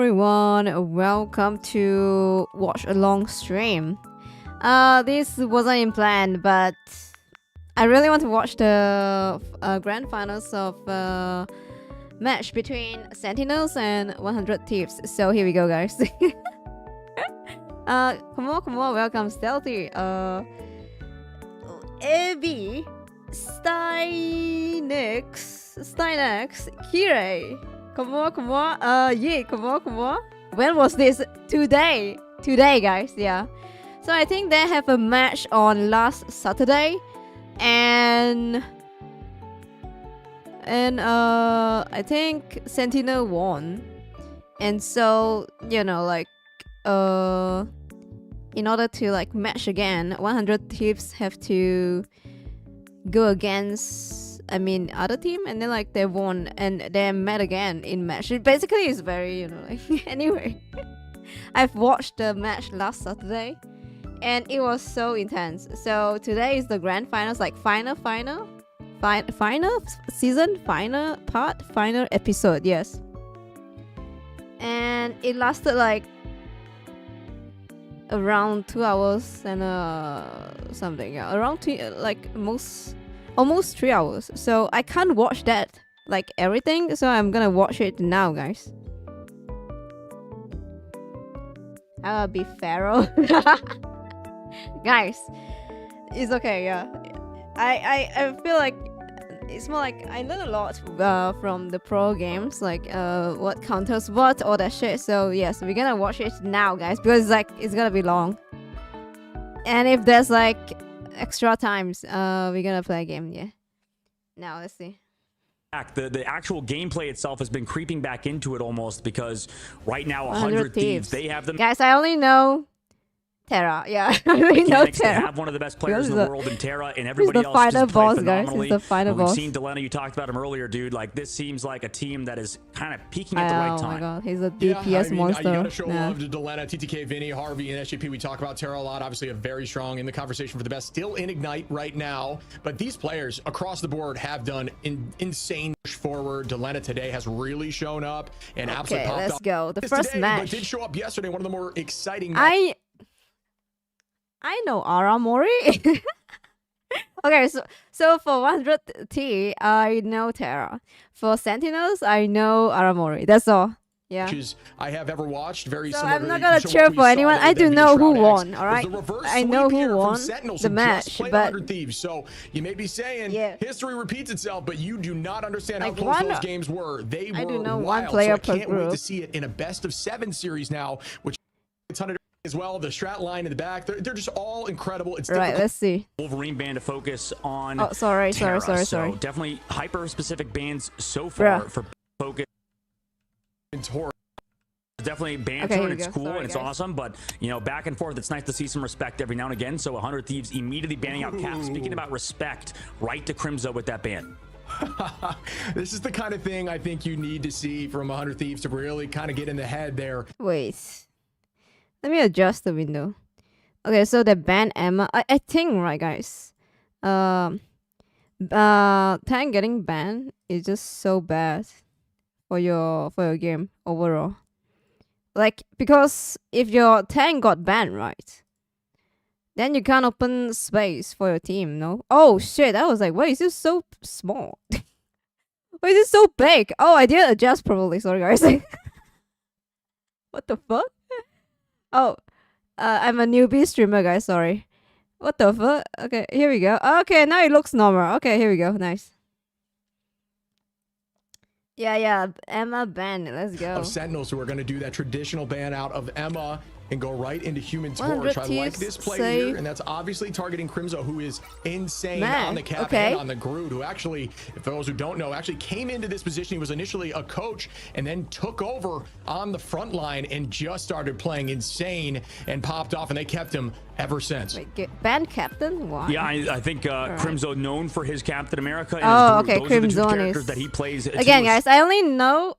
everyone, welcome to Watch Along stream. This wasn't in plan, but I really want to watch the grand finals of match between Sentinels and 100 Thieves. So here we go, guys. Come on, welcome Stealthy. AB, Stynex, Kire. Come on. Yeah, come on. When was this? Today, guys. Yeah. So I think they have a match on last Saturday, and I think Sentinel won, and so in order to match again, 100 Thieves have to go against other team, and then they won and they met again in match. It basically is very anyway. I've watched the match last Saturday and it was so intense. So today is the grand finals, final season, final episode, yes. And it lasted around 2 hours and something, yeah, around almost 3 hours. So I can't watch that everything, so I'm gonna watch it now, guys. I'll be Pharaoh. Guys, it's okay, yeah. I feel like it's more like I learn a lot from the pro games, what counters what, all that shit. So yes, we're gonna watch it now, guys, because it's gonna be long. And if there's extra times, we're gonna play a game. Yeah. Now let's see. The actual gameplay itself has been creeping back into it almost, because right now 100 Thieves, they have them. Guys, I only know Terra. Yeah, I only know Terra. They have one of the best players in the world in Terra, and everybody else just boss, play guys. phenomenally. He's the final boss. We've seen Delena, you talked about him earlier, dude. This seems like a team that is kind of peaking at the right time. Oh my god, he's a DPS monster. You gotta show love to Delena, TTK, Vinny, Harvey, and SJP. We talk about Terra a lot. Obviously, a very strong in the conversation for the best. Still in Ignite right now, but these players across the board have done insane push forward. Delena today has really shown up and absolutely popped let's off. go. The first match. But did show up yesterday. One of the more exciting. I know Aramori. Okay, so for 100 T, I know Terra. For Sentinels, I know Aramori. That's all. Yeah. I have ever watched. Very so similar. I'm not gonna cheer for anyone. I do know who won. All right. I know who won the match, but Thieves. So you may be saying history repeats itself, but you do not understand how close those games were. They were. I do know wild. one player so I per can't group. wait to see it in a best of 7 series now, which it's 100 as well. The strat line in the back, they're just all incredible. It's right. Let's see. Wolverine band to focus on. Oh, sorry. So definitely hyper specific bands so far for focus. Definitely banter, and it's cool and it's awesome, but back and forth, it's nice to see some respect every now and again. So 100 Thieves immediately banning out Cap. Speaking about respect, right to Crimzo with that ban. This is the kind of thing I think you need to see from 100 Thieves to really kind of get in the head there. Wait, let me adjust the window. Okay, so the ban Emma, I think, right, guys, tank getting banned is just so bad for your game overall. Because if your tank got banned, right, then you can't open space for your team, no? Oh shit, I was like, why is this so small? Why is it so big? Oh, I didn't adjust properly, sorry guys. What the fuck? Oh, I'm a newbie streamer, guys, sorry. What the fuck? Okay, here we go. Okay, now it looks normal. Okay, here we go, nice. Yeah, Emma ban. Let's go. Of Sentinels who are going to do that traditional ban out of Emma and go right into Human Torch. I like this play here, and that's obviously targeting Crimzo, who is insane on the cap and on the Groot, who actually, for those who don't know, actually came into this position. He was initially a coach and then took over on the front line and just started playing insane and popped off, and they kept him ever since. Wait, band captain? Why? Yeah, I think Crimzo, known for his Captain America. And okay, those Crimzo are the two characters that he plays. Again, guys, I only know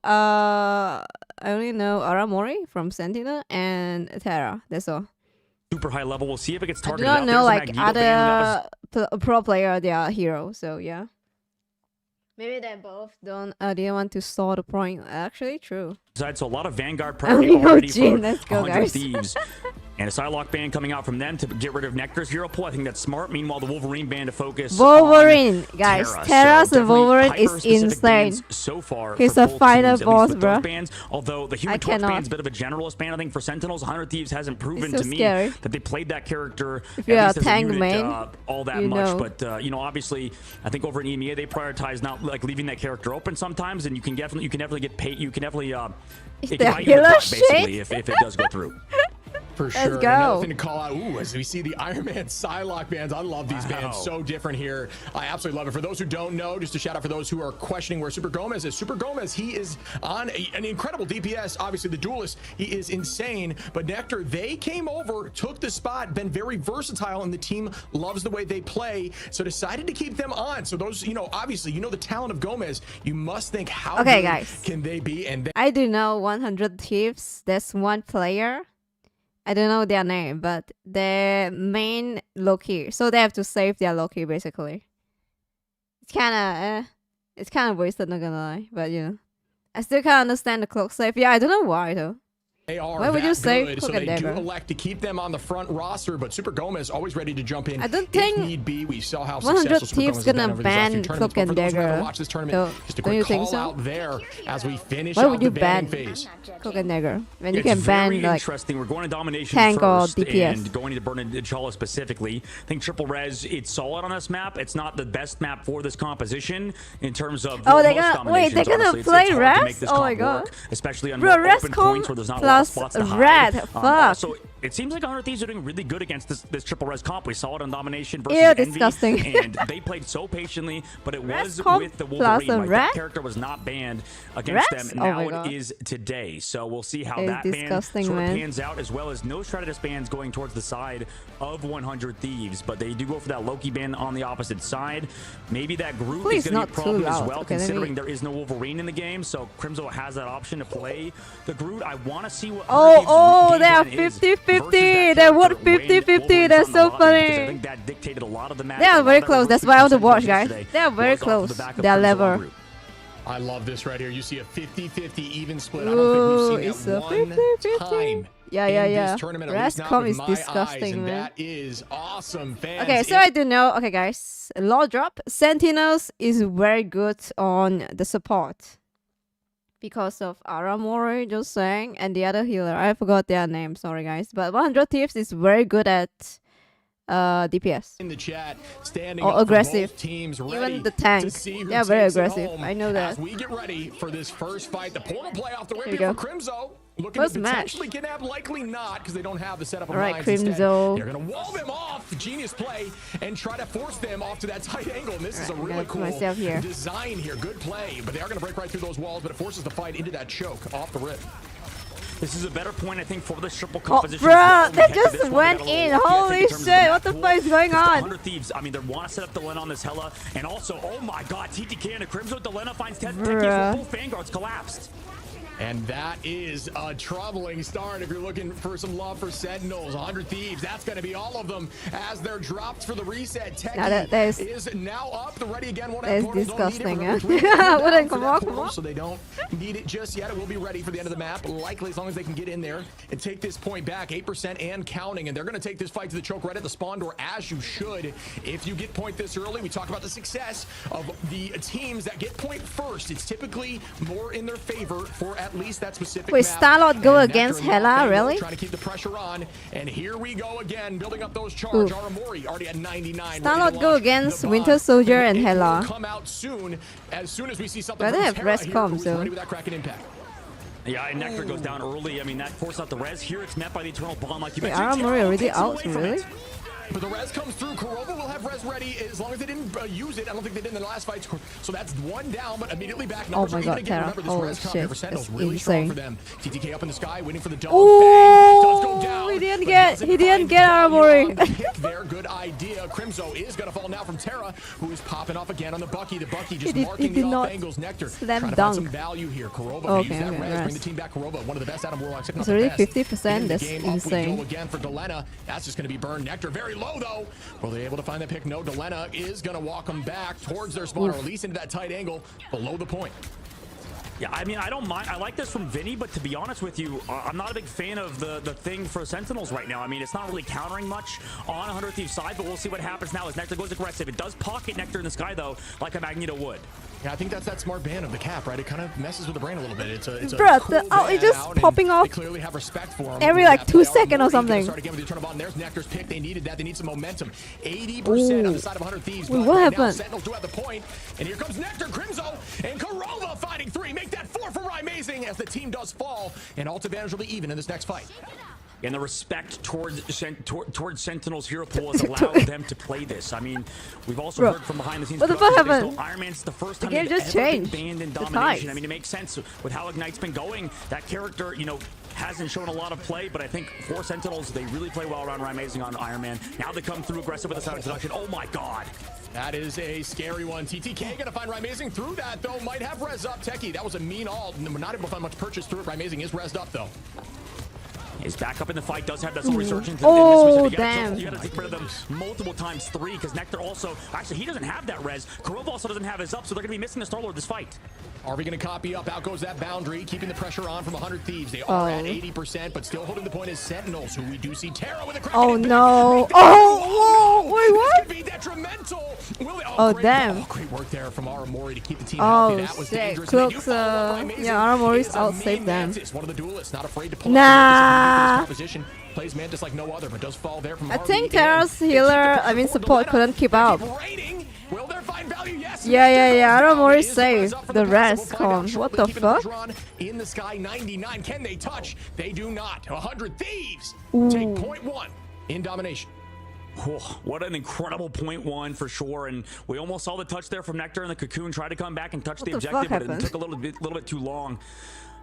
Aramori from Sentinel and Terra. That's all. Super high level. We'll see if it gets targeted. I don't know other pro player, they are heroes. So yeah. Maybe they both didn't want to stall the point. Actually, true. So a lot of Vanguard priority already Jin, for let's go, 100 guys. Thieves. And a Psylocke ban coming out from them to get rid of Nectar's hero pull. I think that's smart. Meanwhile, the Wolverine ban to focus Wolverine, on guys. Terra. The Wolverine is insane. So far, he's a final boss, bro. Bans, although the Human Torch ban is a bit of a generalist ban, I think for Sentinels, 100 Thieves hasn't proven so to me scary. that they played that character if you're at a least tank as a unit, main, all that much. But you know, obviously, I think over in EMEA they prioritize not like leaving that character open sometimes, and you can definitely get paid. You can definitely ignite your butt, basically if it does go through. For sure. Let's go. Another thing to call out, as we see the Iron Man Psylocke bands. I love these bands. So different here. I absolutely love it. For those who don't know, just a shout out for those who are questioning where Super Gomez is. Super Gomez, he is on an incredible DPS. Obviously, the duelist, he is insane. But Nectar, they came over, took the spot, been very versatile, and the team loves the way they play. So decided to keep them on. So those, you know, obviously, you know the talent of Gomez. You must think how good guys. Can they be? And I do know 100 Thieves. There's one player. I don't know their name, but their main Loki. So they have to save their Loki, basically. It's kind of wasted, not gonna lie. But, you know. I still can't understand the cloak save. Yeah, I don't know why, though. They are why would you save so Cloak they and do Dagger? elect to keep them on the front roster, but Super Gomez always ready to jump in. I don't if think need be. We saw how 100 successful Super Thieves Gomez has been gonna over these last few ban tournaments. Cloak But and for those who haven't Dagger. watched this tournament, just a quick you think call so? out there as we finish Why out would the you banning ban phase. Cloak and Dagger when you It's can ban very like interesting. We're going to domination tank or first DPS. and going to burn and T'Challa specifically. I think triple res, it's solid on this map. It's not the best map for this composition in terms of they're most gonna wait. They're dominations. gonna Honestly, play it's hard to make res. this Oh my comp god, work, especially on bro, more res open comp points where there's not a lot of plus spots to hide. red. Fuck. So it seems like 100 Thieves are doing really good against this triple res comp. We saw it on domination versus Ew, Envy, disgusting. and they played so patiently. But it was with the Wolverine. Like, red? that character was not banned against them. Oh Now my it god. is today. So we'll see how It's that ban disgusting, sort of man. pans out, as well as no Stratus bans going towards the side of 100 Thieves. But they do go for that Loki ban on the opposite side. Maybe that Groot Please is going to not be a problem too as loud. well, Okay, considering there is no Wolverine in the game. So Crimzo has that option to play the Groot. I want to see what they are 50-50. They would 50-50. That's so funny. I think that dictated a lot of the match. They are very close. That's why I want to watch, guys. They are very close. Their level. I love this right here. You see a 50-50 even split. I don't think we've seen that one time. Yeah. This tournament, Rascom is disgusting, man. That is awesome, fans. Okay, so I do know. Okay, guys. Law drop. Sentinels is very good on the support because of Aramori, just saying, and the other healer. I forgot their name. Sorry, guys. But 100 Thieves is very good at DPS in the chat, standing or aggressive. Teams even the tank, they are very aggressive. I know that. As we get ready for this first fight, the portal play off the way for Crimzo. Looking First to potentially match. kidnap, likely not, because they don't have the setup of Alright, lines. Instead, Crimzo. they're going to wall them off, genius play, and try to force them off to that tight angle. And this is a really cool design here. Good play, but they are going to break right through those walls, but it forces the fight into that choke off the rip. This is a better point, I think, for this triple composition. Bro, they just went in. Holy shit, what the fuck is going on? 100 Thieves, I mean, they want to set up Delena on this Hela, and also, oh my god, TTK and a Crimzo. Delena finds 10 techies, both Vanguards collapsed. And that is a troubling start if you're looking for some love for Sentinels. 100 Thieves, that's going to be all of them as they're dropped for the reset. Techie is now up. The ready again. That's disgusting. Wouldn't come on. So they don't need it just yet. It will be ready for the end of the map, likely as long as they can get in there and take this point back. 8% and counting. And they're going to take this fight to the choke right at the spawn door, as you should. If you get point this early, we talk about the success of the teams that get point first. It's typically more in their favor for at least that specific Wait, map. Starlord go against Hela, really? Trying to keep the pressure on, and here we go again, building up those charge. Aramori already at 99. Starlord go against Winter Soldier and Hela. Come out soon as we see something. But they have res comp, so. Ready with that Kraken impact. Yeah, and Nectar goes down early. I mean, that forced out the res. Here it's met by the Eternal Bomb, like you Wait, mentioned. Aramori already out, really? But the res comes through. Kurova will have res ready as long as they didn't use it. I don't think they did in the last fight. So that's one down, but immediately back. Oh my god, Terra. Holy shit. That's really insane. For them. TTK up in the sky, waiting for the dog. Oh, does go down, he didn't get Aramori. Their good idea. Crimzo is going to fall now from Terra, who is popping off again on the Bucky. The Bucky just marking the off angles. Nectar trying to find some value here. Kurova use that res. Bring the team back. Kurova, one of the best Adam Warlocks. It's already 50%. That's insane. Again for Delena. That's just going to be burned. Nectar very very low, though. Well, they're able to find that pick. No, Delena is going to walk them back towards their spawn, or at least into that tight angle below the point. Yeah, I mean, I don't mind. I like this from Vinny, but to be honest with you, I'm not a big fan of the thing for Sentinels right now. I mean, it's not really countering much on 100 Thieves side, but we'll see what happens now as Nectar goes aggressive. It does pocket Nectar in the sky, though, like a Magneto would. Yeah, I think that's that smart ban of the cap, right? It kind of messes with the brain a little bit. It's a Bruh, cool it's just popping off. They clearly have respect for him. Every like 2 seconds or something. Start again with the turn of on. There's Nectar's pick. They needed that. They need some momentum. 80% on the side of 100 Thieves. Wait, what happened? Now Sentinels do have the point, and here comes Nectar, Crimzo, and Corova fighting 3. Make that 4 for Amazing as the team does fall, and alt advantage will be even in this next fight. And the respect towards Sentinel's hero pool has allowed them to play this. I mean, we've also heard from behind the scenes. What the fuck happened? Iron Man's the first time the game just ever changed. been banned in domination. I mean, it makes sense with how Ignite's been going. That character, you know, hasn't shown a lot of play, but I think for Sentinels, they really play well around Amazing on Iron Man. Now they come through aggressive with the sound introduction. Oh my god. That is a scary one. TTK gonna find Amazing through that, though. Might have res up. Techie, that was a mean ult. Not able to find much purchase through it. Amazing is resed up, though. Is back up in the fight, does have that soul resurgence. Oh, damn. You gotta take rid of them multiple times 3, because Nectar also, actually, he doesn't have that res. Korov also doesn't have his up, so they're gonna be missing the Star-Lord this fight. Are we going to copy up? Out goes that boundary, keeping the pressure on from 100 Thieves. They are at 80%, but still holding the point is Sentinels, who we do see Terra with a crack. Oh no! Oh, whoa! Wait, what? Be detrimental. Oh, damn! Oh, great work there from Aramori to keep the team healthy. That was shit! dangerous. Cooks, yeah, Aramori's outsaved them. One of the duelists, not afraid to pull Nah. position. Plays Mantis like no other, but does fall there from I think Terra's healer, I mean support, couldn't keep up. Will there find value? Yes. Yeah. Aramori saved the rest. What the fuck? In the sky, 99. Can they touch? They do not. 100 Thieves take .1 in domination. Oh, what an incredible .1 for sure, and we almost saw the touch there from Nectar and the Cocoon. Tried to come back and touch the objective, but it took a little bit too long.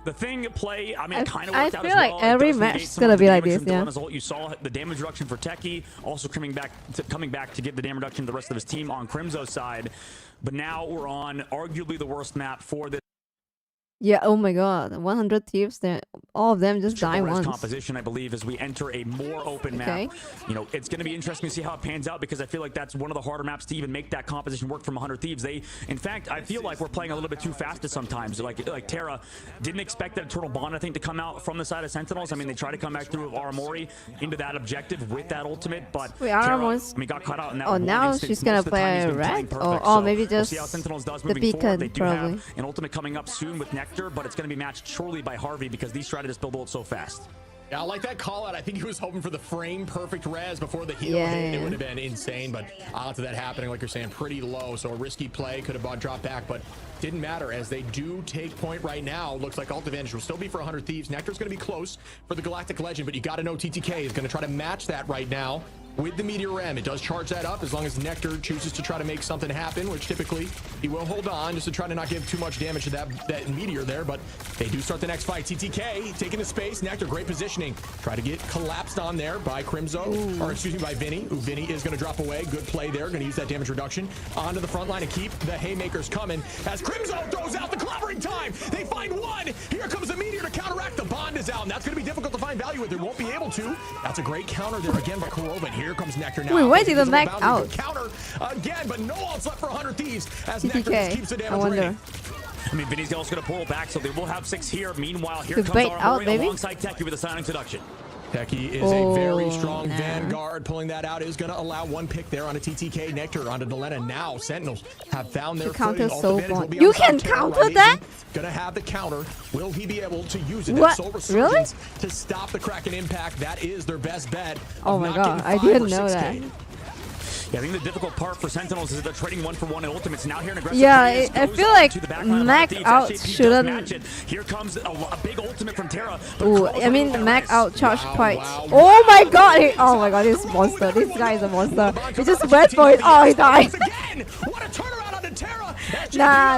The thing play, I mean, it kind of worked out as well. I feel like every match is gonna be like this, yeah. You saw the damage reduction for Techie, also coming back to give the damage reduction to the rest of his team on Crimzo's side. But now we're on arguably the worst map for this. Yeah, oh my god, 100 Thieves, all of them just die once. Composition, I believe, as we enter a more open map. You know, it's going to be interesting to see how it pans out, because I feel like that's one of the harder maps to even make that composition work from 100 Thieves. In fact, I feel like we're playing a little bit too fast at sometimes. Like Terra didn't expect that Eternal Bond, I think, to come out from the side of Sentinels. I mean, they tried to come back through Aramori into that objective with that ultimate, but Terra, got caught out in that. Oh, now she's going to play red? Or maybe just we'll see how Sentinels does the beacon, they do probably. Have an ultimate coming up soon with Nectar, but it's going to be matched surely by Harvey, because these try to just build ult so fast. Yeah, I like that call out. I think he was hoping for the frame perfect res before the heal hit. It would have been insane, but odds of that happening, like you're saying, pretty low. So a risky play, could have dropped back, but didn't matter as they do take point right now. Looks like ult advantage will still be for 100 Thieves. Nectar's going to be close for the Galactic Legend, but you got to know TTK is going to try to match that right now with the Meteor M. It does charge that up as long as Nectar chooses to try to make something happen, which typically he will hold on just to try to not give too much damage to that Meteor there, but they do start the next fight. TTK taking the space. Nectar, great positioning. Try to get collapsed on there by Crimzo, or excuse me, by Vinny. Vinny is going to drop away. Good play there. Going to use that damage reduction onto the front line and keep the haymakers coming as Crimzo throws out the clobbering time. They find one. Here comes the Meteor to counteract. The bond is out, and that's going to be difficult to find value with. They won't be able to. That's a great counter there again by Korova. Here comes Nectar now. Wait, why did the Mac out? Counter again, but no ults left for 100 Thieves as TTK, Nectar keeps the damage ready. I mean, Vinny's also going to pull back, so they will have 6 here. Meanwhile, here comes Aramori alongside Techie with a silent introduction. Techie is a very strong Vanguard. Pulling that out is going to allow one pick there on a TTK. Nectar onto Delena. Now Sentinels have found their footing. You can counter that? Going to have the counter. Will he be able to use it? What? Really? To stop the Kraken impact. That is their best bet. Oh my god, I didn't know that. Yeah, I think the difficult part for Sentinels is that they're trading 1-for-1 in ultimates. Now here in aggressive I feel like Mac out shouldn't. Here comes a big ultimate from Terra. Ooh, I mean Mac out charge twice. Oh my god! Oh my god, this monster. This guy is a monster. He just went for it. Oh, he died. What a turnaround onto Terra. Nah.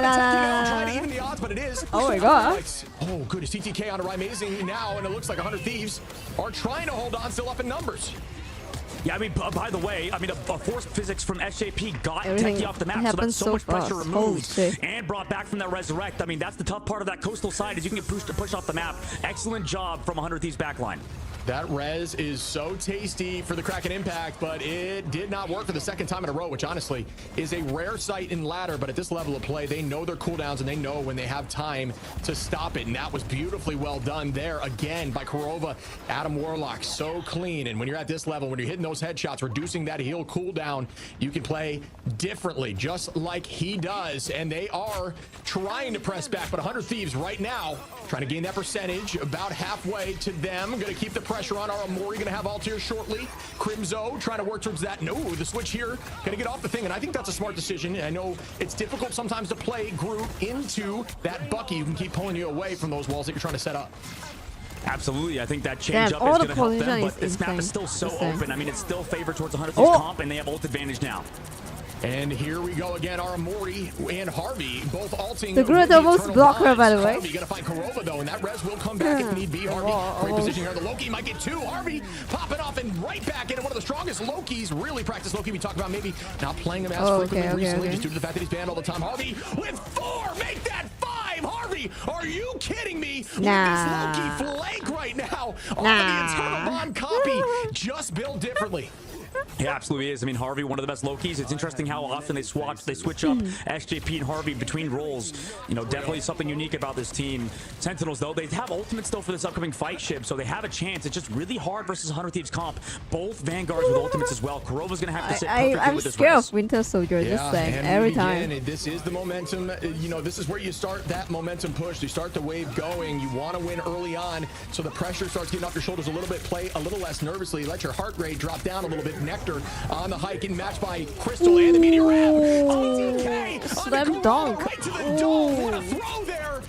Oh my god. Oh, good. TTK on a Amazing now, and it looks like 100 Thieves are trying to hold on, still up in numbers. Yeah, I mean, by the way, a force physics from SJP got Techie off the map, so that's so much pressure removed and brought back from that resurrect. I mean, that's the tough part of that coastal side is you can get pushed off the map. Excellent job from 100 Thieves backline. That res is so tasty for the Kraken Impact, but it did not work for the second time in a row, which honestly is a rare sight in ladder. But at this level of play, they know their cooldowns and they know when they have time to stop it. And that was beautifully well done there again by Korova. Adam Warlock, so clean. And when you're at this level, when you're hitting those headshots, reducing that heal cooldown, you can play differently, just like he does. And they are trying to press back, but 100 Thieves right now trying to gain that percentage, about halfway to them. Going to keep the pressure on. Mori going to have ult here shortly. Crimzo trying to work towards that. No, the switch here going to get off the thing, and I think that's a smart decision. I know it's difficult sometimes to play Groot into that Bucky who can keep pulling you away from those walls that you're trying to set up. Absolutely. I think that change up is going to help them, but this map is still so open. I mean, it's still favored towards 100 Thieves comp, and they have ult advantage now. And here we go again. Mori and Harvey both ulting. The Groot almost blocked her, by the way. Harvey gonna find Korova though, and that res will come back if need be. Harvey, great position here. The Loki might get two. Harvey popping off and right back into one of the strongest Lokis. Really practiced Loki. We talked about maybe not playing him as frequently recently, just due to the fact that he's banned all the time. Harvey with 4, make that 5. Harvey, are you kidding me? Nah. With this Loki flank right now. The Eternal Bond copy just built differently. He absolutely is. I mean, Harvey, one of the best Lokis. It's interesting how often they switch up SJP and Harvey between roles. You know, definitely something unique about this team. Sentinels, though, they have ultimates still for this upcoming fight ship, so they have a chance. It's just really hard versus 100 Thieves comp. Both Vanguards with ultimates as well. Korova's going to have to sit perfectly with this I'm scared of Winter Soldier, just saying, every time. This is the momentum. You know, this is where you start that momentum push. You start the wave going. You want to win early on, so the pressure starts getting off your shoulders a little bit. Play a little less nervously. Let your heart rate drop down a little bit. Nectar on the hike and matched by Crystal and the Meteor Ram. Slam dunk. Right to the dome. What a throw there.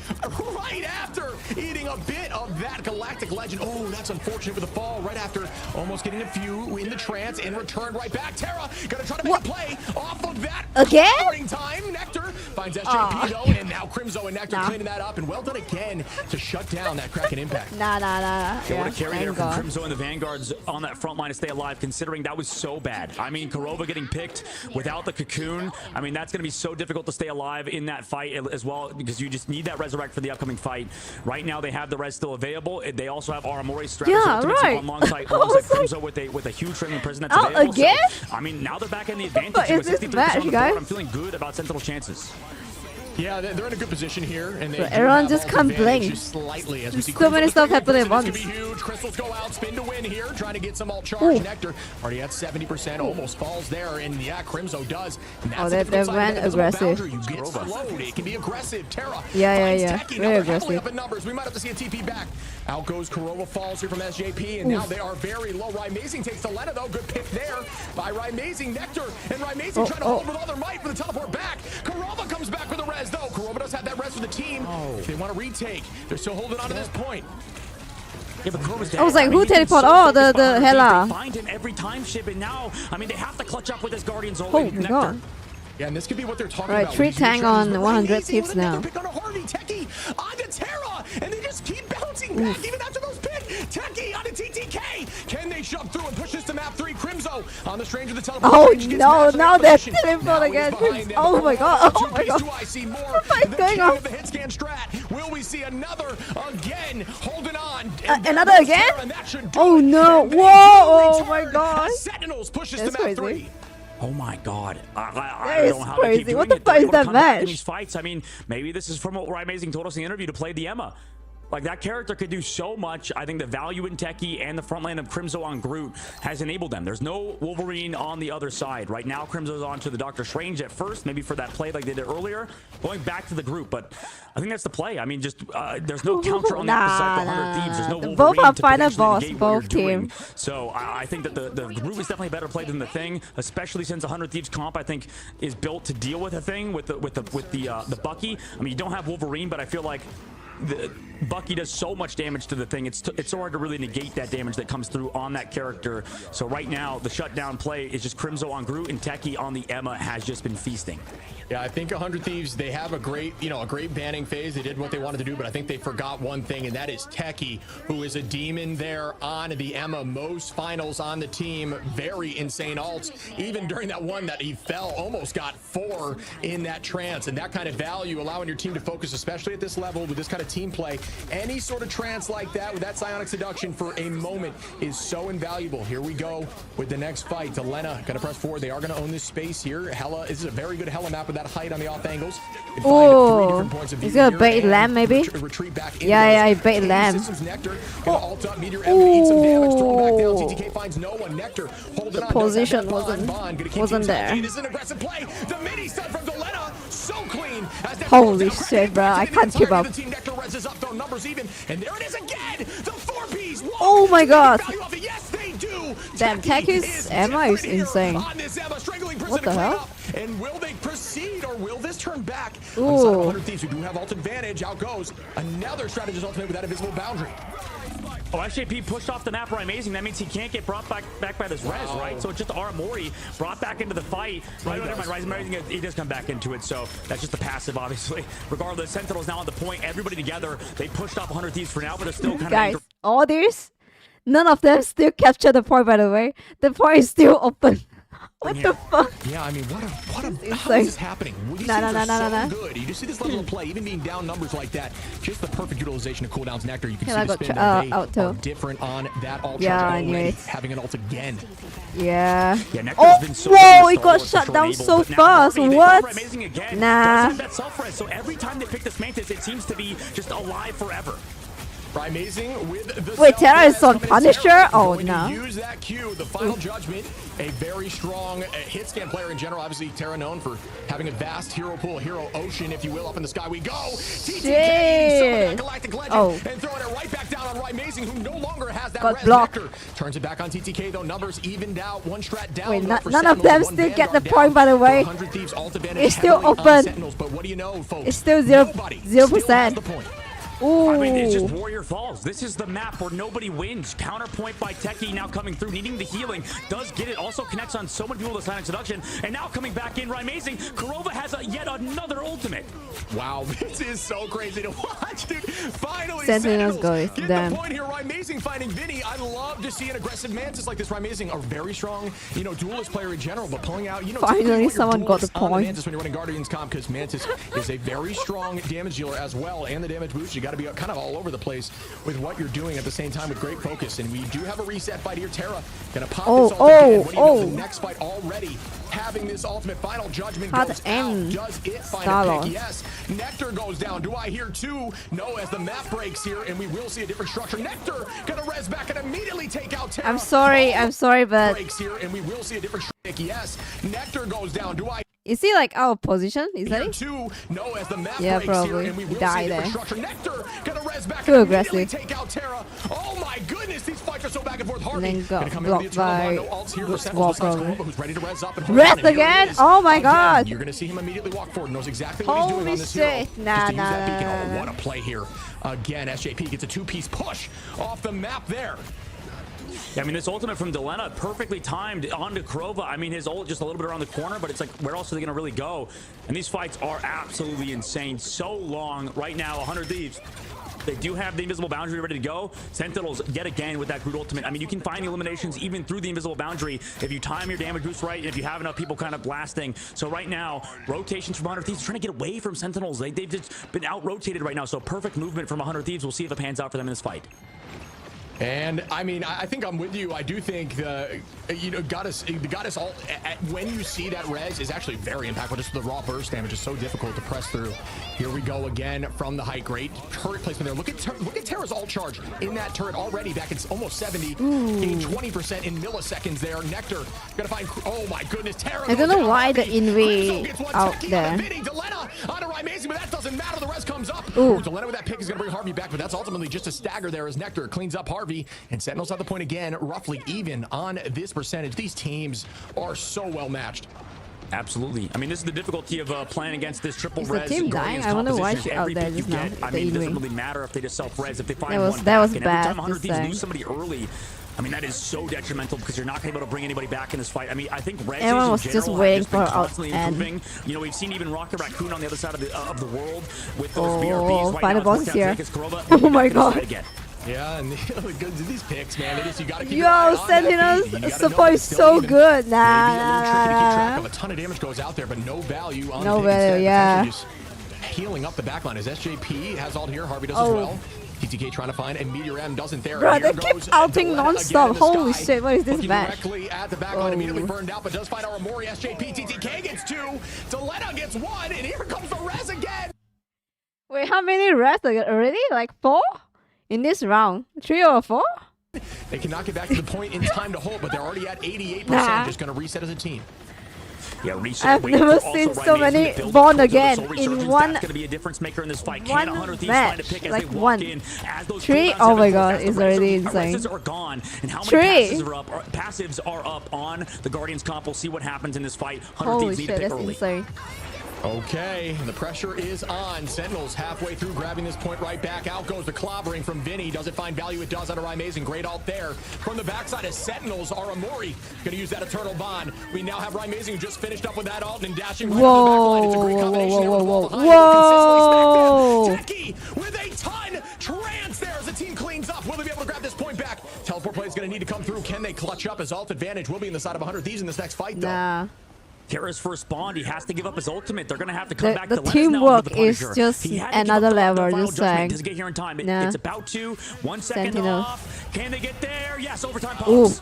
Right after eating a bit of that Galactic Legend. Oh, that's unfortunate with the fall. Right after almost getting a few in the trance and returned right back. Terra gonna try to make a play off of that. Again? Time. Nectar finds SJP though, and now Crimzo and Nectar cleaning that up, and well done again to shut down that Kraken Impact. What a carry there from Crimzo and the Vanguards on that front line to stay alive, considering that was so bad. I mean, Korova getting picked without the cocoon. I mean, that's going to be so difficult to stay alive in that fight as well, because you just need that resurrect for the upcoming fight. Right now, they have the res still available. They also have Mori alongside Crimzo with a huge training prison that's available. Again? So, I mean, now they're back in the advantage with 63% on the board. I'm feeling good about Sentinel's chances. Yeah, they're in a good position here, and they everyone just can't blink. Slightly, as we see so many stuff happening at once. Be huge. Crystals go out, spin to win here, trying to get some ult charge. Nectar already at 70%, almost falls there, and yeah, Crimzo does. And that's they went aggressive. You get slowed. It can be aggressive. Terra yeah, very aggressive. Up in numbers. We might have to see a TP back. Out goes Korova, falls here from SJP, and now they are very low. Rymazing takes the Lena though. Good pick there by Rymazing. Nectar and Rymazing trying to hold with all their might for the teleport back. Korova comes back with a res though. Korova does have that res for the team. If they want to retake, they're still holding on to this point. Yeah, but Korova's dead. I was like, who teleport? The Hela. They find him every time ship, and now, I mean, they have to clutch up with this Guardian's ult. Oh my god. Yeah, and this could be what they're talking about. Right, 3 tang on 100 Thieves now. Pick on a Harvey, Techie onto Terra, and they just keep bouncing back even after those picks. Techie onto TTK. Can they shove through and push this to map 3? Crimzo on the Stranger, the teleport. Oh no, now they're teleport again. Oh my god, oh my god. I see more. What's going on? The hit scan strat. Will we see another again? Holding on. Another again? Oh no, whoa, oh my god. Sentinels pushes to map 3. Oh my god. I don't know how they keep doing what the fuck is that match? In these fights, I mean, maybe this is from what Rymazing told us in the interview to play the Emma. Like, that character could do so much. I think the value in Techie and the front line of Crimzo on Groot has enabled them. There's no Wolverine on the other side. Right now, Crimzo's on to the Doctor Strange at first, maybe for that play like they did earlier, going back to the group. But I think that's the play. I mean, just there's no counter on the side for 100 Thieves. There's no Wolverine both are to final boss, negate both teams. So I think that the group is definitely better played than the Thing, especially since 100 Thieves comp, I think, is built to deal with a Thing with the Bucky. I mean, you don't have Wolverine, but I feel like Bucky does so much damage to the Thing. It's so hard to really negate that damage that comes through on that character. So right now, the shutdown play is just Crimzo on Groot, and Techie on the Emma has just been feasting. Yeah, I think 100 Thieves, they have a great banning phase. They did what they wanted to do, but I think they forgot one thing, and that is Techie, who is a demon there on the Emma. Most finals on the team, very insane ults. Even during that one that he fell, almost got 4 in that trance, and that kind of value, allowing your team to focus, especially at this level with this kind of of team play. Any sort of trance like that with that psionic seduction for a moment is so invaluable. Here we go with the next fight. Delena gonna press forward. They are gonna own this space here. Hella, this is a very good Hella map with that height on the off angles. Oh, he's gonna bait lamb maybe. Retreat back yeah, he bait lamb. Nectar gonna ult up, meteor M, eat some damage, throw him back down. TTK finds no one. Nectar holding on. Position wasn't there. This is an aggressive play. The mini stun from Delena, so clean. Holy shit, bro! I can't keep up. The team Nectar reses up, though numbers even, and there it is again. The 4Ps. Oh my god! Yes, they do. Damn, Techi's Emma is insane. What the hell? And will they proceed, or will this turn back? Ooh. 100 Thieves who do have ult advantage. Out goes another strategist ultimate with that invisible boundary. Oh, SJP pushed off the map for Amazing. That means he can't get brought back by this res, right? So it's just Aramori brought back into the fight. Right, he does come back into it, so that's just the passive, obviously. Regardless, Sentinel's now on the point. Everybody together. They pushed off 100 Thieves for now, but they're still kind of... Guys, all these, none of them still capture the point, by the way. The point is still open. What the fuck? Yeah, I mean, how is this happening? No. Good. You just see this level of play, even being down numbers like that. Just the perfect utilization of cooldowns. Nectar, you can see the spin are different on that ult charge. Having an ult again. Yeah. Nectar's been so whoa, it got shut down so fast. What? Nah. That self-res, so every time they pick this Mantis, it seems to be just alive forever. Amazing with the wait, Terra is on Punisher? Oh no. Use that Q, the final judgment. A very strong hit scan player in general. Obviously, Terra known for having a vast hero pool, hero ocean, if you will. Up in the sky we go. TTK, galactic legend, and throwing it right back down on Amazing, who no longer has that res. Nectar turns it back on TTK, though numbers evened out. One strat down. Wait, none of them still get the point, by the way. It's still open. But what do you know, folks? It's still 0%. Ooh. I mean, it's just Warrior Falls. This is the map where nobody wins. Counterpoint by Techie now coming through, needing the healing. Does get it. Also connects on so many people with Sonic Seduction. And now coming back in, Amazing. Kurova has yet another ultimate. Wow, this is so crazy to watch, dude. Finally, Sentinels goes get the point here. Amazing finding Vinny. I love to see an aggressive Mantis like this. Amazing, a very strong, duelist player in general, but pulling out, finally someone got the point. Mantis when you're running Guardians comp, because Mantis is a very strong damage dealer as well, and the damage boost. You got to be kind of all over the place with what you're doing at the same time with great focus. And we do have a reset fight here. Terra gonna pop this ult again. The next fight already having this ultimate final judgment goes out. Does it find a pick? Yes. Nectar goes down. Do I hear two? No, as the map breaks here, and we will see a different structure. Nectar gonna res back and immediately take out Terra. I'm sorry, but breaks here, and we will see a different pick. Yes. Nectar goes down. Do I? Is he like out of position? Is that it? No, as the map yeah, breaks probably. Here, and we will die there. Nectar gonna res back too aggressive. Take out Terra. Oh my goodness, these fights are so back and forth. Harvey and then got blocked by who's ready to res up and res again. Oh my god! You're gonna see him immediately walk forward. Knows exactly what he's doing on this hero. Nah. What a play here. Again, SJP gets a two-piece push off the map there. Yeah, I mean, this ultimate from Delena, perfectly timed onto Kurova. I mean, his ult just a little bit around the corner, but it's like, where else are they going to really go? And these fights are absolutely insane. So long right now, 100 Thieves. They do have the invisible boundary ready to go. Sentinels, yet again, with that Groot ultimate. I mean, you can find eliminations even through the invisible boundary if you time your damage boost right and if you have enough people kind of blasting. So right now, rotations from 100 Thieves trying to get away from Sentinels. They've just been out-rotated right now, so perfect movement from 100 Thieves. We'll see if it pans out for them in this fight. And I mean, I think I'm with you. I do think the goddess ult when you see that res is actually very impactful. Just the raw burst damage is so difficult to press through. Here we go again from the height. Great turret placement there. Look at Terra's ult charge in that turret already back at almost 70. Gain 20% in milliseconds there. Nectar gonna find. Oh my goodness, Terra. I don't know why the Invi out there. Amazing, but that doesn't matter. The res comes up. Delena with that pick is gonna bring Harvey back, but that's ultimately just a stagger there as Nectar cleans up Harvey. And Sentinels have the point again, roughly even on this percentage. These teams are so well matched. Absolutely. I mean, this is the difficulty of playing against this triple res. Team dying? I wonder why she's out there just now. I mean, it doesn't really matter if they just self-res. If they find one back, that was and bad. Every time 100 Thieves lose somebody early, I mean, that is so detrimental because you're not going to be able to bring anybody back in this fight. I mean, I think Res everyone was just waiting for constantly improving. You know, we've seen even Rocket Raccoon on the other side of the world with those BRBs. Right final now, boss here. Oh my god. Yeah, and these picks, man. You gotta keep Sentinels support is so good. Nah. A ton of damage goes out there, but no value on no value, yeah. healing up the backline as SJP has ult here. Harvey does as well. TTK trying to find, and Meteor M doesn't there. Bro, they keep outing non-stop. Holy shit, what is this match? Directly at the backline, immediately burned out, but does find our Mori. SJP, TTK gets 2. Delena gets 1, and here comes the res again. Wait, how many res already? Like 4? In this round? 3 or 4? They cannot get back to the point in time to hold, but they're already at 88%, just going to reset as a team. Yeah, I've never seen so many born again in one. That's going to be a difference maker in this fight. One Can 100 Thieves match, find a pick as like they walk one. in? As those 3? cooldowns Oh my have god, been it's already progressed, insane. the are gone, and how many 3? passives are up on the Guardians comp. We'll see what happens in this fight. 100 Holy Thieves need shit, to pick that's early. insane. Okay, and the pressure is on. Sentinels halfway through, grabbing this point right back. Out goes the clobbering from Vinny. Does it find value? It does on a Amazing. Great ult there. From the backside of Sentinels are Amori. Gonna use that Eternal Bond. We now have Amazing who just finished up with that ult and dashing right to the backline. It's a great combination there with the ball behind. Whoa! Techie with a ton. Trance there as the team cleans up. Will they be able to grab this point back? Teleport play is gonna need to come through. Can they clutch up? His ult advantage will be in the side of 100 Thieves in this next fight, though. Nah. Terra's first spawn, he has to give up his ultimate. They're going to have to come back The to teamwork is just another level, just saying. Doesn't get here in time. Nah. It's about to. 1 second Sentinel. off. Can they get there? Yes, overtime pops.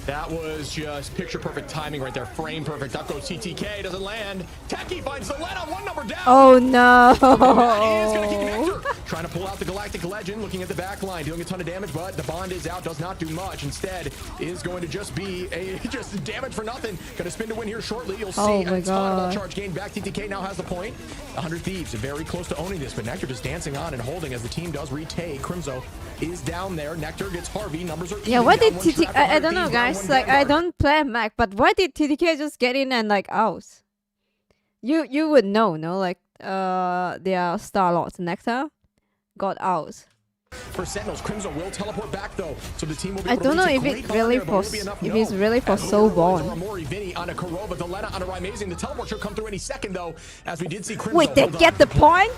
That was just picture perfect timing right there. Frame perfect. Up goes TTK. Doesn't land. Techie finds the let on 1 number down. Oh no. That is going to keep Hector. Trying to pull out the Galactic Legend. Looking at the back line. Dealing a ton of damage, but the bond is out. Does not do much. Instead, is going to just be a just damage for nothing. Going to spin to win here shortly. You'll see a ton of charge gain back. TTK now has the point. 100 Thieves very close to owning this, but Nectar just dancing on and holding as the team does retake. Crimzo is down there. Nectar gets Harvey. Numbers are Yeah, why did TTK? I don't know, guys. Like, I don't play Mac, but why did TTK just get in and like out? You would know, no? Like, their Starlord Nectar got out. For Sentinels, Crimson will teleport back though, so the team will be I don't know if it's really for Soulborn. Vinny on a Kurova, Delena on a Amazing. The teleport should come through any second though, as we did see Crimson. Wait, they get the point?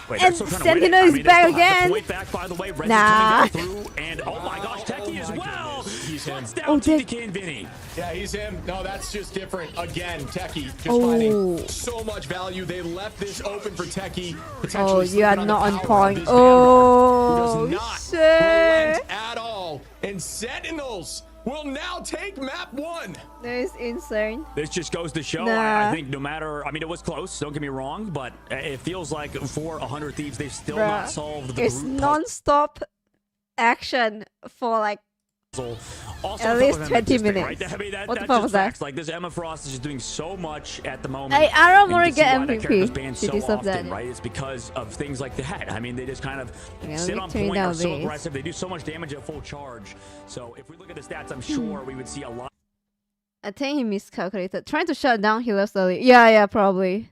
Wait, and Sentinel is back again. Back, by the way. Nah. Through, and oh my gosh, Techie as well. He's him. Down TTK and Vinny. Yeah, he's him. No, that's just different. Again, Techie just finding so much value. They left this open for Techie. Oh, you are not on point. Oh, who does not shit. relent at all. And Sentinels will now take map 1. That is insane. This just goes to show, Nah. I think no matter, I mean, it was close, don't get me wrong, but it feels like for 100 Thieves, they've still not solved the It's root non-stop action for like also at least 20 minutes. Right? I mean, What the that's fuck was just that? facts. Like, this Emma Frost is just doing so much at the moment. Hey, I don't want to And you get can see why that character's MVP. banned She so deserves often, that. right? It's because of things like that. I mean, they just kind of Yeah, sit let on me turn point, down are so this. aggressive. They do so much damage at full charge. So if we look at the stats, I'm sure we would see a lot. I think he miscalculated. Trying to shut down healers early. Yeah, probably.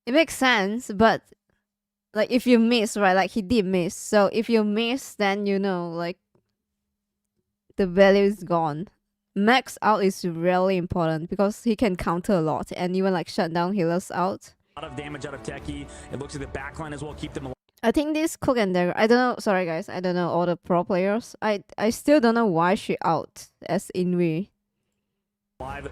It makes sense, but like if you miss, right? Like he did miss. So if you miss, then you know, like the value is gone. Max out is really important because he can counter a lot and even like shut down healers out. A lot of damage out of Techie. It looks like the backline as well. Keep them alive. I think this Cook and Dagger, I don't know, sorry guys, I don't know all the pro players. I still don't know why she out as Invi.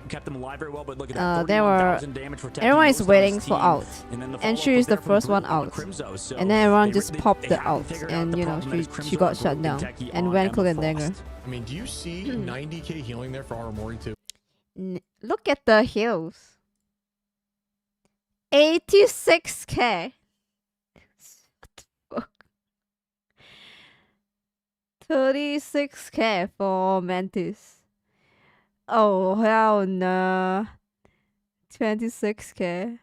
Kept them alive very well, but look at that. There were, 41,000 damage for Techie. everyone is Most waiting of his for team. out. And She is the first one out. So And then everyone they- just they- popped they the haven't out. figured out And the you know, problem that is she Crimzo got shut broken down. Techie And on went Emma Cook and Dagger. Frost. I mean, do you see 90k healing there for Aramori too? Look at the heals. 86k. 36k for Mantis. Oh hell no. 26k.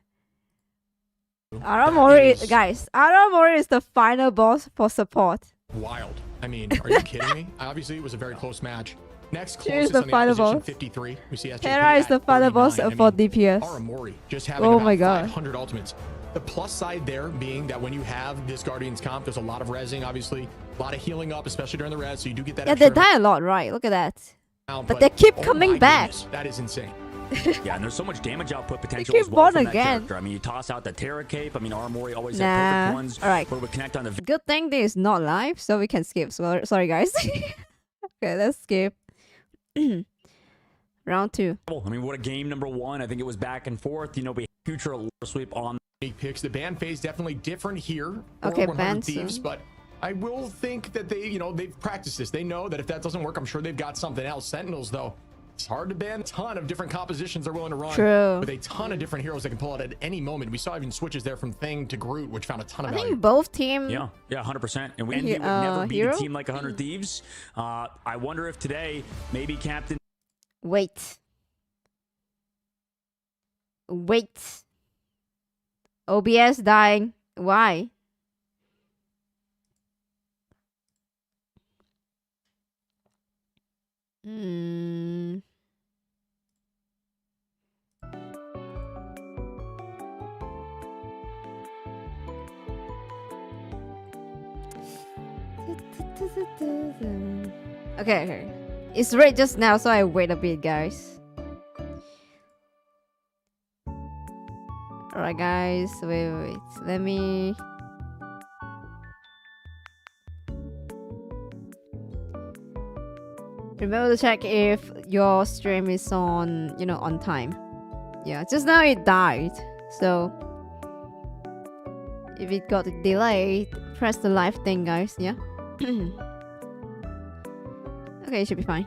Aramori, guys, Aramori is the final boss for support. Wild. I mean, are you kidding me? Obviously, it was a very close match. Next Here's closest the on the final opposition, boss. 53. We see SJP Terra is at the final boss 39. for DPS. Aramori just having Oh about my god. 500 ultimates. The plus side there being that when you have this Guardians comp, there's a lot of rezzing, obviously. A lot of healing up, especially during the res, so you do get that Yeah, they extra die a lot, right? Look at that. amount, But they keep oh coming my back. goodness, that is insane. Yeah, and there's so much damage output potential keep as well born from that again. character. I mean, you toss out the Terra Cape. I mean, Aramori always Nah. had perfect ones. Alright. Where we connect on the Good thing this is not live, so we can skip. So, sorry, guys. Okay, let's skip. Round 2. I mean, what a game number 1. I think it was back and forth. You know, we future sweep on picks. The ban phase definitely different here. Okay, 100 Thieves, but I will think that they, you know, they've practiced this. They know that if that doesn't work, I'm sure they've got something else. Sentinels, though, it's hard to ban a ton of different compositions they're willing to run. True. With a ton of different heroes they can pull out at any moment. We saw even switches there from Thing to Groot, which found a ton of value. I think both teams. Yeah, 100%. And we would never beat a team like 100 Thieves. I wonder if today maybe Captain. Wait. OBS dying. Why? Okay. It's red just now, so I wait a bit, guys. Alright, guys. Wait. Let me. Remember to check if your stream is on, on time. Yeah, just now it died. So if it got delayed, press the live thing, guys. Yeah. Okay, it should be fine.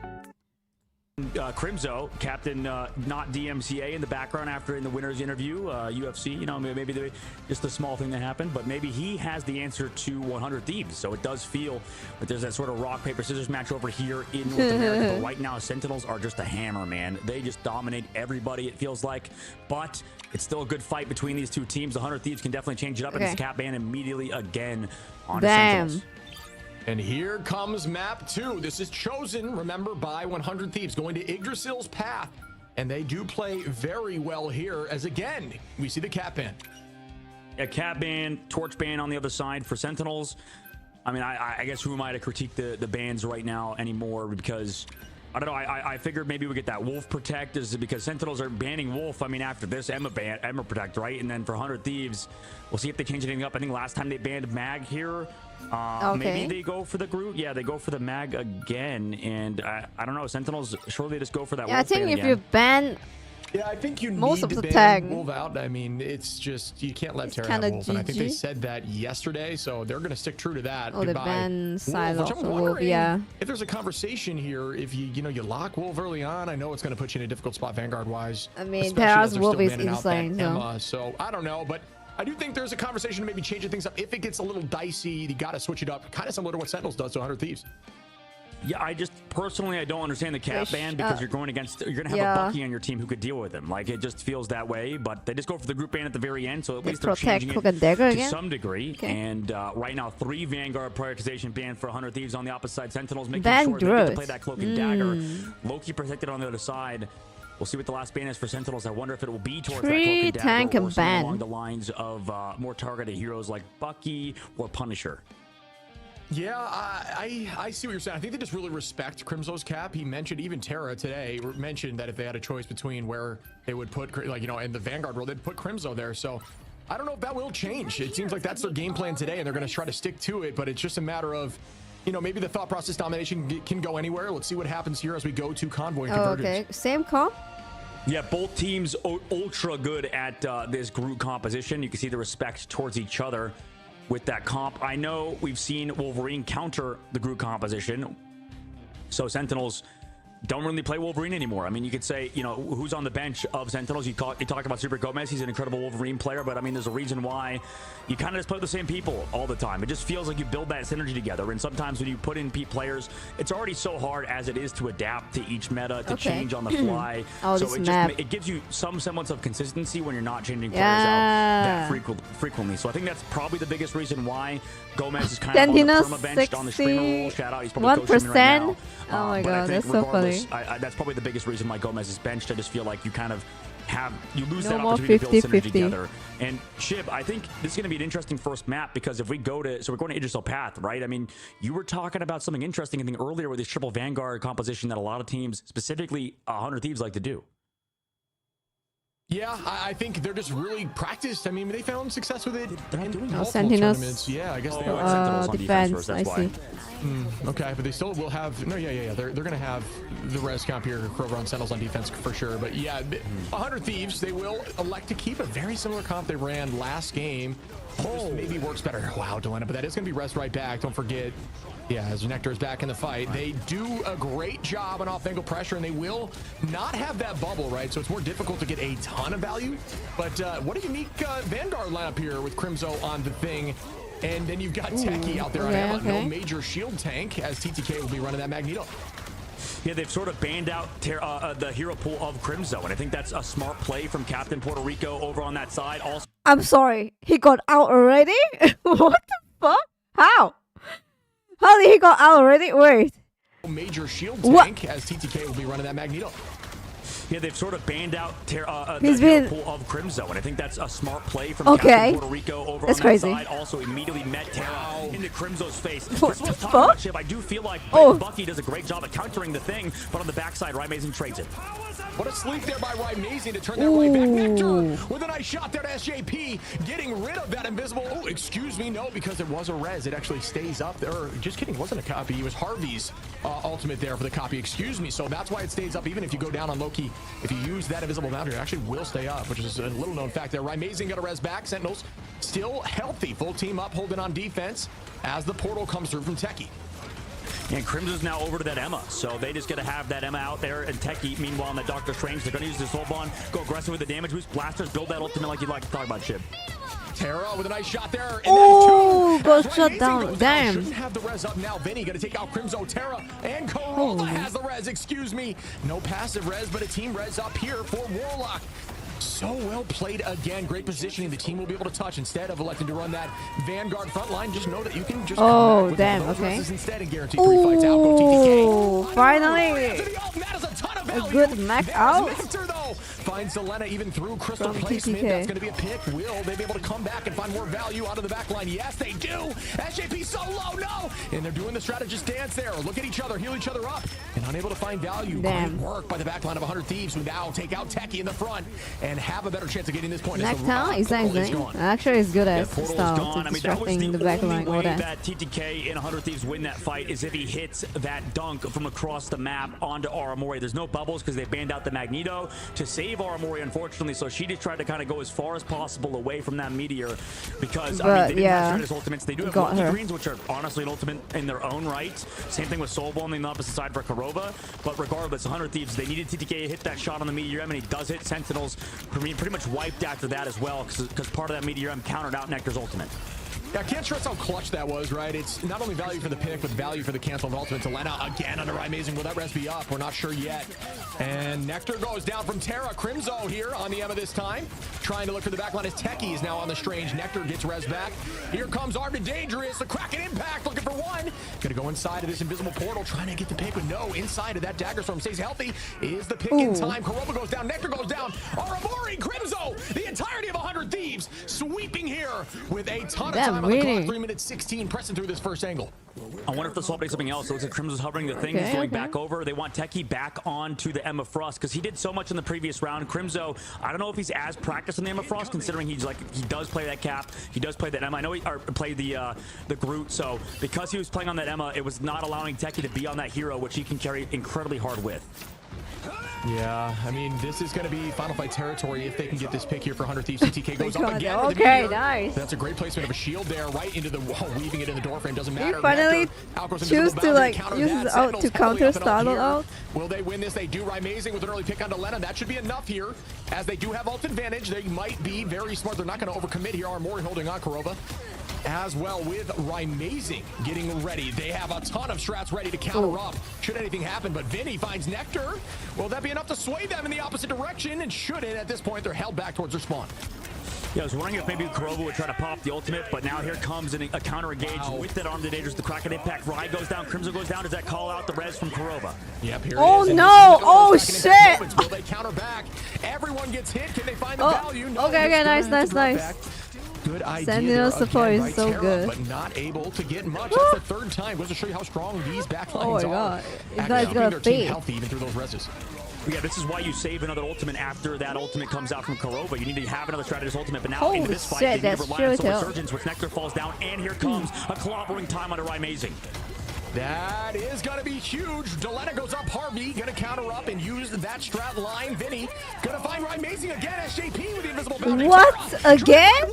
Crimzo, Captain not DMCA in the background after in the winner's interview, UFC, maybe just a small thing that happened, but maybe he has the answer to 100 Thieves. So it does feel that there's that sort of rock, paper, scissors match over here in North America. But right now, Sentinels are just a hammer, man. They just dominate everybody, it feels like. But it's still a good fight between these two teams. 100 Thieves can definitely change it up, and it's Cap ban immediately again on Sentinels. And here comes map 2. This is chosen, remember, by 100 Thieves, going to Yggdrasil's path. And they do play very well here, as again, we see the cap ban. A cap ban, torch ban on the other side for Sentinels. I mean, I guess who am I to critique the bans right now anymore? Because I don't know. I figured maybe we get that Wolf Protect is because Sentinels are banning Wolf. I mean, after this, Emma Protect, right? And then for 100 Thieves, we'll see if they change anything up. I think last time they banned Mag here. Maybe they go for the Groot. Yeah, they go for the Mag again. And I don't know. Sentinels, surely they just go for that Wolf I think ban if again. you ban... Yeah, I think you most need of to the ban tag. Wolf out. I mean, it's just, you can't let Terra have Wolf. And I think they said that yesterday, so they're going to stick true to that. Oh, the ban side of the Wolf, yeah. If there's a conversation here, if you lock Wolf early on, I know it's going to put you in a difficult spot Vanguard-wise. I mean, Terra's Wolf is insane, so I don't know, but I do think there's a conversation to maybe changing things up. If it gets a little dicey, you got to switch it up, kind of similar to what Sentinels does to 100 Thieves. Yeah, I don't understand the cap ban because you're going to have a Bucky on your team who could deal with him. Like, it just feels that way, but they just go for the group ban at the very end, so at least they're changing it to some degree. And right now, 3 Vanguard prioritization ban for 100 Thieves on the opposite side. Sentinels making sure they get to play that Cloak and Dagger. Loki protected on the other side. We'll see what the last ban is for Sentinels. I wonder if it will be towards that Cloak and Dagger or something along the lines of more targeted heroes like Bucky or Punisher. Yeah, I see what you're saying. I think they just really respect Crimzo's cap. He mentioned, even Terra today mentioned that if they had a choice between where they would put, in the Vanguard role, they'd put Crimzo there. So I don't know if that will change. It seems like that's their game plan today, and they're going to try to stick to it. But it's just a matter of, maybe the thought process domination can go anywhere. Let's see what happens here as we go to Convoy and Convergence. Okay, same comp. Yeah, both teams ultra good at this group composition. You can see the respect towards each other with that comp. I know we've seen Wolverine counter the group composition, so Sentinels don't really play Wolverine anymore. I mean, you could say, who's on the bench of Sentinels? You talk about Super Gomez. He's an incredible Wolverine player, but I mean, there's a reason why you kind of just play the same people all the time. It just feels like you build that synergy together. And sometimes when you put in players, it's already so hard as it is to adapt to each meta, to change on the fly. So it gives you some semblance of consistency when you're not changing players out that frequently. So I think that's probably the biggest reason why Gomez is kind of on the perma-benched on the streamer role. Shout out, he's probably coaching right now. Oh my god, that's so funny. That's probably the biggest reason why Gomez is benched. I just feel like you kind of lose that more opportunity 50, to build synergy together. And Shib, I think this is going to be an interesting first map because if we go to, we're going to Yggdrasil Path, right? I mean, you were talking about something interesting, I think, earlier with this triple Vanguard composition that a lot of teams, specifically 100 Thieves, like to do. Yeah, I think they're just really practiced. I mean, they found success with it in multiple Sentinels. tournaments. Yeah, I guess they defense first, I see. Okay, but they still will have they're gonna have the res comp here, Krover on Sentinels on defense for sure. But yeah, 100 Thieves, they will elect to keep a very similar comp they ran last game. Maybe works better. Wow, Delena, but that is gonna be res right back. Don't forget. Yeah, as Nectar is back in the fight, they do a great job on off-angle pressure, and they will not have that bubble, right? So it's more difficult to get a ton of value. But what a unique Vanguard lineup here with Crimzo on the thing. And then you've got Techie out there on Emma. No major shield tank, as TTK will be running that Magneto. Yeah, they've sort of banned out the hero pool of Crimzo, and I think that's a smart play from Captain Puerto Rico over on that side. Also, I'm sorry, he got out already? What the fuck? How? How did he got out already? Wait. Major shield tank, as TTK will be running that Magneto. Yeah, they've sort of banned out the hero pool of Crimzo, and I think that's a smart play from Captain Puerto Rico over on that side. Also immediately met Terra into Crimzo's face. What the fuck? I do feel like Bucky does a great job at countering the thing, but on the backside, Rymazing trades it. What a sleep there by Rymazing to turn that right back. Nectar with a nice shot there to SJP, getting rid of that invisible. Oh, excuse me, no, because it was a res. It actually stays up there. Just kidding, it wasn't a copy. It was Harvey's ultimate there for the copy. Excuse me. So that's why it stays up. Even if you go down on Loki, if you use that invisible boundary, it actually will stay up, which is a little known fact there. Rymazing got a res back. Sentinels still healthy. Full team up, holding on defense as the portal comes through from Techie. And Crimson's now over to that Emma, so they just gotta have that Emma out there. And Techie, meanwhile, on the Doctor Strange, they're gonna use this Soul Bond, go aggressive with the damage boost, blasters, build that ultimate like you'd like to talk about, Shib. Terra with a nice shot there. Oh, got shut down. Damn. Shouldn't have the res up now. Vinny gonna take out Crimzo. Terra and Corolla has the res. Excuse me. No passive res, but a team res up here for Warlock. So well played again. Great positioning. The team will be able to touch instead of electing to run that Vanguard front line. Just know that you can just come back with those reses instead and guarantee 3 fights out. Go TTK. Finally. A good Mac out. Nectar, though, finds Selena even through crystal placement. That's going to be a pick. Will they be able to come back and find more value out of the back line? Yes, they do. SJP so low, no. And they're doing the strategist dance there. Look at each other, heal each other up, and unable to find value. Great work by the back line of 100 Thieves, who now take out Techie in the front and have a better chance of getting this point. Nectar is actually is good at style to distracting the back line. The only way that TTK and 100 Thieves win that fight is if he hits that dunk from across the map onto Aramori. There's no bubbles because they banned out the Magneto to save Aramori, unfortunately, so she just tried to kind of go as far as possible away from that meteor because, I mean, they didn't have Stratus ultimates. They do have multi-greens, which are honestly an ultimate in their own right. Same thing with Soul Bond on the opposite side for Kurova, but regardless, 100 Thieves, they needed TTK to hit that shot on the Meteor M, and he does hit. Sentinels pretty much wiped after that as well because part of that Meteor M countered out Nectar's ultimate. Yeah, I can't stress how clutch that was, right? It's not only value for the pick, but value for the cancel of ultimate to Lena again under Rymazing. Will that res be up? We're not sure yet. And Nectar goes down from Terra. Crimzo here on the Emma this time. Trying to look for the backline as Techie is now on the Strange. Nectar gets res back. Here comes Armed and Dangerous. The Kraken Impact looking for one. Gonna go inside of this invisible portal, trying to get the pick, but no, inside of that Dagger Storm stays healthy. Is the pick in time? Kurova goes down. Nectar goes down. Aramori, Crimzo, the entirety of 100 Thieves sweeping here with a ton of time on the clock. 3 minutes 16 pressing through this first angle. I wonder if the swap is something else. It looks like Crimson's hovering the thing. He's going back over. They want Techie back onto the Emma Frost because he did so much in the previous round. Crimzo, I don't know if he's as practiced in the Emma Frost, considering he does play that Cap. He does play that Emma. I know he played the Groot. So because he was playing on that Emma, it was not allowing Techie to be on that hero, which he can carry incredibly hard with. Yeah, I mean, this is going to be Final Fight territory if they can get this pick here for 100 Thieves. TTK goes up again. Okay, nice. That's a great placement of a shield there, right into the wall, weaving it in the door frame. Doesn't matter. You finally choose to like use his ult to counter Startled out. Will they win this? They do. Rymazing with an early pick onto Lennon. That should be enough here, as they do have ult advantage. They might be very smart. They're not going to overcommit here. Aramori holding on Kurova as well with Rymazing getting ready. They have a ton of strats ready to counter up should anything happen, but Vinny finds Nectar. Will that be enough to sway them in the opposite direction? And shouldn't. At this point, they're held back towards their spawn. Yeah, I was wondering if maybe Kurova would try to pop the ultimate, but now here comes a counter engage with that Armed and Dangerous. The Kraken Impact. Rye goes down, Crimson goes down. Does that call out the res from Kurova? Yep, here oh it is. No! Oh shit! Will they counter back? Everyone gets hit. Can they find the value? No, okay, nice. Good idea. Sentinel support is right, so Terra, good. But not able to get much. That's the third time. Goes to show you how strong these backlines Oh my are. god. It's not gonna their team fade. healthy even through those reses. Yeah, this is why you save another ultimate after that ultimate comes out from Korova. You need to have another strategist ultimate, but now Holy into this fight, shit, they need to that's rely on some true, too. resurgence, which Nectar falls down, and here comes a clobbering time under Amazing. That is going to be huge. Delena goes up. Harvey going to counter up and use that strat line. Vinny going to find Amazing again. SJP with the invisible boundary. What? Terra, Again?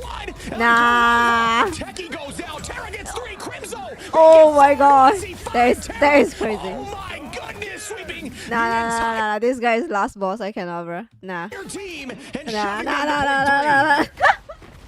nah. Nah. Techie goes down. Terra gets 3. Crimzo. Oh my god. That is crazy. Oh my goodness. Sweeping. Nah. This guy is last boss. I cannot, bro. Nah. Your team and Nah.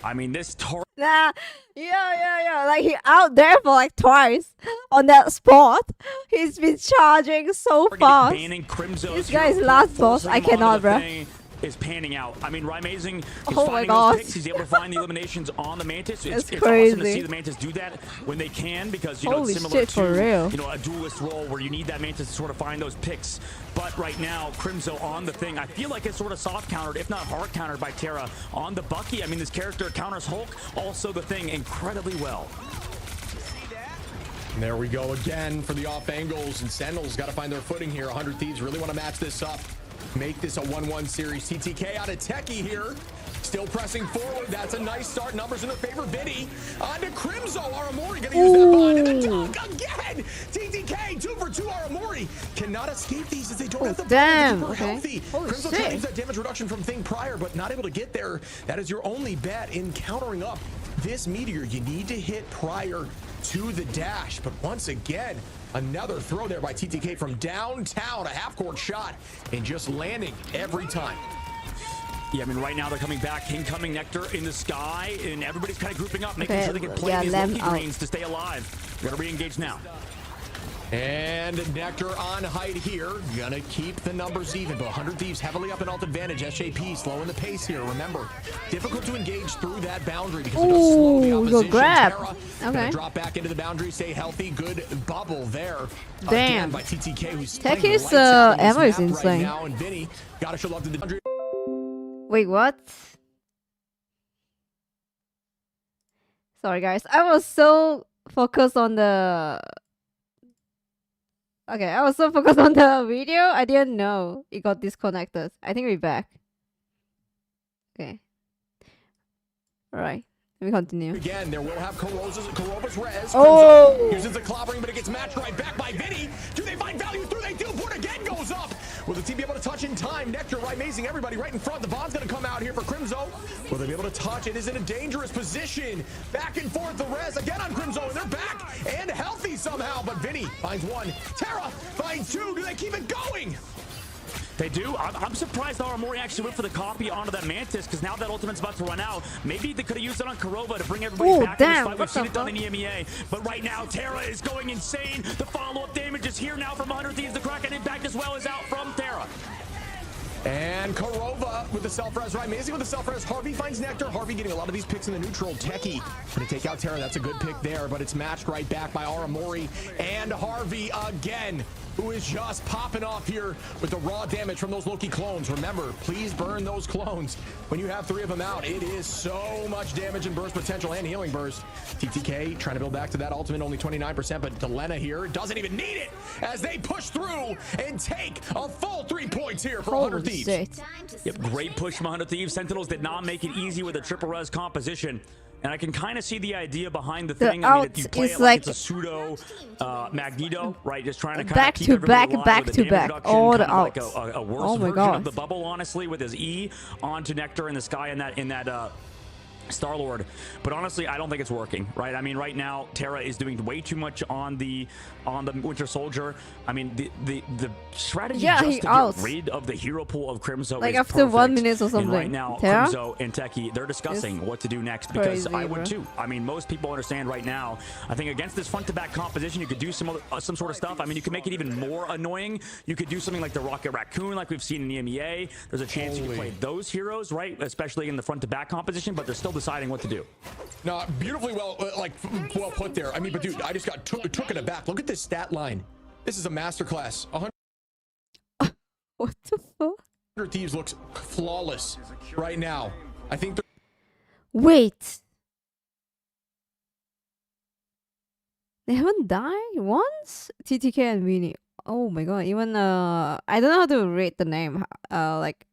I mean, this Tor. Nah. Yeah. Like, he out there for like twice on that spot. He's been charging so fast. This guy is last boss. I cannot, bro. Is panning out. I mean, Amazing is Oh my finding god. those picks. He's able to find the eliminations on the Mantis. It's crazy. awesome to see the Mantis do that when they can, because you know Holy it's similar shit, to for real. you know, a duelist role where you need that Mantis to sort of find those picks. But right now, Crimzo on the thing. I feel like it's sort of soft countered, if not hard countered by Terra on the Bucky. I mean, this character counters Hulk, also the thing, incredibly well. And there we go again for the off angles, and Sentinels got to find their footing here. 100 Thieves really want to match this up. Make this a 1-1 series. TTK out of Techie here. Still pressing forward. That's a nice start. Numbers in their favor. Vinny on to Crimzo. Aramori going to use that bond. And the dunk again. TTK 2 for 2. Aramori cannot escape these as they don't have the damn. bond. Okay. Healthy. Holy Crimzo shit. trying to use that damage reduction from Thing prior, but not able to get there. That is your only bet in countering up this Meteor. You need to hit prior to the dash. But once again, another throw there by TTK from downtown, a half-court shot, and just landing every time. Yeah, I mean, right now they're coming back. Incoming Nectar in the sky, and everybody's kind of grouping up, making Okay, sure they can play yeah, these them lucky out. greens to stay alive. We gotta re-engage now. And Nectar on height here. Gonna keep the numbers even, but 100 Thieves heavily up in alt advantage. SJP slowing the pace here. Remember, difficult to engage through that boundary because it does slow the opposition. Good grab. Terra Okay. gonna drop back into the boundary, stay healthy. Good bubble there. Damn. Again by TTK, who's Techie's lights out on this ammo is map right insane. now, and Vinny gotta show love to the boundary. Wait, what? Sorry, guys. I was so focused on the... Okay, I was so focused on the video, I didn't know it got disconnected. I think we're back. Okay. Alright, let me continue. Again, there will have Korova's res. Oh! Uses the clobbering, but it gets matched right back by Vinny. Do they find value through? They do. Board again goes up. Will the team be able to touch in time? Nectar, right, amazing. Everybody right in front. The bond's going to come out here for Crimzo. Will they be able to touch? It is in a dangerous position. Back and forth, the res again on Crimzo, and they're back and healthy somehow. But Vinny finds 1. Terra finds 2. Do they keep it going? They do. I'm surprised Aramori actually went for the copy onto that Mantis, because now that ultimate's about to run out. Maybe they could have used it on Korova to bring everybody back damn, in this fight. We've what seen the it done in EMEA. But right now, Terra is going insane. The follow-up damage is here now from 100 Thieves. The Kraken impact as well is out from Terra. And Korova with the self-res, right? Amazing with the self-res. Harvey finds Nectar. Harvey getting a lot of these picks in the neutral. Techie going to take out Terra. That's a good pick there, but it's matched right back by Aramori and Harvey again, who is just popping off here with the raw damage from those Loki clones. Remember, please burn those clones when you have 3 of them out. It is so much damage and burst potential and healing burst. TTK trying to build back to that ultimate, only 29%, but Delena here doesn't even need it as they push through and take a full 3 points here for 100 Thieves. Shit. Yep, great push from 100 Thieves. Sentinels did not make it easy with a triple res composition. And I can kind of see the idea behind the thing. I mean, if you play it like it's a pseudo Magneto, right? Just trying to kind of keep everybody alive with the damage reduction, all the kind of like outs. a worse Oh my version god. of the bubble, honestly, with his E onto Nectar in the sky in that Star-Lord. But honestly, I don't think it's working, right? I mean, right now, Terra is doing way too much on the Winter Soldier. I mean, the strategy just to get rid of the hero pool of Crimzo like is after perfect. 1 minute or something. And right now, Terra? Crimzo and Techie, they're discussing It's what to do next, because crazy, I would bro. too. I mean, most people understand right now. I think against this front-to-back composition, you could do some sort of stuff. I mean, you can make it even more annoying. You could do something like the Rocket Raccoon, like we've seen in EMEA. There's a chance you can play those heroes, right? Especially in the front-to-back composition, but they're still deciding what to do. No, beautifully well put there. I mean, but dude, I just got took it aback. Look at this stat line. This is a masterclass. 100 What the fuck? Thieves looks flawless right now. I think. Wait. They haven't died once? TTK and Winnie. Oh my god, even I don't know how to rate the name. Like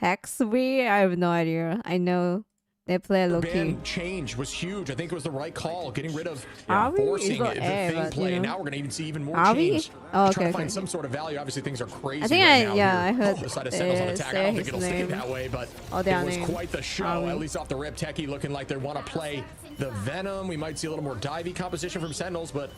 Hexby, I have no idea. I know they play low-key. Ban change was huge. I think it was the right call, getting rid of forcing the thing play. Now we're gonna even see even more change. Oh, trying to find some sort of value. Obviously, things are crazy. I think right I heard the side of Sentinels on attack. I don't think it'll stay that way, but it was quite the show. At least off the rip, Techie looking like they want to play the Venom. We might see a little more divey composition from Sentinels, but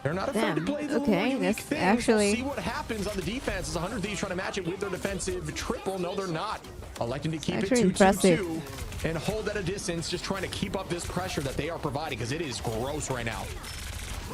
they're not afraid to play the unique thing. Actually, we'll see what happens on the defense. As 100 Thieves trying to match it with their defensive triple. No, they're not. Electing to keep it 2-2-2 and hold at a distance, just trying to keep up this pressure that they are providing, because it is gross right now.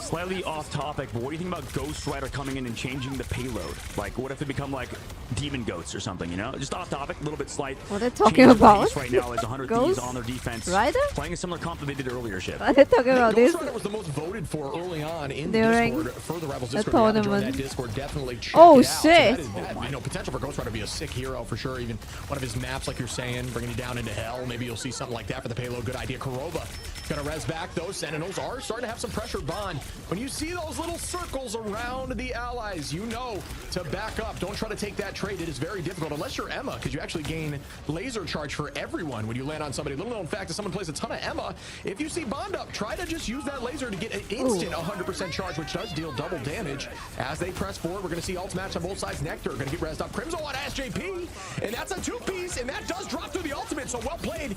Slightly off topic, but what do you think about Ghost Rider coming in and changing the payload? Like, what if they become like Demon Goats or something, you know? Just off topic, a little bit slight. What are they talking about? Right now is 100 Thieves on their defense. Rider? Playing a similar comp that they did earlier, Ship. What are they talking about? Ghost Rider was the most voted for early on in Discord. For the Rebels Discord, that Discord definitely checked it out. Shit! So potential for Ghost Rider to be a sick hero for sure. Even one of his maps, like you're saying, bringing you down into hell. Maybe you'll see something like that for the payload. Good idea. Kurova gonna res back. Those Sentinels are starting to have some pressure. Bond, when you see those little circles around the allies, you know to back up. Don't try to take that trade. It is very difficult unless you're Emma, because you actually gain laser charge for everyone when you land on somebody. Little known fact, if someone plays a ton of Emma, if you see Bond up, try to just use that laser to get an instant 100% charge, which does deal double damage. As they press forward, we're going to see ults match on both sides. Nectar going to get rezzed up. Crimzo on SJP, and that's a two-piece, and that does drop through the ultimate, so well played.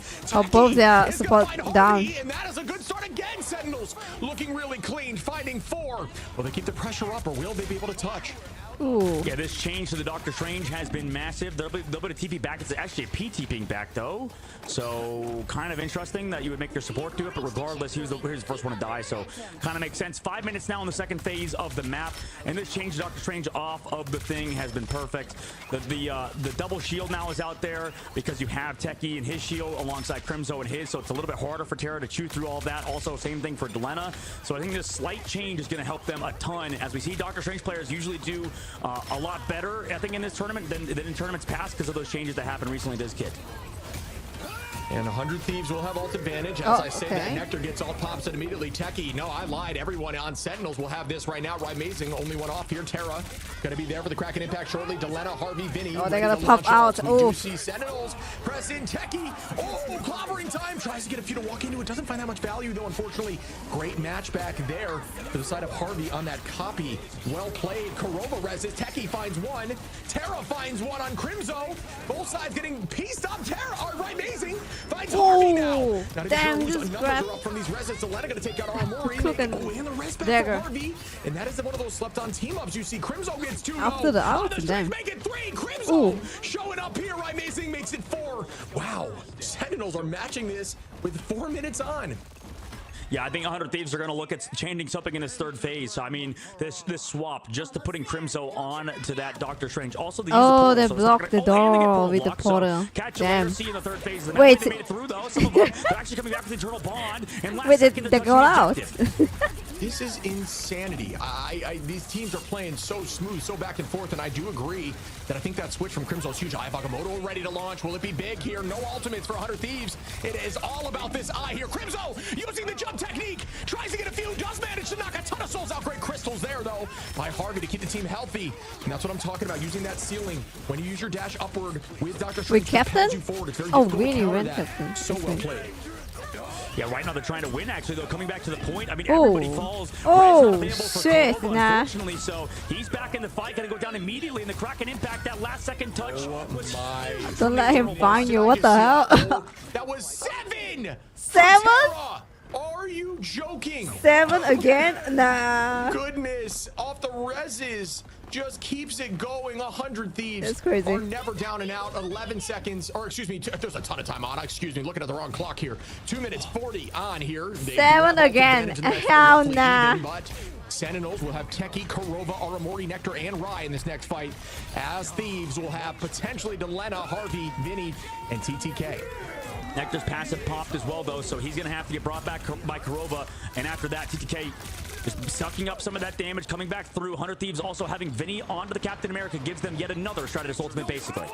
Both their support down. And that is a good start again. Sentinels looking really clean, finding 4. Will they keep the pressure up, or will they be able to touch? Ooh. Yeah, this change to the Doctor Strange has been massive. They'll be a TP back. It's actually a P TPing back, though. So kind of interesting that you would make your support do it, but regardless, he was the first one to die, so kind of makes sense. 5 minutes now in the second phase of the map, and this change to Doctor Strange off of the thing has been perfect. The double shield now is out there because you have Techie and his shield alongside Crimzo and his, so it's a little bit harder for Terra to chew through all of that. Also, same thing for Delena. So I think this slight change is going to help them a ton, as we see Doctor Strange players usually do a lot better, I think, in this tournament than in tournaments past because of those changes that happened recently to this kit. And 100 Thieves will have ult advantage. As I say that, Nectar gets ult, pops it immediately. Techie, no, I lied. Everyone on Sentinels will have this right now. Amazing, only one off here. Terra gonna be there for the Kraken impact shortly. Delena, Harvey, Vinny. Oh, they're gonna pop out. We do see Sentinels press in. Techie, clobbering time. Tries to get a few to walk into it. Doesn't find that much value, though, unfortunately. Great match back there to the side of Harvey on that copy. Well played. Kurova reses. Techie finds one. Terra finds one on Crimzo. Both sides getting pieced up. Terra, amazing. Finds Harvey now. Damn, this grab up from these reses. Delena gonna take out Aramori. And the rest back dagger. for Harvey. And that is one of those slept on team ups. You see Crimzo gets 2 after the ult, then make it 3. Crimzo showing up here. Amazing makes it 4. Wow. Sentinels are matching this with 4 minutes on. Yeah, I think 100 Thieves are going to look at changing something in this third phase. So, I mean, this swap, just to putting Crimzo on to that Doctor Strange. Also, they they blocked the door with the portal. So catch a see in the third phase. Wait, they made it through, though. Some of them are actually coming back with the Eternal Bond. And last wait, they go out. This is insanity. These teams are playing so smooth, so back and forth, and I do agree that I think that switch from Crimzo is huge. Bagamoto ready to launch. Will it be big here? No ultimates for 100 Thieves. It is all about this eye here. Crimzo using the jump technique. Tries to get a few. Does manage to knock a ton of souls out. Great crystals there, though, by Harvey to keep the team healthy. And that's what I'm talking about, using that ceiling. When you use your dash upward with Dr. Strange, with Captain? Really? Ran Captain. So well played. Yeah, right now they're trying to win, actually, though. Coming back to the point, I mean, everybody falls. Shit, unfortunately, so he's back in the fight. Gonna go down immediately in the Kraken impact. That last second touch. Don't let him find you. What the hell? That was 7! 7? Are you joking? 7 again? Nah. Goodness, off the reses. Just keeps it going. 100 Thieves That's crazy. are never down and out. 11 seconds, or excuse me, there's a ton of time on. Excuse me, looking at the wrong clock here. 2 minutes 40 on here. 7 again. Hell nah. But Sentinels will have Techie, Kurova, Aramori, Nectar, and Rai in this next fight. As Thieves will have potentially Delena, Harvey, Vinny, and TTK. Nectar's passive popped as well, though, so he's going to have to get brought back by Kurova. And after that, TTK just sucking up some of that damage, coming back through. 100 Thieves also having Vinny onto the Captain America gives them yet another Stratus ultimate, basically.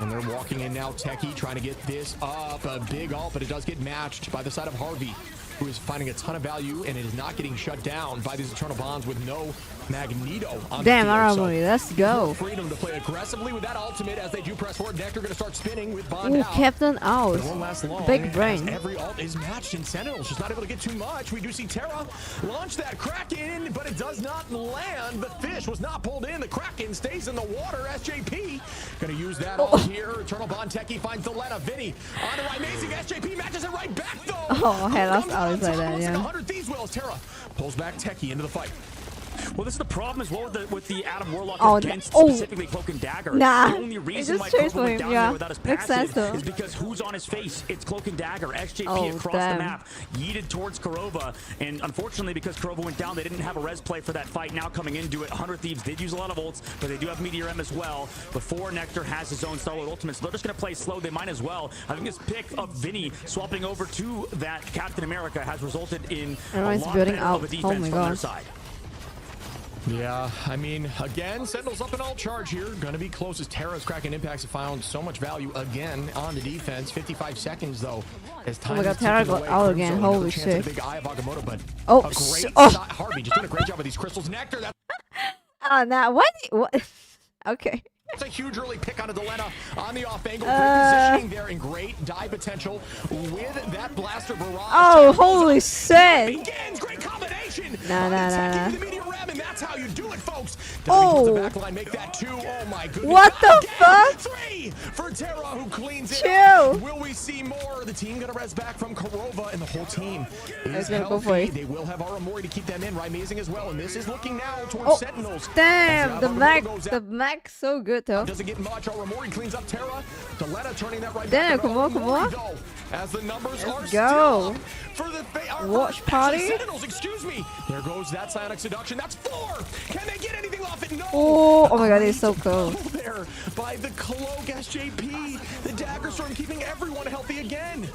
And they're walking in now. Techie trying to get this up. A big ult, but it does get matched by the side of Harvey. who is finding a ton of value, and it is not getting shut down by these Eternal Bonds with no Magneto on Damn, the field. Aramori, let's go. Freedom to play aggressively with that ultimate as they do press forward. Nectar going to start spinning with Bond Ooh, out. Captain out. It won't last long. Big brain. Every ult is matched in Sentinel. She's not able to get too much. We do see Terra launch that Kraken, but it does not land. The fish was not pulled in. The Kraken stays in the water. SJP going to use that all here. Eternal Bond Techie finds the Lena. Vinny on the right. Amazing. SJP matches it right back though. Oh, hey, that's always like that, yeah. 100 Thieves Wills. Terra pulls back Techie into the fight. Well, this is the problem as well with the Adam Warlock against oh. specifically Cloak and Dagger. Nah, the only reason why changed Krovo went him, down yeah. there without his Makes sense, passive though. is because who's on his face? It's Cloak and Dagger. SJP Oh, across damn. the map, yeeted towards Kurova, and unfortunately because Kurova went down, they didn't have a res play for that fight. Now coming into it, 100 Thieves did use a lot of ults, but they do have Meteor M as well. Before Nectar has his own solo ultimate, so they're just going to play slow. They might as well. I think this pick of Vinny swapping over to that Captain America has resulted in Everyone's a lot building better out. of a defense Oh my from their God. side. Yeah, I mean, again, Sentinel's up in all charge here. Going to be close as Terra's cracking impacts have found so much value again on the defense. 55 seconds, though. As time Oh my God, is Terra ticking got away. out Crimson, again. another Holy chance at shit. a big eye of Agamotto, but Oh, a great oh. shot. Harvey just doing a great job with these crystals. Nectar, that's Oh, now what? Okay. a huge early pick on a Delena on the off angle. Great positioning there and great dive potential with that blaster barrage. Oh, holy shit. Begins. Great combination. Nah, nah, nah, nah. The meteor ram, and that's how you do it, folks. Oh. The back line, make that 2. Oh my goodness. What the Again, fuck? 3 for Terra, who cleans it Chill. up. Will we see more? The team gonna res back from Kurova, and the whole team is Okay, go for healthy. it. They will have Aramori to keep them in. Amazing as well, and this is looking now towards Oh, Sentinels. damn. As The Agamotto goes Mac, the Mac so good, though. doesn't get much. Aramori cleans up Terra. Delena turning that right Damn, back. come on, come on. Though, as the numbers are go. still up for the Watch actually, party. Sentinels, excuse me. There goes that psionic seduction. That's 4. Can they get anything off it? No. Oh my God, he's so cool. There by the cloak SJP. The dagger storm keeping everyone healthy again.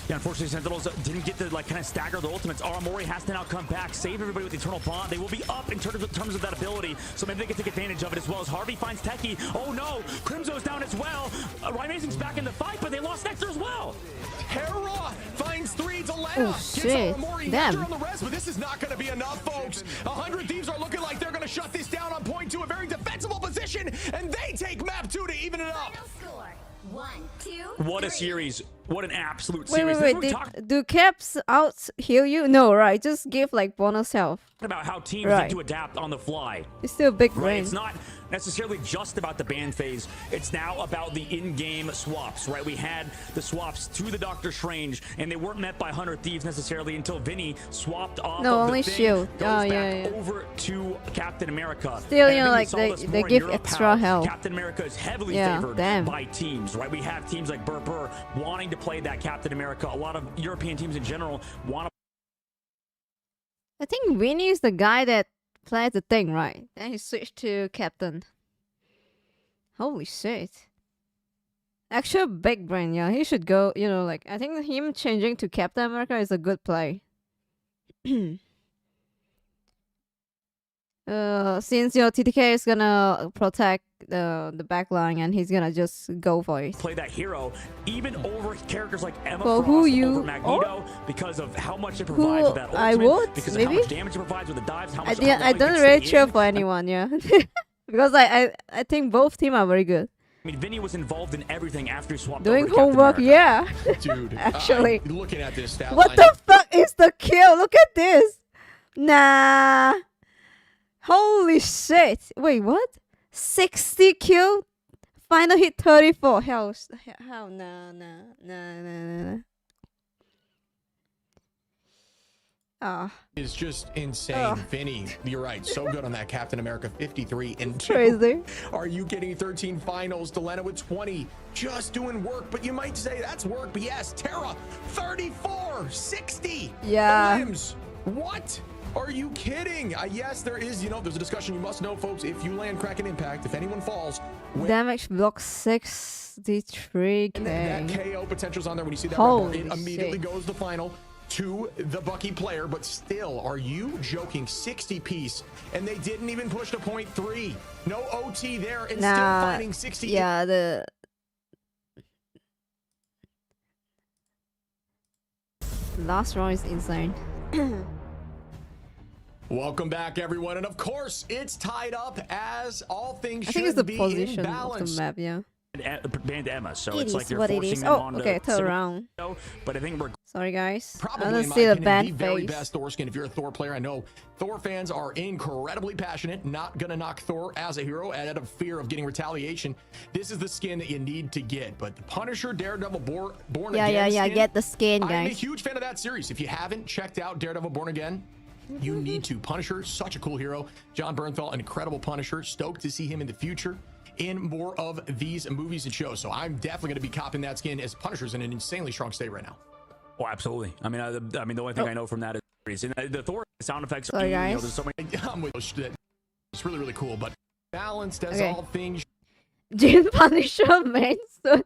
Yeah, unfortunately, Sentinels didn't get to kind of stagger the ultimates. Aramori has to now come back, save everybody with the Eternal Bond. They will be up in terms of that ability, so maybe they can take advantage of it as well. As Harvey finds Techie. Oh no, Crimzo's down as well. Amazing's back in the fight, but they lost Nectar as well. Terra finds 3. Delena Oh, gets shit. Aramori Damn. on the rest, but this is not going to be enough, folks. 100 Thieves are looking like they're going to shut this down on point 2, a very defensible position, and they take map 2 to even it up. What a series. What an absolute Wait, series. wait, wait. Do caps out heal you? No, right. Just give like bonus health. About how teams Right. need to adapt on the fly. It's still a big Right, brain. it's not necessarily just about the ban phase. It's now about the in-game swaps, right? We had the swaps to the Doctor Strange, and they weren't met by 100 Thieves necessarily until Vinny swapped off No, of only the thing, shield. goes Oh, back yeah. over to Captain America. Still, And you I know, think we like, saw this they more in give Europe, extra how health. Captain America is heavily Yeah, favored damn. by teams, right? We have teams like Burr wanting to play that Captain America. A lot of European teams in general want to. I think Winnie is the guy that plays the thing, right? Then he switched to Captain. Holy shit. Actual big brain, yeah. He should go, you know, like, I think him changing to Captain America is a good play. Since your TTK is gonna protect the back line and he's gonna just go for it. Play that hero even over characters like Emma Well, Frost, who you- over Magneto, because of how much it provides Who with that ultimate, I would, because of maybe? how much damage it provides with the dives, how much I how long it don't can really stay cheer in. for anyone, yeah. Because I think both team are very good. I mean, Vinny was involved in everything after he swapped Doing over to Captain homework, America. yeah. Dude, Actually. looking at this stat What line, the fuck is the kill? Look at this. Nah. Holy shit. Wait, what? 60 kill? Final hit 34. Hell, nah. Ah, is just insane. Ugh. Vinny, you're right. So good on that Captain America 53 and 2. crazy. Are you getting 13 finals? Delena with 20. Just doing work, but you might say that's work. But yes, Terra 34, 60. Yeah. Limbs. What? Are you kidding? Yes, there is. There's a discussion you must know, folks. If you land Kraken Impact, if anyone falls, Damage block 63k. that KO potential's on there. When you see that Holy red bar, it immediately shit. goes to final to the Bucky player. But still, are you joking? 60 piece, and they didn't even push to point 3. No OT there, and still finding 60. Yeah, Last round is insane. Welcome back, everyone, and of course, it's tied up as all things should be. I think it's the position of the map, yeah. Banned Emma, so It it's like is you're what it forcing is. them Oh, on okay, to third round. But I think we're sorry, guys. Probably, I don't in my see the opinion, bad the very face. best Thor skin. If you're a Thor player, I know Thor fans are incredibly passionate. Not gonna knock Thor as a hero out of fear of getting retaliation. This is the skin that you need to get. But the Punisher, Daredevil, Born Again. Yeah. Get the skin, guys. I'm a huge fan of that series. If you haven't checked out Daredevil, Born Again, you need to. Punisher, such a cool hero. Jon Bernthal, an incredible Punisher. Stoked to see him in the future in more of these movies and shows. So I'm definitely going to be copping that skin, as Punisher's in an insanely strong state right now. Oh, absolutely. I mean, the only thing I know from that is the Thor sound effects. Sorry, guys. You know, there's so many. I'm with you. It's really, really cool, but balanced as all things. Jin Punisher main suit.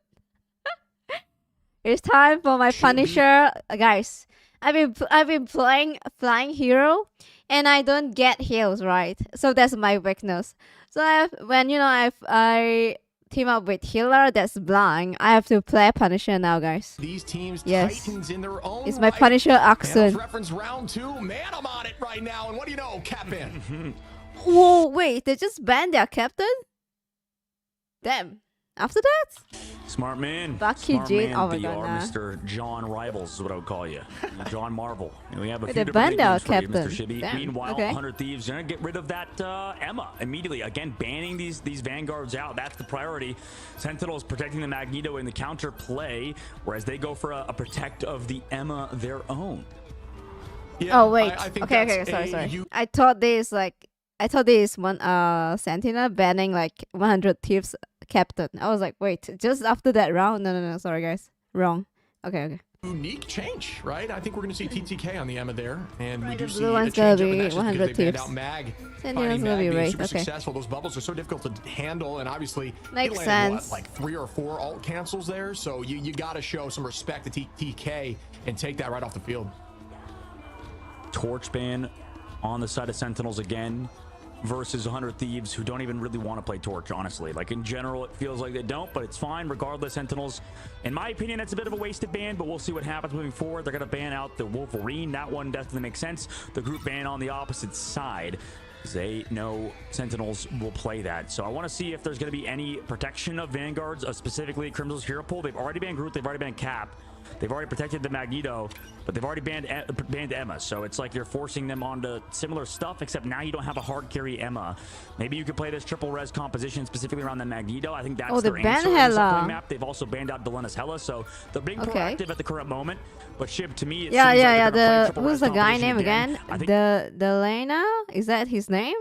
It's time for my Punisher, guys. I've been playing flying hero, and I don't get heals right. So that's my weakness. So I team up with healer that's blind, I have to play Punisher now, guys. These teams Titans in their own it's my Punisher accent. Reference round 2. Man, I'm on it right now. And what do you know, Captain? Whoa, wait, they just banned their captain? Damn. After that? Smart man. Smart Jin. Oh my God, nah. Mr. John Rivals is what I would call you. John Marvel. We have a few they different banned our names for you, captain. Mr. Shibby. Damn. Meanwhile, Okay. 100 Thieves are going to get rid of that Emma immediately. Again, banning these vanguards out. That's the priority. Sentinels protecting the Magneto in the counter play, whereas they go for a protect of the Emma their own. Yeah, oh wait. I think okay. Sorry. I thought this one Sentinel banning like 100 Thieves captain. I was like, wait, just after that round? No. Sorry, guys. Wrong. Okay. Unique change, right? I think we're going to see TTK on the Emma there, and we do see blue a one's change gonna up, and be that's just 100 because they banned tips. out Mag. Sentinel's gonna Mag be being right. super Okay. successful. Those bubbles are so difficult to handle, and obviously Makes he landed, sense. like 3 or 4 alt cancels there. So you got to show some respect to TTK and take that right off the field. Torch ban on the side of Sentinels again versus 100 Thieves, who don't even really want to play Torch, honestly. Like, in general, it feels like they don't, but it's fine regardless. Sentinels, in my opinion, that's a bit of a wasted ban, but we'll see what happens moving forward. They're going to ban out the Wolverine. That one definitely makes sense. The group ban on the opposite side, they know Sentinels will play that. So I want to see if there's going to be any protection of Vanguards, specifically Crimson's hero pool. They've already banned Groot. They've already banned Cap. They've already protected the Magneto, but they've already banned Emma. So it's like you're forcing them onto similar stuff, except now you don't have a hard carry Emma. Maybe you could play this triple res composition specifically around the Magneto. I think that's their answer in the upcoming map. They've also banned out Delena's Hela, so they're being proactive at the current moment. But Shib, to me, it seems like they're who's the guy name again? Delena? Is that his name?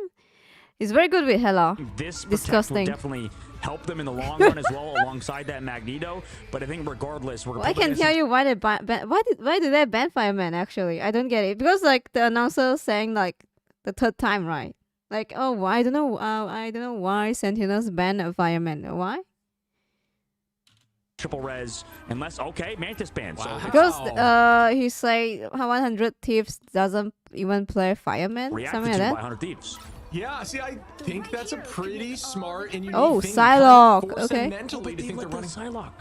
He's very good with Hela. This disgusting. Will definitely help them in the long run as well, alongside that Magneto. But I think regardless, we're. I can tell you why they why did they ban Fireman? Actually, I don't get it, because like the announcer saying like the third time, right? Like, oh, I don't know why Sentinels ban a Fireman. Why? Triple res, unless Mantis ban. Wow. So because he say 100 Thieves doesn't even play Fireman. Something like that. 100 Thieves. Yeah, see, I think that's a pretty smart and unique thing. Psylocke. Okay. Mentally to think they're running Psylocke.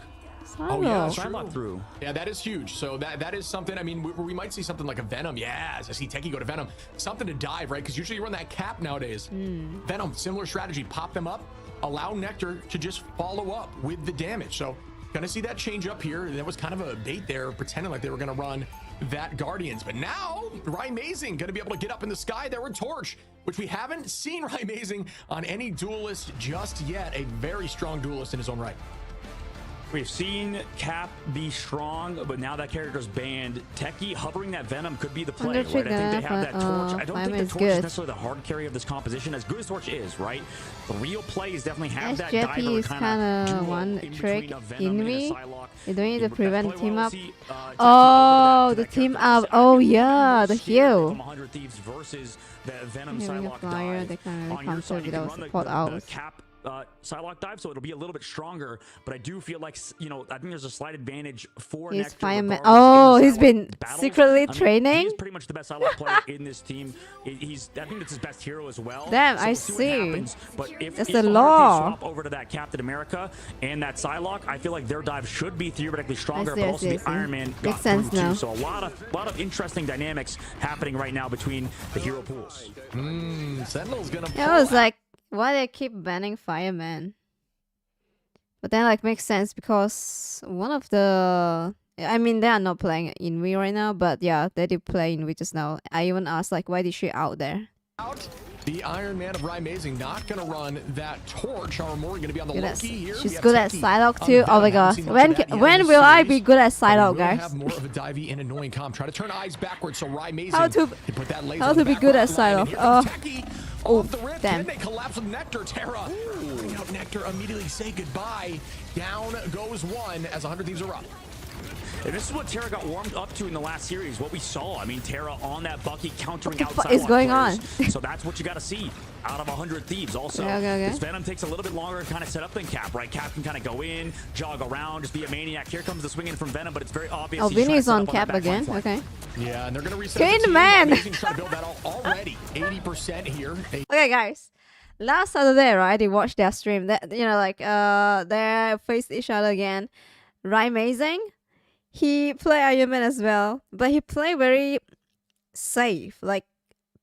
Oh yeah, Psylocke through. Yeah, that is huge. So that is something. I mean, we might see something like a Venom. Yeah, as I see Techie go to Venom, something to dive, right? Because usually you run that Cap nowadays. Venom, similar strategy. Pop them up, allow Nectar to just follow up with the damage. So gonna see that change up here. That was kind of a bait there, pretending like they were gonna run that Guardians. But now Rymazing gonna be able to get up in the sky there with Torch, which we haven't seen Rymazing on any duelist just yet. A very strong duelist in his own right. We've seen Cap be strong, but now that character's banned. Techie hovering that Venom could be the play, right? I think they have that Torch. I don't think the Torch is necessarily the hard carry of this composition, as good as Torch is, right? The real play is definitely have that diver kind of one trick in me. You don't need to That's prevent probably team why up. we'll see, Oh, that the team character up. side. Oh yeah, the heal. 100 Thieves versus the Venom Having a Psylocke flyer, dive. they can really On your counter side, you can without run support the out. Cap Psylocke dive, so it'll be a little bit stronger. But I do feel like, you know, I think there's a slight advantage for He's Nectar. fireman. Oh, he's been battles. secretly training. He's pretty much the best Psylocke player in this team. I think it's his best hero as well. Damn, so I we'll see. But if That's the the law. swap over to that Captain America and that Psylocke, I feel like their dive should be theoretically stronger. But also the Iron Man got through too. So a lot of interesting dynamics happening right now between the hero pools. Sentinel's gonna. I was like, why they keep banning Fireman? But then like makes sense because one of the, I mean they are not playing in Wii right now, but yeah, they did play in Wii just now. I even asked like, why is she out there? The Iron Man of Rising not gonna run that torch. Armor gonna be on the Loki here. She's good at Psylocke too. Oh my god, when will I be good at Psylocke, guys? Have more of a divey and annoying comp. Try to turn eyes backwards so Rising. How to be good at Psylocke? Oh, damn. They collapse with Nectar. Terra bring out Nectar, immediately say goodbye. Down goes one as 100 Thieves are up. And this is what Terra got warmed up to in the last series. What we saw, I mean, Terra on that Bucky countering out what is going on? So that's what you got to see out of 100 Thieves. Also, this Venom takes a little bit longer to kind of set up than Cap, right? Cap can kind of go in, jog around, just be a maniac. Here comes the swing in from Venom, but it's very obvious. Oh, Vinny's on Cap again. Okay. Yeah, and they're gonna reset. Kane man. Trying to build that already 80% here. Okay, guys. Last Saturday, right? They watched their stream. That they faced each other again. Amazing. He played Iron Man as well, but he played very safe, like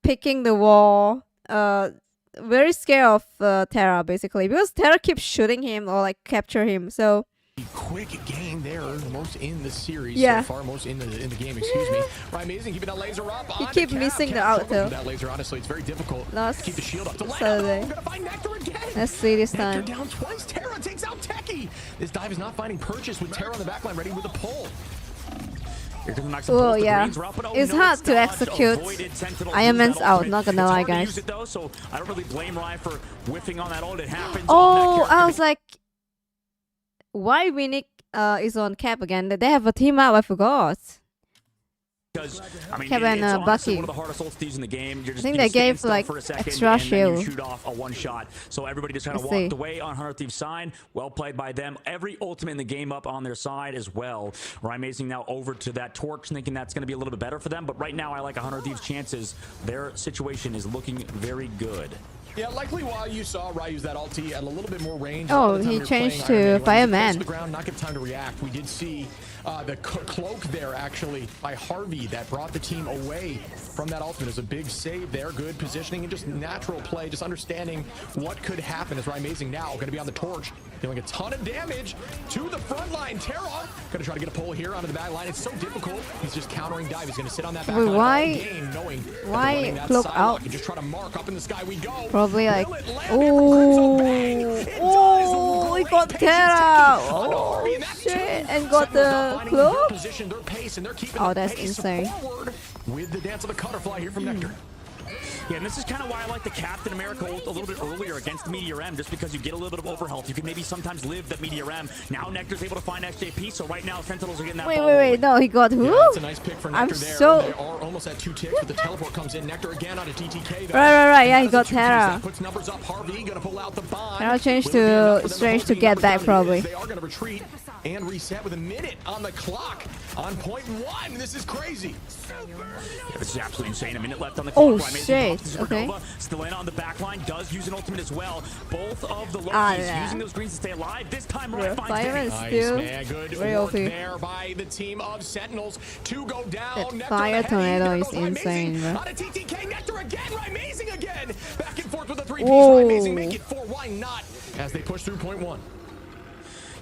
picking the wall. Very scared of Terra basically because Terra keeps shooting him or like capture him. So quick game there, most in the series so far, most in the game. Excuse me. Amazing, keeping that laser up. He keep missing the out though. That laser, honestly, it's very difficult. Last keep the shield up. Saturday. Let's see this time. Nectar down twice. Terra takes out Techie. This dive is not finding purchase with Terra on the backline, ready with a pull. Oh yeah, it's hard to execute. Iron Man's out, not gonna lie, guys. So I don't really blame Ryan for whiffing on that. All it happens. Oh, I was like, why Winnick is on Cap again? They have a team up. I forgot. Because I mean, Cap and Bucky. One of the hardest ult Steves in the game. You're just, I think they gave like for a second, extra shield. You shoot off a one shot. So everybody just kind of walked away on 100 Thieves' side. Well played by them. Every ultimate in the game up on their side as well. Amazing now over to that torch, thinking that's going to be a little bit better for them. But right now, I like 100 Thieves' chances. Their situation is looking very good. Yeah, likely while you saw Rai use that ulti at a little bit more range. Oh, he changed to Fireman. The ground, not get time to react. We did see the cloak there actually by Harvey that brought the team away from that ultimate. It was a big save there, good positioning and just natural play, just understanding what could happen. As Amazing now going to be on the torch, dealing a ton of damage to the front line. Terra going to try to get a pull here onto the back line. It's so difficult. He's just countering dive. He's going to sit on that back line all game, knowing why cloak out? You just try to mark up in the sky. We go. Probably like, oh, he got Terra. Oh shit, and got the cloak. Oh, that's insane. With the dance of the butterfly here from Nectar. Yeah, and this is kind of why I like the Captain America ult a little bit earlier against Meteor M, just because you get a little bit of overhealth. You can maybe sometimes live that Meteor M. Now Nectar's able to find SJP, so right now Sentinels are getting that ball. Wait, no, he got who? Yeah, that's a nice pick for Nectar there. They are almost at 2 ticks, but the teleport comes in. Nectar again on a TTK. Right, yeah, he got Terra. Puts numbers up. Harvey gonna pull out the bomb. Terra changed to Strange to get back, probably. They are gonna retreat and reset with a minute on the clock on point 1. This is crazy. Yeah, this is absolutely insane. A minute left on the clock. Oh shit, okay. Still in on the back line, does use an ultimate as well. Both of the Lokis using those greens to stay alive. This time Ryan finds still good very OP. There by the team of Sentinels to go down. That fire tornado is insane, bro. On a TTK, Nectar again, Amazing again. Back and forth with a 3-piece. Amazing make it 4. Why not? As they push through point 1.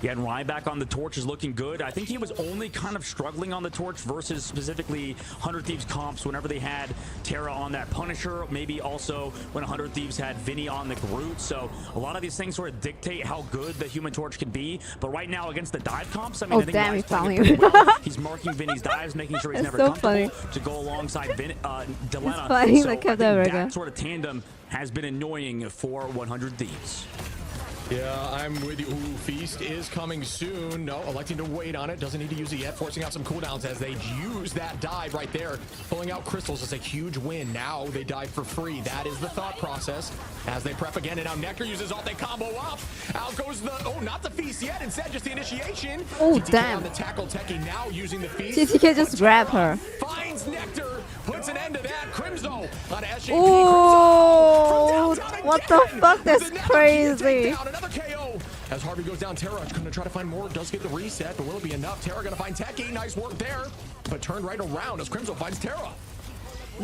Yeah, and Ryback on the torch is looking good. I think he was only kind of struggling on the torch versus specifically 100 Thieves comps whenever they had Terra on that Punisher, maybe also when 100 Thieves had Vinny on the Groot. So a lot of these things sort of dictate how good the Human Torch can be. But right now against the dive comps, I mean, I think damn, he found him. Well. He's marking Vinny's dives, making sure he's never comfortable to go alongside Delena. Funny, so I think that sort of tandem has been annoying for 100 Thieves. Yeah, I'm with you. Ooh, Feast is coming soon. No, electing to wait on it. Doesn't need to use it yet. Forcing out some cooldowns as they use that dive right there. Pulling out crystals is a huge win. Now they dive for free. That is the thought process as they prep again. And now Nectar uses all. They combo up. Out goes the... Oh, not the Feast yet. Instead, just the initiation. Oh, TTK damn. on the tackle. Techie now using the Feast. TTK just grab her. Finds Nectar. Puts an end to that. Crimzo on SJP. Oh, what the fuck? That's crazy. KO as Harvey goes down. Terra going to try to find more. Does get the reset, but will it be enough? Terra going to find Techie. Nice work there, but turned right around as Crimzo finds Terra.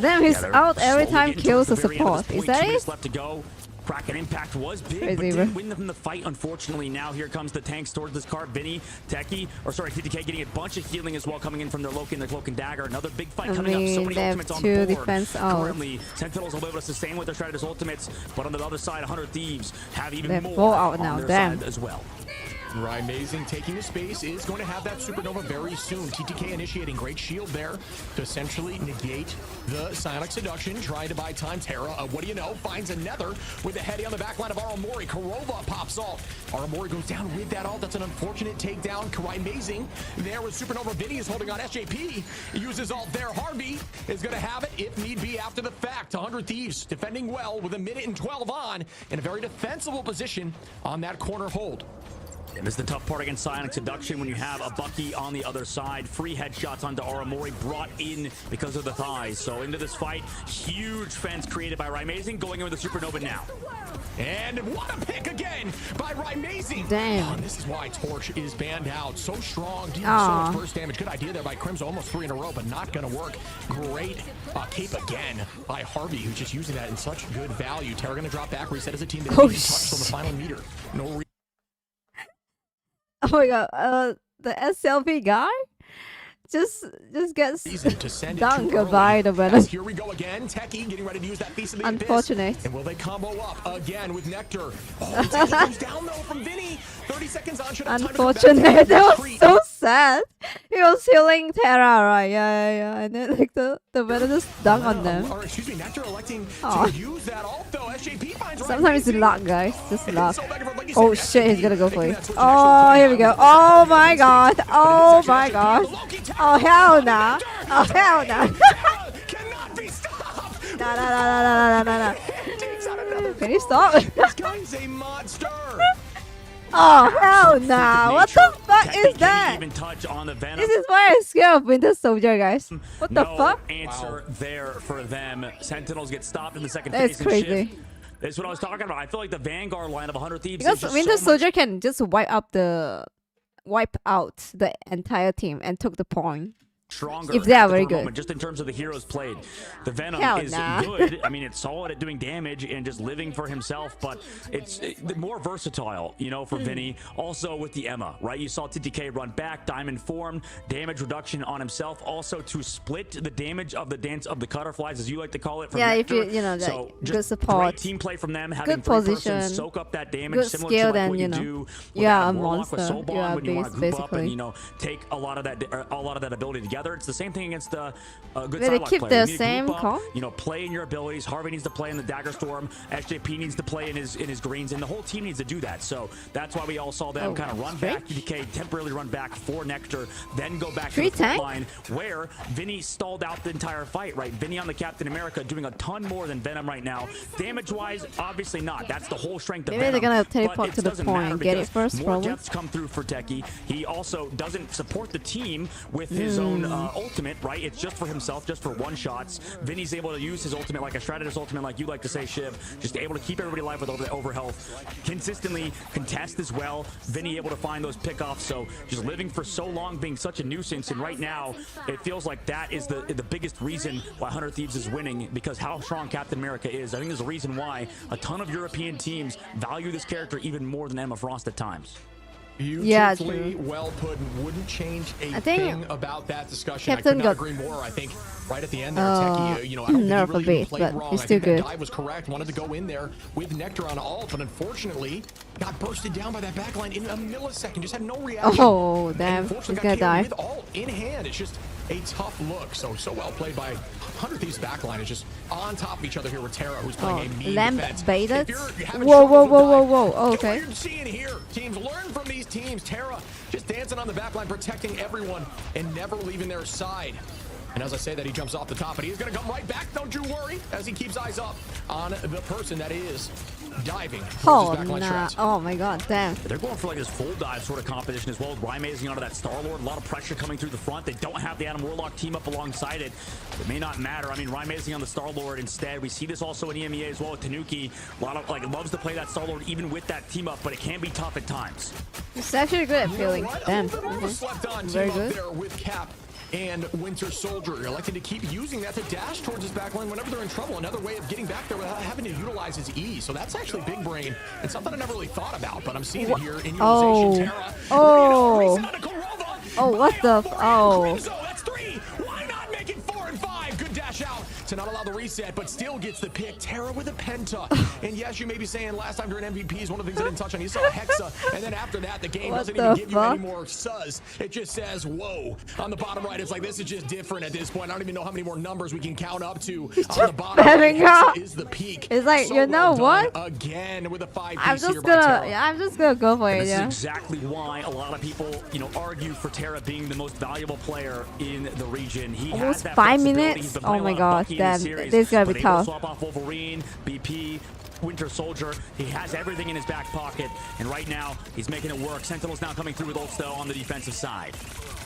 Damn, he's out every time kills a support. Is that it? Left to go. Kraken impact was big, crazy, but didn't win them the fight, unfortunately. Now here comes the tanks towards this card. Vinny, Techie, or sorry, TTK getting a bunch of healing as well coming in from their Loki and their Cloak and Dagger. Another big fight coming up. So many ultimates on board. Defense out. Currently, Sentinels will be able to sustain with their Stratus ultimates, but on the other side, 100 Thieves have even They're more out now. on their Damn. side as well. Right, amazing. Taking the space is going to have that supernova very soon. TTK initiating great shield there to essentially negate the Psionic Seduction. Trying to buy time. Terra, what do you know? Finds another with a heady on the back line of Aramori. Kurova pops off. Aramori goes down with that ult. That's an unfortunate takedown. Karai amazing there with supernova. Vinny is holding on SJP. He uses ult there. Harvey is going to have it if need be after the fact. 100 Thieves defending well with a minute and 12 on in a very defensible position on that corner hold. And this is the tough part against Psionic Seduction when you have a Bucky on the other side. Free headshots onto Aramori brought in because of the thighs. So into this fight, huge fence created by Rymazing going in with the Supernova now. And what a pick again by Rymazing. Damn. Oh, and this is why Torch is banned out. So strong, dealing so much burst damage. Good idea there by Crimzo, almost 3 in a row, but not going to work. Great cape again by Harvey, who's just using that in such good value. Terra going to drop back, reset as a team. They touched on the final meter. No. Oh my god, the SLP guy just gets dunked by the Venom. Here we go again. Techie getting ready to use that Feast of the Unfortunate. Abyss. And will they combo up again with Nectar? Oh, Techie comes down though from Vinny. 30 seconds on. Unfortunate. That was so sad. He was healing Terra, right? Yeah. And then like the Venom just dunked on them. Or excuse me, Nectar electing to use that ult though. SJP finds sometimes it's luck, guys. Just luck. Oh shit, he's gonna go for it. Oh, here we go. Oh my god. Oh my gosh. Oh hell no. Oh hell no. Cannot be stopped. No. Can you stop? This guy's a monster. Oh hell no! What the fuck is that? Even touch on the Venom. This is why I'm scared of Winter Soldier, guys. What the fuck? Answer there for them. Sentinels get stopped in the second phase. That's crazy. This is what I was talking about. I feel like the Vanguard line of 100 Thieves because Winter Soldier can just wipe out the entire team and took the point. Stronger if they are very good. Just in terms of the heroes played. The Venom is good. I mean, it's solid at doing damage and just living for himself, but it's more versatile, you know, for Vinny. Also with the Emma, right? You saw TTK run back, Diamond form, damage reduction on himself, also to split the damage of the dance of the Cutterflies, as you like to call it. From yeah, Nectar. if you know, so like, good support, great team play from them, having good position, soak up that damage, good similar skill, to like then what you do. Yeah, a monster. Yeah, when you want to group basically. up and you know take a lot of that ability together. It's the same thing against the good they keep player. the same comp. You know, play in your abilities. Harvey needs to play in the Dagger Storm. SJP needs to play in his greens, and the whole team needs to do that. So that's why we all saw them kind of run back. TTK temporarily run back for Nectar, then go back to the front line where Vinny stalled out the entire fight. Right, Vinny on the Captain America doing a ton more than Venom right now. Damage-wise, obviously not. That's the whole strength of Venom. Maybe they're gonna teleport to the point and get it first. More depths come through for Techie. He also doesn't support the team with his own ultimate. Right, it's just for himself, just for one shots. Vinny's able to use his ultimate like a Stratus ultimate, like you like to say, Shiv, just able to keep everybody alive with over health. Consistently contest as well. Vinny able to find those pickoffs. So just living for so long, being such a nuisance, and right now it feels like that is the biggest reason why 100 Thieves is winning, because how strong Captain America is. I think there's a reason why a ton of European teams value this character even more than Emma Frost at times. Beautifully well put, and wouldn't change a thing about that discussion. Captain I could not agree more. I think right at the end there, Techie, you know, I don't think he really played wrong. I think that dive was correct. Wanted to go in there with Nectar on ult, but unfortunately got bursted down by that backline in a millisecond. Just had no reaction. Oh damn! He's gonna die. With ult in hand, it's just a tough look. So well played by 100 Thieves backline. It's just on top of each other here with Terra, who's playing a mean lamp defense. baited. Whoa. Oh, okay. What you're seeing here, teams learn from these teams. Terra just dancing on the back line, protecting everyone and never leaving their side. And as I say that, he jumps off the top, and he's going to come right back. Don't you worry, as he keeps eyes up on the person that is diving. Oh, nah. Oh my god, damn. They're going for like this full dive sort of competition as well. Rymazing onto that Star-Lord. A lot of pressure coming through the front. They don't have the Adam Warlock team up alongside it. It may not matter. I mean, Rymazing on the Star-Lord instead. We see this also in EMEA as well with Tanuki. A lot of, like, loves to play that Star-Lord even with that team up, but it can be tough at times. It's actually good at feeling. Damn. Very good. There with Cap and Winter Soldier elected to keep using that to dash towards his backline whenever they're in trouble. Another way of getting back there without having to utilize his E. So that's actually big brain and something I never really thought about, but I'm seeing it here in utilization. Terra. What the? That's 3. Why not make it 4 and 5? Good dash out to not allow the reset, but still gets the pick. Terra with a penta. And yes, you may be saying last time during MVPs, one of the things I didn't touch on, you saw a Hexa, and then after that, the game doesn't even give you any more sus. It just says, whoa. On the bottom right, it's like, this is just different at this point. I don't even know how many more numbers we can count up to. On the bottom right, Hexa is the peak. It's like, so you know what? Again, with a 5-piece I'm just gonna go for it, This is exactly why a lot of people, you know, argue for Terra being the most valuable player in the region. He almost has that 5 minutes. Oh my god, damn, this is gonna be tough. Swap off Wolverine, BP, Winter Soldier. He has everything in his back pocket, and right now he's making it work. Sentinel's now coming through with ult though on the defensive side.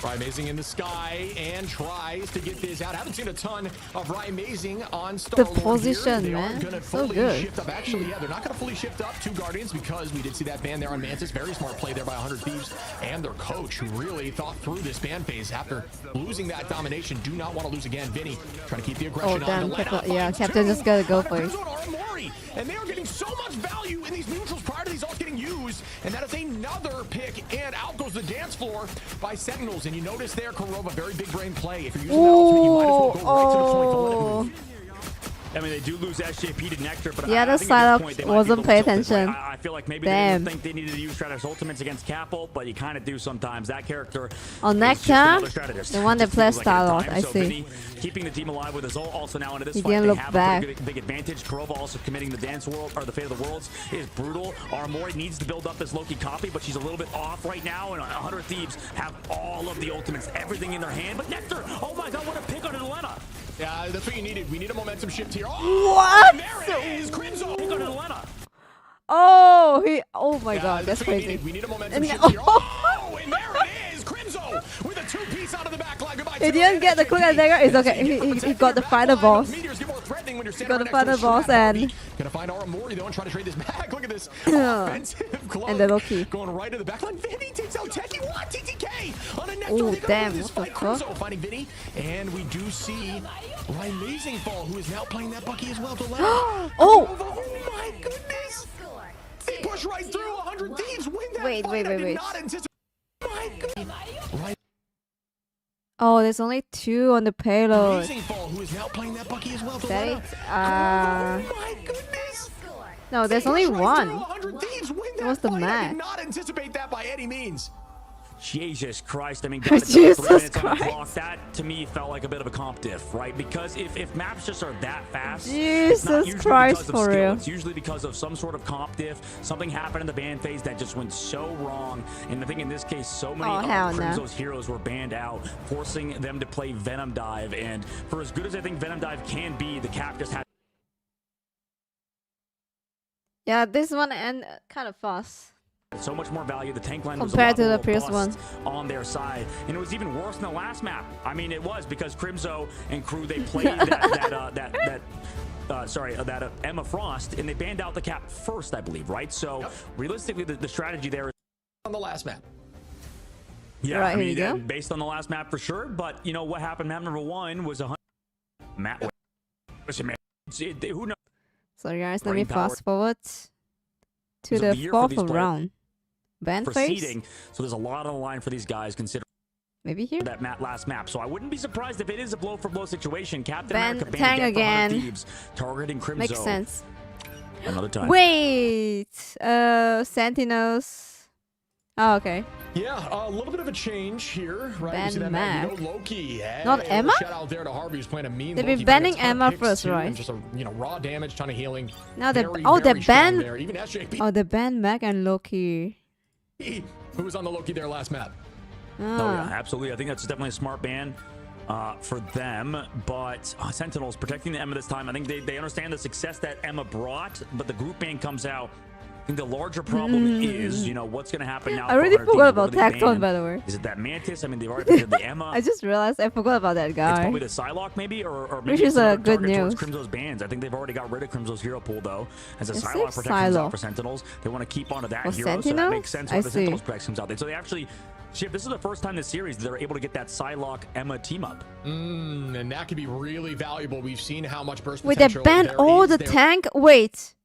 Rymazing in the sky and tries to get this out. Haven't seen a ton of Rymazing on Star-Lord. The position, here. man, gonna so fully good. Shift up. Actually, yeah, they're not going to fully shift up to Guardians because we did see that ban there on Mantis. Very smart play there by 100 Thieves and their coach, who really thought through this ban phase after losing that domination. Do not want to lose again. Vinny trying to keep the aggression on. Yeah, Captain just gotta go for it. And they are getting so much value in these neutrals prior to these ults getting used, and that is another pick, and out goes the dance floor by Sentinels. And you notice there, Kurova, very big brain play. If you're using that ultimate, you might as well go right to the point. Don't let it move. I mean, they do lose SJP to Nectar, but yeah, I the think side point, wasn't paying attention. I feel like maybe they didn't think they needed to use Stratos ultimates against Capel, but you kind of do sometimes. That character on Nectar, the one that plays Starlord, I see. Vinny keeping the team alive with his ult. Also now into this he fight, didn't they look have back. a big advantage. Kurova also committing the dance world, or the Fate of the Worlds is brutal. Armori needs to build up this Loki copy, but she's a little bit off right now, and 100 Thieves have all of the ultimates, everything in their hand. But Nectar, oh my god, what a pick on Atlanta. Yeah, that's what you needed. We need a momentum shift here. Oh, what? There it is, Crimson. Pick on Atlanta. Oh my god, that's crazy. We need a momentum shift here. Oh, and there it is, Crimson with a 2-piece out of the back line. Goodbye. He didn't get the quick dagger. It's okay. He got the final boss. He got the final boss and gonna find Aramori though and try to trade this back. Look at this offensive cloak. And the Loki going right to the back line. Vinny takes out Teki. What? TTK on a Nectar. Oh damn! What the fuck? Finding Vinny, and we do see Rymazing fall, who is now playing that Bucky as well. To left. Oh my goodness! They push right through. 100 Thieves win that wait. Not anticipate. My goodness. Oh, there's only 2 on the payload. Who is now playing that Bucky as well. To that left. my goodness. No, there's only 1. What's the max? I did not anticipate that by any means. Jesus Christ, I mean, Jesus 3 minutes on the Christ. clock. That, to me, felt like a bit of a comp diff, right? Because if maps just are that fast, Jesus it's not usually Christ, because of for skill. real. It's usually because of some sort of comp diff. Something happened in the ban phase that just went so wrong. And I think in this case, so many of Crimso's heroes were banned out, forcing them to play Venom Dive. And for as good as I think Venom Dive can be, the cap just had... Yeah, this one and kind of fast. So much more value. The tank line compared was to the previous one on their side, and it was even worse than the last map. I mean, it was because Crimso and crew, they played that Emma Frost, and they banned out the cap first, I believe, right? So realistically, the strategy there is on the last map. Yeah, right, I mean, here you go. Based on the last map for sure. But you know what happened? Map number 1 was 100. Map. Who knows? So guys, let me fast forward to the 4th round. Ban phase. So there's a lot on the line for these guys. Consider maybe here that last map. So I wouldn't be surprised if it is a blow for blow situation. Captain ban America Tang again. Thieves, targeting Crimson. Makes sense. Another time. Wait, Sentinels. Oh, okay. Yeah, a little bit of a change here, right? Ban You see that Mac. man, Loki. Hey, Not Emma? Shout out there to Harvey, who's playing a mean They've Loki, been banning playing a ton of Emma picks first, too, right? and just a, raw damage, ton of healing. Now they very, they very strong ban. there. Even SJP, Oh, they ban Mac and Loki. who was on the Loki there last map. Oh yeah, absolutely. I think that's definitely a smart ban for them. But Sentinels protecting the Emma this time. I think they understand the success that Emma brought, but the group ban comes out. I think the larger problem is, what's going to happen now. I really forgot about Tacton, by the way. Is it that Mantis? I mean, they've already picked the Emma. I just realized I forgot about that guy. It's probably the Psylocke, maybe, or maybe which is a good news. Crimso's bans. I think they've already got rid of Crimso's hero pool, though. As a Is Psylocke it protections out Psylocke? for Sentinels, they want to keep onto that For hero, so that Sentinels? makes sense I where the see. Sentinels protects comes out. So they actually, Ship, this is the first time this series they're able to get that Psylocke Emma team up. And that could be really valuable. We've seen how much burst Wait, they potential ban there all is the there. tank? Wait.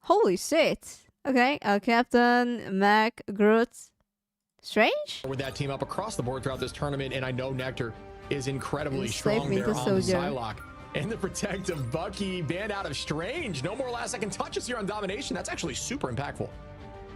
Holy shit. Okay, Captain, Mac, Groot. Strange? With that team up across the board throughout this tournament, and I know Nectar is incredibly Save strong me, there the on the soldier. Psylocke. And the protective Bucky banned out of Strange. No more last second touches here on Domination. That's actually super impactful.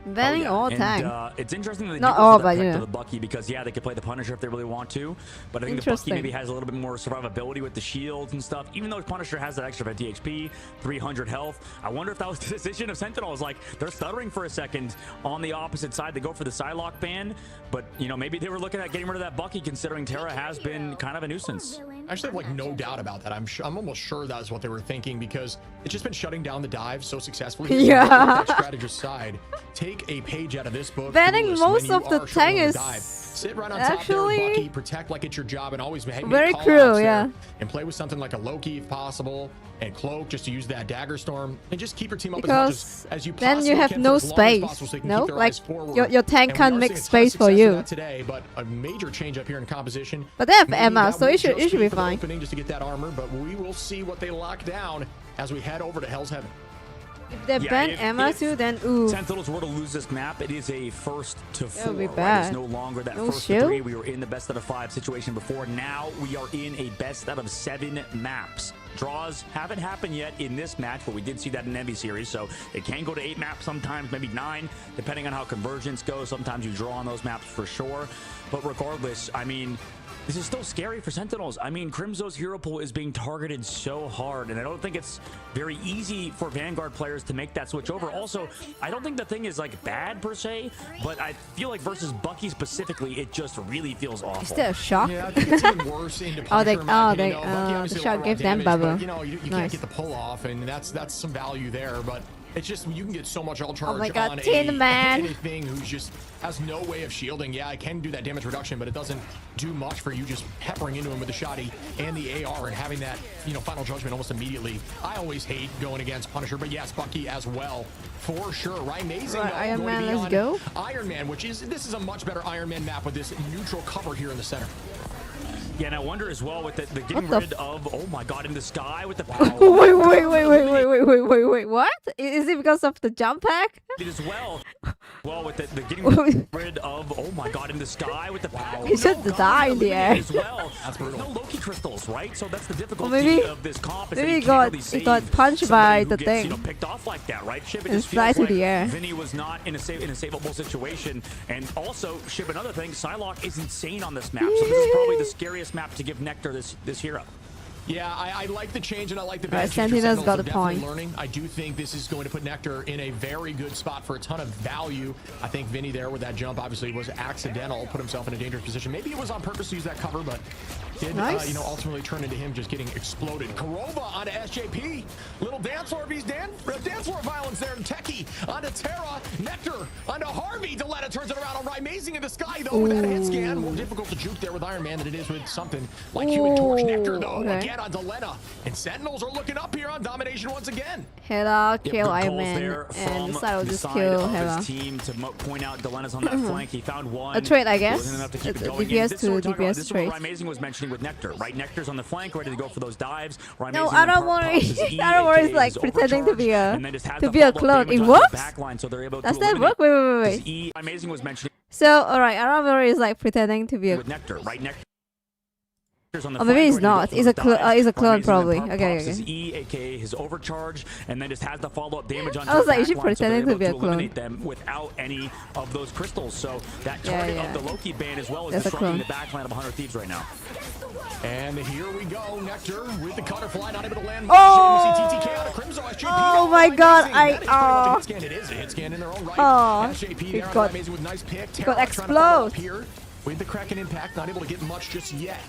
Banning all and, tank. it's interesting that they Not do all, go for but the yeah. to the Bucky because they could play the Punisher if they really want to, but I think the Bucky maybe has a little bit more survivability with the shields and stuff. Even though Punisher has that extra 50 HP, 300 health, I wonder if that was the decision of Sentinels. Like they're stuttering for a second on the opposite side. They go for the Psylocke ban, but maybe they were looking at getting rid of that Bucky considering Terra has been kind of a nuisance. I actually have like no doubt about that. I'm almost sure that's what they were thinking because it's just been shutting down the dive so successfully. Yeah. That strategist side, take a page out of this book. Banning most of the tank is sit right on top there, Bucky, protect like it's your job, and always make very call cruel, outs yeah. there, and play with something like a Loki if possible, and Cloak just to use that Dagger Storm, and just keep your team up because as much as you then possibly you have can no for as long as possible space. so they can No, keep their like eyes forward. your tank And we can't are make seeing a ton of space for success with you. that today, but a major change up here in composition. But they have Maybe Emma, that so will it should just be for the fine. opening just to get that armor, but we will see what they lock down as we head over to Hell's Heaven. If they ban Emma too, then ooh. Sentinels were to lose this map, it is a first to That four. would be Right? bad. It's no longer that No first shield? to three. We were in the best out of 5 situation before. Now we are in a best out of 7 maps. Draws haven't happened yet in this match, but we did see that in Envy series, so it can go to 8 maps sometimes, maybe 9, depending on how convergence goes. Sometimes you draw on those maps for sure. But regardless, I mean, this is still scary for Sentinels. I mean, Crimso's hero pool is being targeted so hard, and I don't think it's very easy for Vanguard players to make that switch over. Also, I don't think the thing is like bad per se, but I feel like versus Bucky specifically, it just really feels awful. Is there a shock? Yeah, I think it's even worse into Punisher, the shock gave them bubble. You can't get the pull off, and that's some value there, but it's just you can get so much all charge Oh my God, on Tin Man. anything who's just has no way of shielding. Yeah, I can do that damage reduction, but it doesn't do much for you just peppering into him with the shotty and the AR and having that final judgment almost immediately. I always hate going against Punisher, but yes, Bucky as well for sure. Right, amazing. Right, though, Iron going to Man, be let's on go. Iron Man, this is a much better Iron Man map with this neutral cover here in the center. Yeah, and I wonder as well with the getting What rid of, oh my God, in the sky with the wait, what? Is it because of the jump pack? as well. Well, with the getting rid of, oh my God, in the sky with the power. He should die in the air. As well. There's no Loki crystals, right? So that's the difficulty maybe- of this comp. Is maybe that you he can't got- really he got save punched by somebody the who gets, thing. picked off like that, right? Ship, it And just fly feels through like the air. Vinny was not in a savable situation. And also, Ship, another thing, Psylocke is insane on this map. So this is probably the scariest map to give Nectar this hero. Yeah, I like the change and I like the Right, bench. Sentinel's got a definitely point. learning. I do think this is going to put Nectar in a very good spot for a ton of value. I think Vinny there with that jump obviously was accidental, put himself in a dangerous position. Maybe it was on purpose to use that cover, but did Nice. ultimately turn into him just getting exploded. Karova onto SJP. Little dance floor dance floor violence there. Techie onto Terra. Nectar onto Harvey. Deletta turns it around. All right, amazing in the sky though with that hit scan. More difficult to juke there with Iron Man than it is with something like Human Torch. Nectar though again on Deletta. And Sentinels are looking up here on Domination once again. Hela Yep, kill good Iron calls Man, there and from Side will the just side kill of Hela. his team to point out Delena's on that flank. He found one. A trade, I It guess. wasn't enough to keep It's it a going. DPS And this is what we're to talking about. DPS This is what trade. Ryan Amazing was mentioning with Nectar, right? Nectar's on the flank, ready to go for those dives. Ryan No, Amazing I don't then worry. pops his E, I don't worry. It's aka like his pretending to be overcharge, a and then just has to the be a follow-up clone. damage It on the works. backline, so they're able Does to that eliminate work? Wait. his E. Amazing was mentioning So, alright, Aramori is like pretending to be a. with Nectar, right? Nectar On the oh, maybe it's not. It's a clone probably. Okay. His E, aka his overcharge, and then just has the follow-up damage on. I was like, is she pretending to be a clone? Eliminate them without any of those crystals. So that target of the Loki ban as well is disrupting the backline of 100 Thieves right now. And here we go, Nectar with the Cutterfly, not able to land. Oh my God! It is a hit scan in their own right. SJP there on amazing with nice pick. Got explode here with the Kraken impact, not able to get much just yet.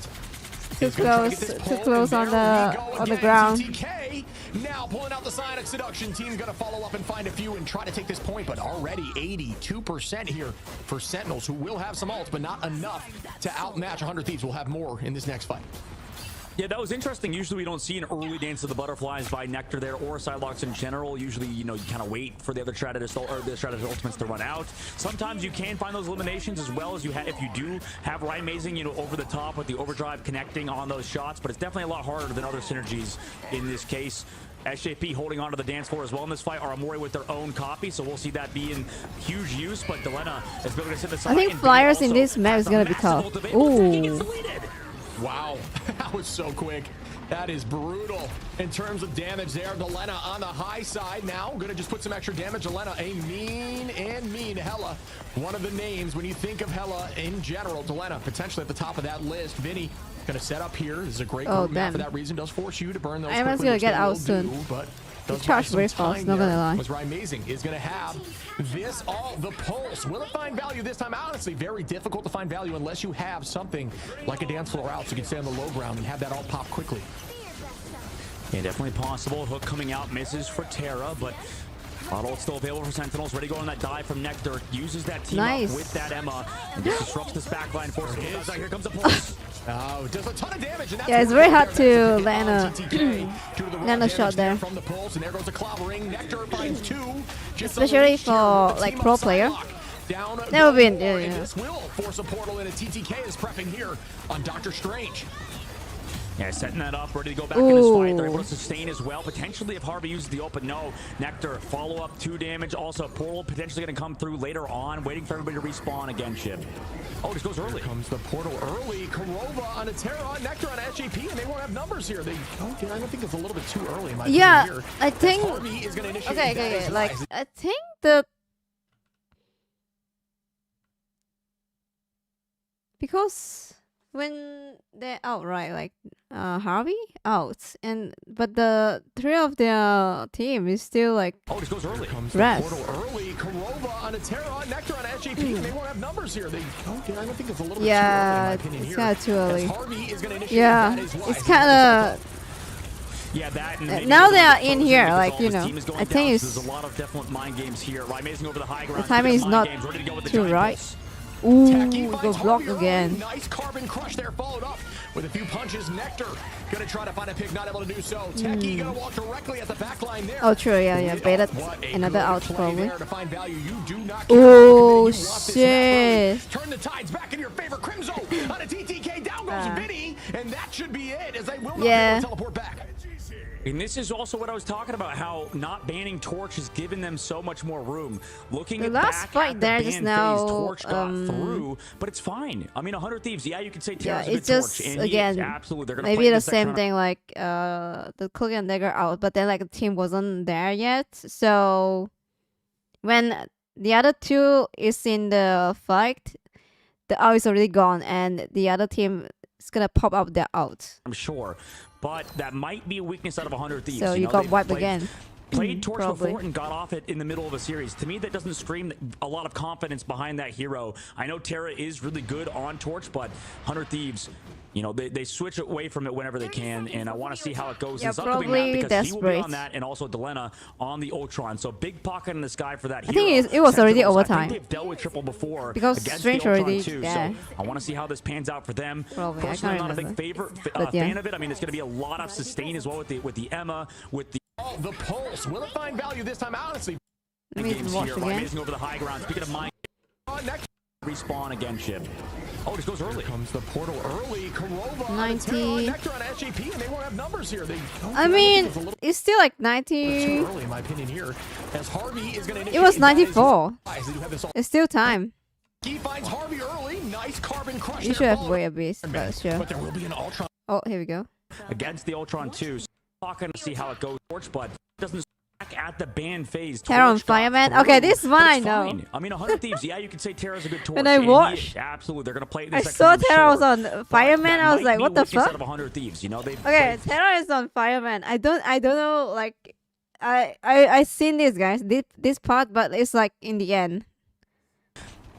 Too close on the ground. TTK now pulling out the Psionic Seduction. Team's gonna follow up and find a few and try to take this point, but already 82% here for Sentinels, who will have some ults, but not enough to outmatch 100 Thieves. We'll have more in this next fight. Yeah, that was interesting. Usually we don't see an early dance of the butterflies by Nectar there or Psylocke in general. Usually, you know, you kind of wait for the other strategist or the strategist ultimates to run out. Sometimes you can find those eliminations as well as you have if you do have Right Amazing, you know, over the top with the overdrive connecting on those shots, but it's definitely a lot harder than other synergies in this case. SJP holding on to the dance floor as well in this fight. Aramori with their own copy, so we'll see that be in huge use, but Delena is going to sit aside. I think Flyers in this match is going to be tough. Ooh. Wow, that was so quick. That is brutal in terms of damage there. Delena on the high side now. Gonna just put some extra damage. Delena, a mean Hela. One of the names when you think of Hela in general. Delena potentially at the top of that list. Vinny gonna set up here. This is a great group map for that reason. Does force you to burn those. I'm gonna get out soon. But He charged very fast, not gonna lie. Was Right Amazing is gonna have this the pulse. Will it find value this time? Honestly, very difficult to find value unless you have something like a dance floor out, so you can stay on the low ground and have that all pop quickly. Yeah, definitely possible. Hook coming out, misses for Terra, but ult still available for Sentinels. Ready to go on that dive from Nectar. Uses that team up with that Emma and just disrupts this backline. Here comes the pulse. Does a ton of damage. And yeah, it's very hard to land a shot there. From the pulse, and there goes the clobbering. Nectar finds two. Especially for like pro player. Never been. This will force a portal, and a TTK is prepping here on Doctor Strange. Yeah, setting that up, ready to go back in this fight. They're able to sustain as well. Potentially if Harvey uses the open, no. Nectar, follow-up, 2 damage. Also, portal potentially going to come through later on. Waiting for everybody to respawn again, Chip. Oh, this goes early. Here comes the portal early. Karova on a Terra, Nectar on SJP, and they won't have numbers here. I don't think it's a little bit too early in my opinion here. I think... Harvey is going to initiate okay. Like, I think the... Because... when they're out, right? Like Harvey out, but the 3 of their team is still like this goes early. Comes rest. The portal early. Karova on a Terra, Nectar on SJP, and they won't have numbers here. I don't think it's a little bit too early in my opinion it's here. kind of too early. Harvey is going to initiate it's kind of. Yeah, that now they are in here, like, you know. I think it's there's a lot of definite mind games here. Right, Amazing over the high ground. The timing is not too right. Ooh, go block again. Nice carbon crush there, followed up with a few punches. Nectar gonna try to find a pick, not able to do so. Techie gonna walk directly at the back line there. Oh, true, yeah. Baited another out probably. Oh shit! Turn the tides back in your favor. Crimzo on a TTK. Down goes Vinny, and that should be it, as they will not be able to teleport back. And this is also what I was talking about, how not banning Torch has given them so much more room. Looking at last fight there just now, Torch got through, but it's fine. I mean, 100 Thieves, yeah, you could say Terra's it's just Torch, and again absolutely, they're gonna maybe the same thing like the Cloak and Dagger out, but then like the team wasn't there yet. So when the other 2 is in the fight, the out is already gone, and the other team is gonna pop up their out. I'm sure. But that might be a weakness out of 100 Thieves. So you got wiped again. Played Torch before and got off it in the middle of a series. To me, that doesn't scream a lot of confidence behind that hero. I know Terra is really good on Torch, but 100 Thieves, you know, they switch away from it whenever they can, and I want to see how it goes in this upcoming map, because he will be on that, and also Delena on the Ultron. So big pocket in the sky for that hero. I think it was already overtime. I think they've dealt with triple before because Strange already too. So I want to see how this pans out for them. Probably. Personally, I'm not a big fan of it. I mean, it's going to be a lot of sustain as well with the Emma, with the pulse. Will it find value this time? Honestly, games here. Amazing over the high ground. Speaking of mine, respawn again, Chip. Oh, this goes early. Comes the portal early. Karova 90. Nectar on SJP, and they won't have numbers here. I mean, it's still like 90. Too early, in my opinion here. As Harvey is going to it was 94. It's still time. He finds Harvey early. Nice carbon crush. You should have waited a bit, but sure. But there will be an Ultron. Oh, here we go. Against the Ultron 2. So not going to see how it goes. Torch, but doesn't back at the ban phase. Terra on Fireman. Okay, this one I know. Fine. I mean, 100 Thieves. Yeah, you could say Terra's a good torch. When I watched, absolutely, they're going to play it. I saw Terra was on Fireman. I was like, what the fuck? Of 100 Thieves, you know, okay, Terra is on Fireman. I don't know. Like, I seen this guys this part, but it's like in the end.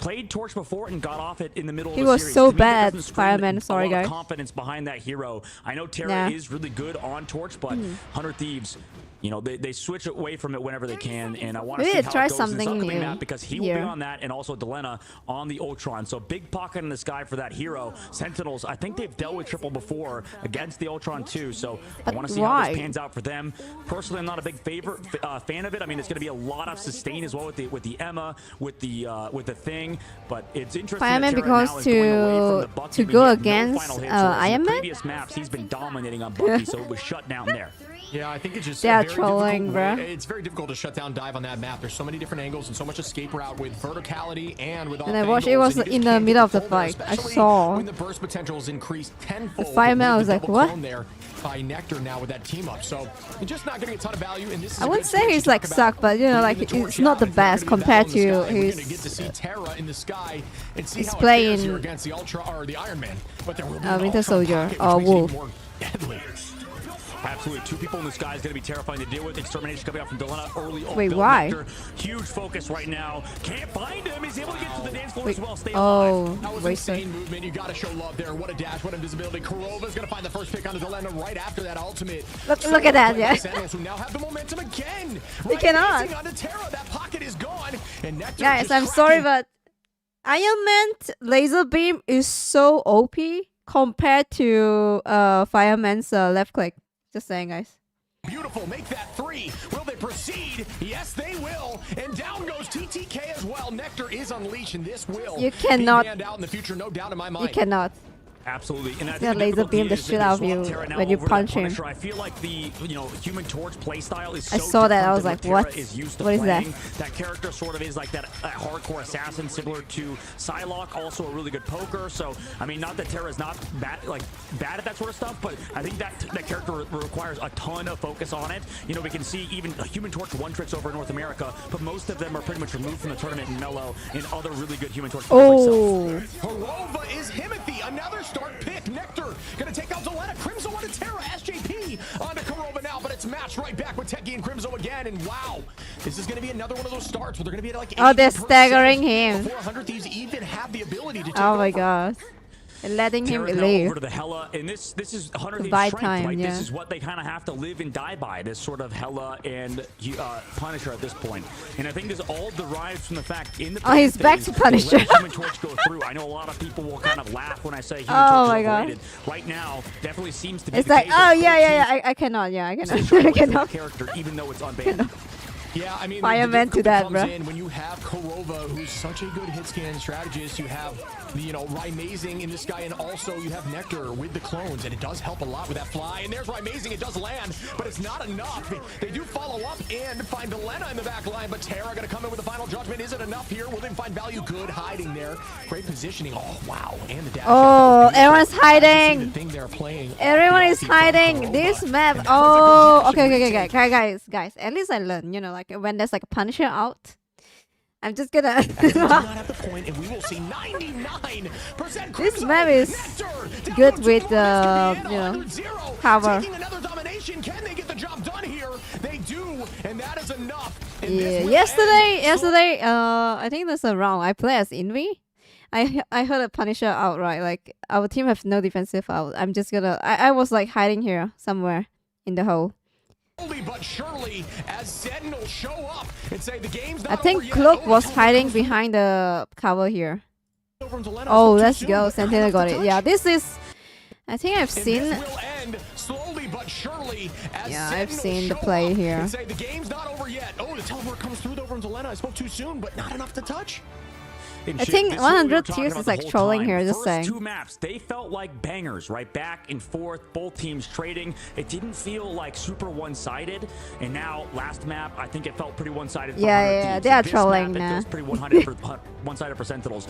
Played Torch before and got off it in the middle of the series. He was so bad, Fireman. Sorry, guys. Confidence behind that hero. I know Terra is really good on Torch, but 100 Thieves, you know, they switch away from it whenever they can, and I want to see how try it goes something in this new map because he will be on that, and also Delena on the Ultron. So big pocket in the sky for that hero. Sentinels, I think they've dealt with triple before against the Ultron too, so I want to see how this pans out for them. Personally, I'm not a big fan of it. I mean, it's going to be a lot of sustain as well with the Emma, with the thing, but it's interesting. Fireman because to go against Iron Man. Previous maps, he's been dominating on Bucky, so it was shut down there. Yeah, I think it's just they're trolling, bro. It's very difficult to shut down dive on that map. There's so many different angles and so much escape route with verticality and with. And I watched it was in the middle of the fight. I saw when the burst potential is increased tenfold. The Fireman was like, what? There by Nectar now with that team up, so you're just not getting a ton of value. And this is I wouldn't say he's like suck, but you know, like it's not the best compared to his. Get to see Terra in the sky and see how playing against the Ultra or the Iron Man, but there will be Winter Soldier or Wolf. Absolutely. Two people in the sky is going to be terrifying to deal with. Extermination coming out from Delena early. Wait, why? Nectar. Huge focus right now. Can't find him. He's able to get to the dance floor as well. Stay alive. That was insane movement. You got to show love there. What a dash. What invisibility. Kurova's going to find the first pick onto Delena right after that ultimate. Look at that, yeah. Who now have the momentum again. They cannot. Onto Terra. That pocket is gone. And Nectar guys, I'm sorry, but Iron Man laser beam is so OP compared to Fireman's left click. Just saying, guys. Beautiful, make that 3. Will they proceed? Yes, they will. And down goes TTK as well. Nectar is unleashed, and this will be out in the future, no doubt in my mind. You cannot. Absolutely. And I think laser beam the shit out of you when you punch him. I feel like the Human Torch playstyle is so I saw that. I was like, what? What is that? That character sort of is like that hardcore assassin, similar to Psylocke, also a really good poker. So I mean, not that Terra is not bad at that sort of stuff, but I think that character requires a ton of focus on it. You know, we can see even Human Torch one tricks over in North America, but most of them are pretty much removed from the tournament in Mellow and other really good Human Torch players like Kurova is Himothy, another start pick. Nectar gonna take out Delena. Crimzo onto Terra. SJP onto Kurova now, but it's matched right back with Techie and Crimzo again. And wow, this is gonna be another one of those starts where they're gonna be at like 80%. Oh, they're staggering him. 400 Thieves even have the ability to take oh my god. Letting him leave. Over to the Hela, and this is 100 Thieves' strength, right? Yeah. This is what they kind of have to live and die by. This sort of Hela and Punisher at this point, and I think this all derives from the fact in the he's back to Punisher. Human Torch go through. I know a lot of people will kind of laugh when I say Human Torch is overrated. Right now, definitely seems to be. It's like, oh yeah, I cannot, I cannot. Character, even though it's unbanned. Yeah, I mean, Fireman to that, bro. When you have Kurova, who's such a good hit scan strategist, you have Rymazing in the sky, and also you have Nectar with the clones, and it does help a lot with that fly. And there's Rymazing, it does land, but it's not enough. They do follow up and find Delena in the back line, but Terra gonna come in with the final judgment. Is it enough here? Will they find value? Good hiding there. Great positioning. Oh wow, and the dash. Oh, everyone's hiding. The thing they're playing. Everyone is hiding. This map. Oh, okay, guys. At least I learned. You know, like when there's like a Punisher out, I'm just gonna. This map is good with cover. Can they get the job done here? They do, and that is enough. Yeah. Yesterday, I think there's a round I play as Envy. I heard a Punisher out, right? Like our team have no defensive out. I'm just gonna. I was like hiding here somewhere in the hole. But surely, as Sentinels show up and say the game's not I think Cloak was hiding behind the cover here. Oh, let's go. Sentinel got it. Yeah, this is. I think I've seen. Yeah, I've seen the play here. The game's not over yet. Oh, the teleport comes through over in Delena. I spoke too soon, but not enough to touch. I think 100 Thieves is like trolling here, just saying. First two maps, they felt like bangers, right? Back and forth, both teams trading. It didn't feel like super one-sided. And now, last map, I think it felt pretty one-sided. Yeah, they are trolling now. It feels pretty one-sided for Sentinels.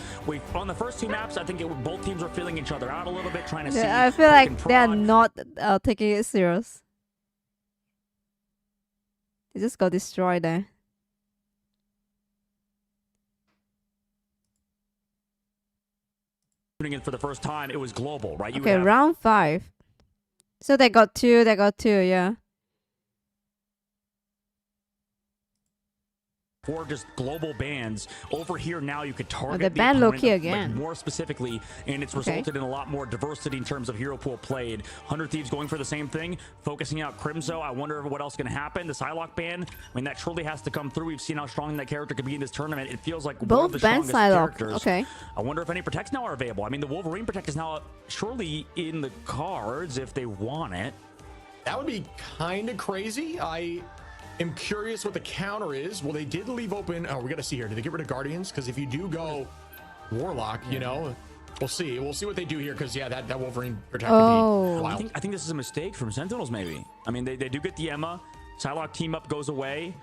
On the first two maps, I think both teams were feeling each other out a little bit, trying to see. I feel like they are not taking it serious. They just got destroyed there. In for the first time, it was global, right? Okay, round 5. So they got two, yeah. For just global bans over here now, you could target the ban Loki again, like, more specifically, and it's resulted in a lot more diversity in terms of hero pool played. 100 Thieves going for the same thing, focusing out Crimzo. I wonder what else is going to happen. The Psylocke ban, I mean, that truly has to come through. We've seen how strong that character could be in this tournament. It feels like both one of the ban strongest characters. Okay. I wonder if any protects now are available. I mean, the Wolverine protect is now surely in the cards if they want it. That would be kind of crazy. I'm curious what the counter is. Well, they did leave open. Oh, we got to see here. Did they get rid of Guardians? Because if you do go Warlock, you know, we'll see. We'll see what they do here. Because yeah, that Wolverine protect could be wild. I think this is a mistake from Sentinels. Maybe. I mean, they do get the Emma. Psylocke team up goes away.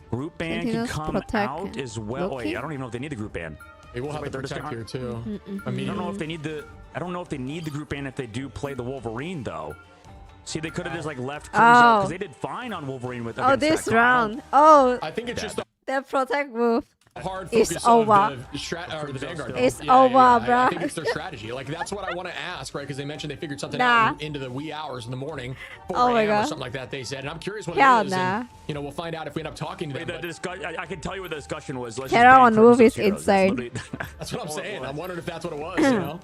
Group ban can come out as well. Wait, I don't even know if they need the group ban. They will have the protect here too. I mean, I don't know if they need the. I don't know if they need the group ban if they do play the Wolverine though. See, they could have just like left Crimzo because they did fine on Wolverine with. This round. I think it's just their protect move. Hard focus it's over. On the Vanguard. It's over, bro. I think it's their strategy. Like that's what I want to ask, right? Because they mentioned they figured something out into the wee hours in the morning, 4 a.m. or something like that. They said, and I'm curious what it is. And, you know, we'll find out if we end up talking to them. I can tell you what the discussion was. Terra on move is insane. That's what I'm saying. I'm wondering if that's what it was. You know.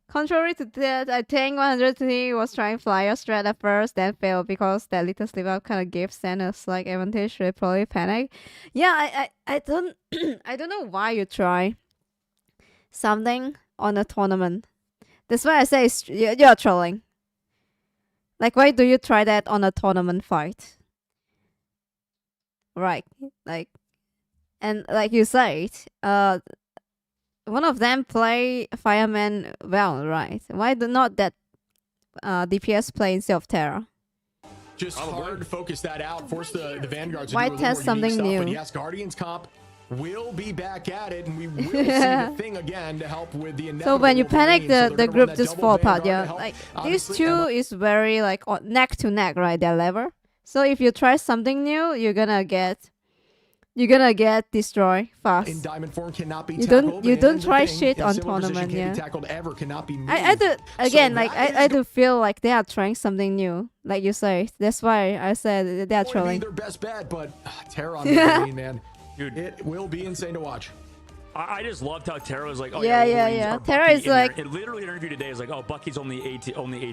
Contrary to that, I think 103 was trying flyer strat at first, then failed because that little slip up kind of gave Sen a slight advantage. They probably panic. Yeah, I don't I don't know why you try something on a tournament. That's why I say you're trolling. Like, why do you try that on a tournament fight? Right, like, and like you said, one of them play Fireman well, right? Why do not that DPS play instead of Terra? Just hard to focus that out, force the Vanguards to why do a test something stuff. new? But yes, Guardians comp will be back at it, and we will see the thing again to help with the inevitable. So when you panic, Wolverine, the group just fall apart. Yeah, like these two is very like neck to neck, right? Their level. So if you try something new, you're gonna get destroyed fast. In diamond form cannot be you don't try shit on tournament, yeah. Ever, cannot be moved. I do again, so like I do feel like they are trying something new, like you say. That's why I said they are trolling. Their best bet, but Terra on the man, dude, it will be insane to watch. I just loved how Terra was like, oh yeah. Terra is like, it literally interview today is like, oh, Bucky's only A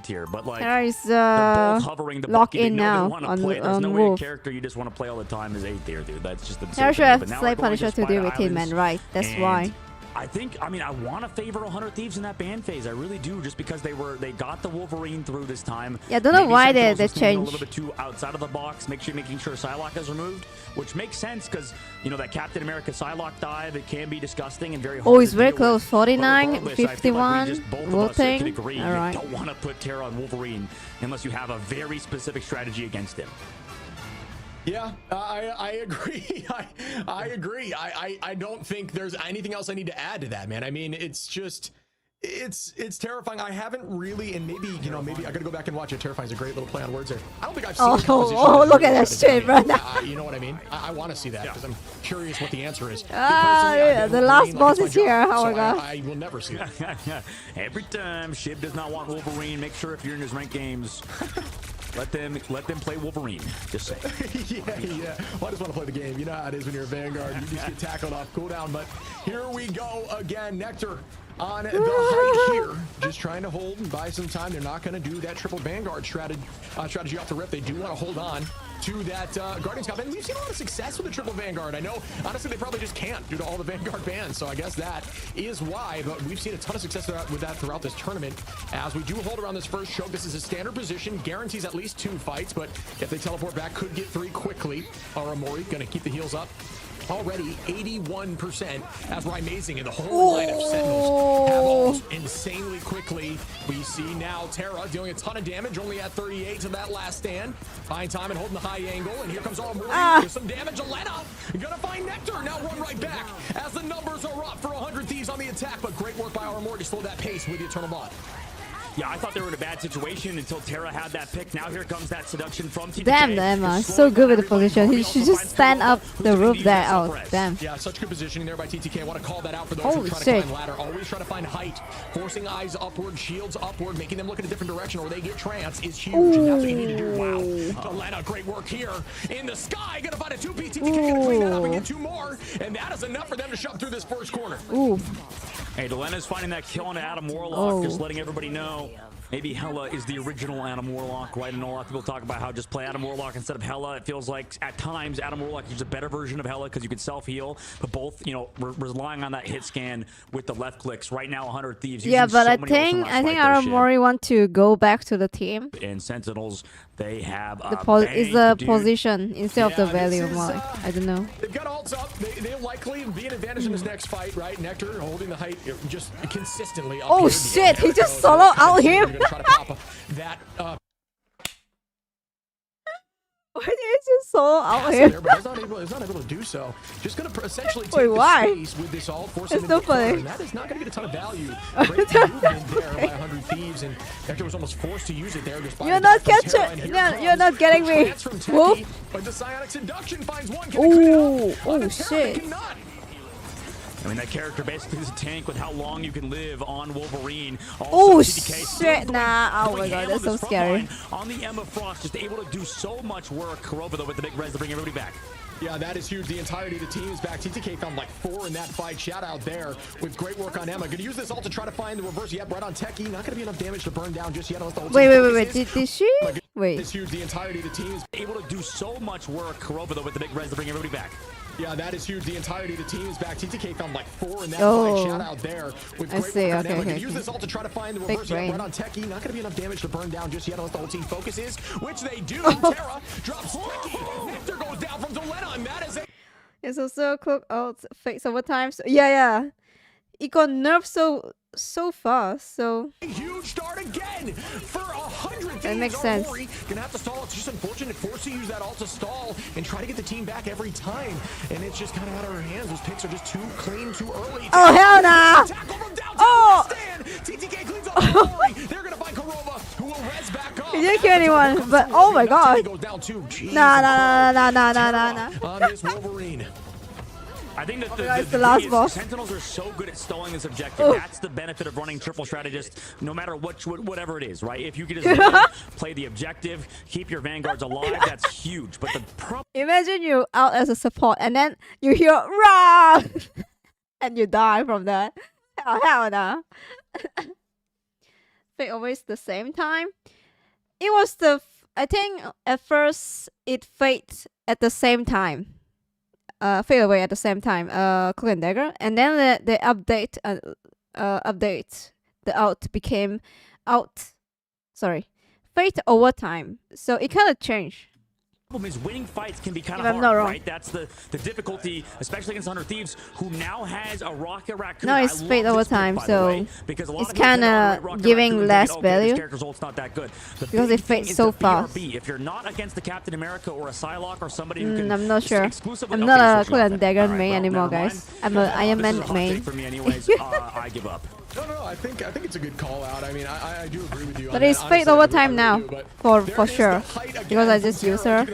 tier, but like Terra is they're both hovering the lock Bucky. in now on There's no way a character you just want to play all the time is A tier, dude. That's just Terra should have Slay Punisher to deal with him, man. Right? That's why. I mean, I want to favor 100 Thieves in that ban phase. I really do, just because they got the Wolverine through this time. Yeah, I don't know why they changed. A little bit too outside of the box, making sure Psylocke is removed, which makes sense because, you know, that Captain America Psylocke dive, it can be disgusting and very hard. Oh, it's very close. 49, 51, voting. All right. You don't want to put Terra on Wolverine unless you have a very specific strategy against him. Yeah, I agree. I agree. I don't think there's anything else I need to add to that, man. I mean, it's just, it's terrifying. I haven't really, and maybe I gotta go back and watch it. Terrifying is a great little play on words there. I don't think I've seen. Look at that shit, bro. You know what I mean? I want to see that because I'm curious what the answer is. The last boss is here. Oh my god. I will never see that. Every time Shib does not want Wolverine, make sure if you're in his ranked games. Let them play Wolverine. Just say. yeah. Well, I just want to play the game. You know how it is when you're a Vanguard. You just get tackled off cooldown. But here we go again. Nectar on the hike here. Just trying to hold and buy some time. They're not going to do that triple Vanguard strategy off the rip. They do want to hold on to that Guardians Cup. And we've seen a lot of success with the triple Vanguard. I know, honestly, they probably just can't due to all the Vanguard bans. So I guess that is why. But we've seen a ton of success with that throughout this tournament. As we do hold around this first choke, this is a standard position. Guarantees at least 2 fights. But if they teleport back, could get 3 quickly. Amori going to keep the heals up. Already 81% as we're amazing, and the whole line of Sentinels have ults insanely quickly. We see now Terra dealing a ton of damage, only at 38 to that last stand. Fine time and holding the high angle, and here comes Armor. There's some damage. Elena gonna find Nectar, now run right back as the numbers are up for 100 Thieves on the attack, but great work by Armor to slow that pace with the Eternal Bond. Yeah, I thought they were in a bad situation until Terra had that pick. Now here comes that seduction from TTK. Damn, Emma, so good with the position. He should just stand up the roof there. Oh, damn. Yeah, such good positioning there by TTK. I want to call that out for those Holy who are trying to climb ladder. Always try to find height, forcing eyes upward, shields upward, making them look in a different direction, or they get trance is huge. And that's what you need to do. Wow, Elena, great work here in the sky. Gonna find a 2P. TTK gonna clean that up and get 2 more, and that is enough for them to shove through this first corner. Ooh. Hey, Delena's finding that kill on Adam Warlock, just letting everybody know. Maybe Hela is the original Adam Warlock, right? I know a lot of people talk about how just play Adam Warlock instead of Hela. It feels like at times Adam Warlock is a better version of Hela because you can self-heal, but both, you know, relying on that hit scan with the left clicks. Right now, 100 Thieves. Yeah, but I think Adam Mori want to go back to the team. And Sentinels, they have the position instead of the value. I don't know. They've got ults up. They'll likely be an advantage in this next fight, right? Nectar holding the height just consistently. Oh shit! He just solo out him. Try to pop that. Why did he just solo out him? There, but he's not able to do so. Just going to essentially take why? the space with this ult, force him It's so into the corner, funny. and that is not going to get a ton of value. Great movement there by 100 Thieves, and Nectar was almost forced to use it there. You're not catching. No, you're not getting me. Whoop. But the Psionic Seduction finds one. Oh shit. I mean, that character basically is a tank with how long you can live on Wolverine. Oh shit, nah. Oh my god, that's so scary. On the Emma Frost, just able to do so much work. Kurova, though, with the big res to bring everybody back. Yeah, that is huge. The entirety of the team is back. TTK found like 4 in that fight. Shout out there with great work on Emma. Gonna use this ult to try to find the reverse. Yep, right on Techie. Not gonna be enough damage to burn down just yet. Wait. Did she? Wait. It's huge. The entirety of the team is able to do so much work. Kurova, though, with the big res to bring everybody back. Yeah, that is huge. The entirety of the team is back. TTK found like 4 in that fight. Shout out there with great work on Emma. Gonna use this ult to try to find the reverse. Yep, right on Techie. Not gonna be enough damage to burn down just yet unless the whole team focuses, which they do. Terra drops Techie. Nectar goes down from Dolena, and that is a It's also cook out fakes over time. So, yeah. It got nerfed so fast. So huge start again for 100. That makes sense. Gonna have to stall. It's just unfortunate. Forced to use that ult to stall and try to get the team back every time, and it's just kind of out of her hands. Those picks are just too clean, too early. Oh hell nah! Oh! TTK cleans up Rory. They're gonna find Kurova, who will res back up. He didn't kill anyone, but oh my god! Nah. On this Wolverine. I think that the last boss. Sentinels are so good at stalling this objective. That's the benefit of running triple strategist, no matter whatever it is, right? If you can just play the objective, keep your vanguards alive, that's huge. But the problem. Imagine you out as a support and then you hear run and you die from that. Oh hell no. Fate always the same time. It was I think at first it fades at the same time. Fade away at the same time, Cloak and Dagger, and then they update the out became fade over time, so it kind of changed. Problem is winning fights can be kind of hard, right? That's the difficulty, especially against 100 Thieves, who now has a Rocket Raccoon. No, it's fade over time, so it's kind of giving less value not that good. because it fades so fast. If you're not against the Captain America or a Psylocke or somebody who can, I'm not sure. I'm not a Cloak and Dagger main anymore, guys. I'm an Iron Man main. For me, anyways, I give up. No. I think it's a good call out. I mean, I do agree with you. But it's fade over time now, for sure, because I just use her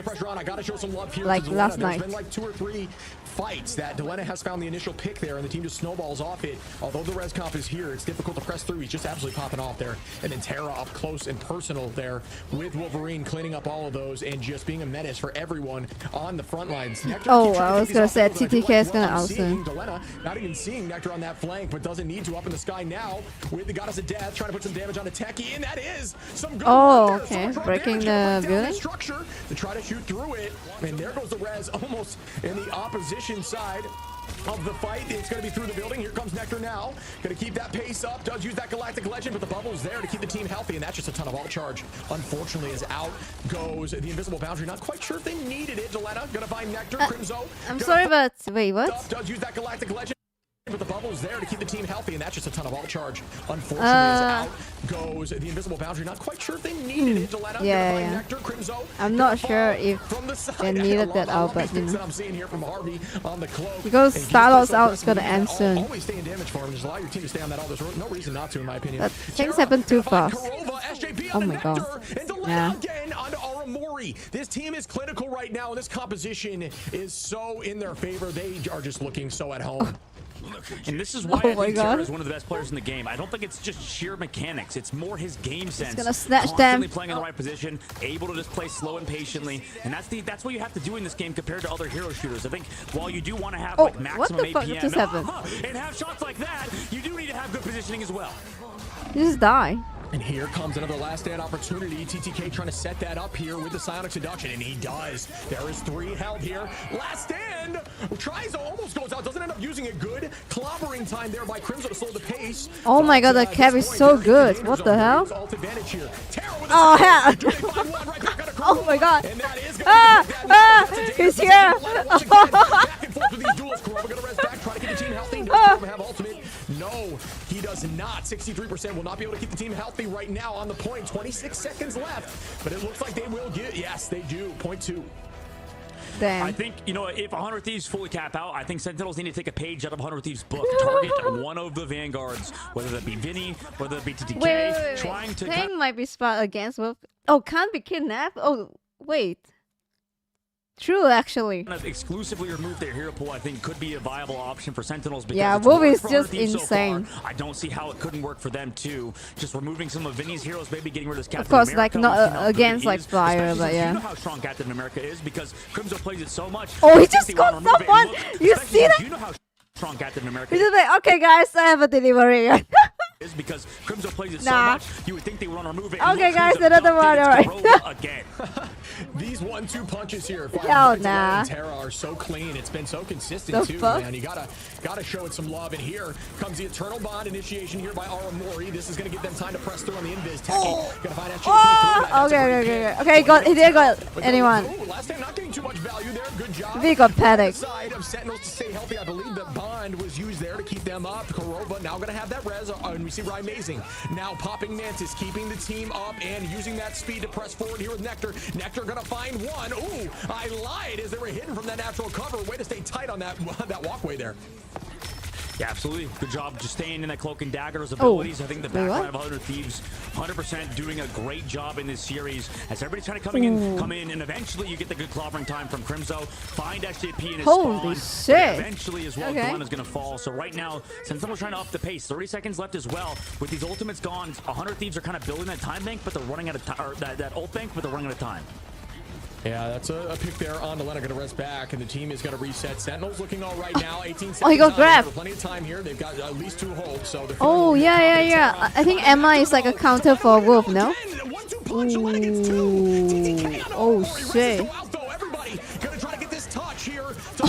like last night. There's been like 2 or 3 fights that Delena has found the initial pick there, and the team just snowballs off it. Although the res comp is here, it's difficult to press through. He's just absolutely popping off there. And then Terra up close and personal there with Wolverine, cleaning up all of those and just being a menace for everyone on the front lines. Oh, I was gonna say TTK is gonna outsing. Delena not even seeing Nectar on that flank, but doesn't need to up in the sky now with the Goddess of Death trying to put some damage on the Techie, and that is some good work there. Okay, breaking the building structure to try to shoot through it, and there goes the res almost in the opposition side. of the fight. It's going to be through the building. Here comes Nectar now. Going to keep that pace up. Does use that Galactic Legend, but the bubble's there to keep the team healthy, and that's just a ton of ult charge. Unfortunately, as out goes the Invisible Boundary. Not quite sure if they needed it. Delena going to find Nectar. Crimzo. I'm sorry, but wait, what? Does use that Galactic Legend. But the bubble's there to keep the team healthy, and that's just a ton of ult charge. Unfortunately, as out goes the Invisible Boundary. Not quite sure if they needed it. Delena, yeah. Nectar, Crimzo, I'm not sure if they needed that out, but you know. I'm seeing here from Harvey on the cloak. Because Starlord's out is gonna end soon. Always stay in damage for him. Just allow your team to stay on that all. There's no reason not to, in my opinion. But things happen too fast. Oh my god. Yeah. Again onto Aramori. This team is clinical right now, and this composition is so in their favor. They are just looking so at home. And this is why I think Terra is one of the best players in the game. I don't think it's just sheer mechanics. It's more his game sense. He's gonna snatch constantly them. playing in the right position, able to just play slow and patiently. And that's what you have to do in this game compared to other hero shooters. I think while you do want to have like maximum APM and have shots like that, you do need to have good positioning as well. You just die. And here comes another last stand opportunity. TTK trying to set that up here with the Psionic Seduction, and he does. There is 3 held here. Last stand. Tries, almost goes out. Doesn't end up using a good clobbering time there by Crimzo to slow the pace. Oh my god, that cap is so good. What the hell? Oh, hell. Oh my god. He's here. No, he does not. 63% will not be able to keep the team healthy right now on the point. 26 seconds left, but it looks like they will get. Yes, they do. Point 2. Damn. I think, you know, if 100 Thieves fully cap out, I think Sentinels need to take a page out of 100 Thieves' book. Target one of the Vanguards, whether that be Vinny, whether that be TTK. Wait. Trying to. Thing might be spot against Wolf. Oh, can't be kidnapped? Oh, wait. True, actually. Exclusively remove their hero pool, I think, could be a viable option for Sentinels. Because yeah, Wolf is just insane. So I don't see how it couldn't work for them too. Just removing some of Vinny's heroes, maybe getting rid of this Captain America. Of course, America, like not against like Fire, but yeah. You know how strong Captain America is because Crimzo plays it so much. Oh, he just got someone. You see that? You know how strong Captain America is. He's just like, okay, guys, I have a delivery. Is because Crimzo plays it so much, you would think they would want to remove it. Okay, guys, another one, alright. Again. These 1-2 punches here, and Terra are so clean. It's been so consistent too, man. You gotta show it some love. And here comes the Eternal Bond initiation here by Aramori. This is gonna give them time to press through on the invis. Gonna find okay, he did got anyone. Last time not getting too much value there. Good job. We got panic. Side of Sentinels to stay healthy. I believe that Bond was used there to keep them up. Korova now gonna have that res. And we see Ryan Amazing. Now popping Mantis, keeping the team up and using that speed to press forward here with Nectar. Nectar gonna find one. Ooh, I lied as they were hidden from that natural cover. Way to stay tight on that walkway there. Yeah, absolutely. Good job just staying in that Cloak and Dagger's abilities. I think the backline of 100 Thieves 100% doing a great job in this series as everybody's trying to come in, and eventually you get the good clobbering time from Crimzo. Find SJP in his Holy spawn. Eventually as well, Glenn is going to fall. So right now, since someone's trying to up the pace, 30 seconds left as well. With these ultimates gone, 100 Thieves are kind of building that time bank, but they're running out of time, that ult bank, but they're running out of time. Yeah, that's a pick there on Delena. Going to rest back, and the team is going to reset. Sentinels looking all right now. 18 seconds. Oh, he got grabbed. Plenty of time here. They've got at least 2 holds. So oh, yeah. I think Emma is like a counter for Wolf, no? Ooh. Oh, shit.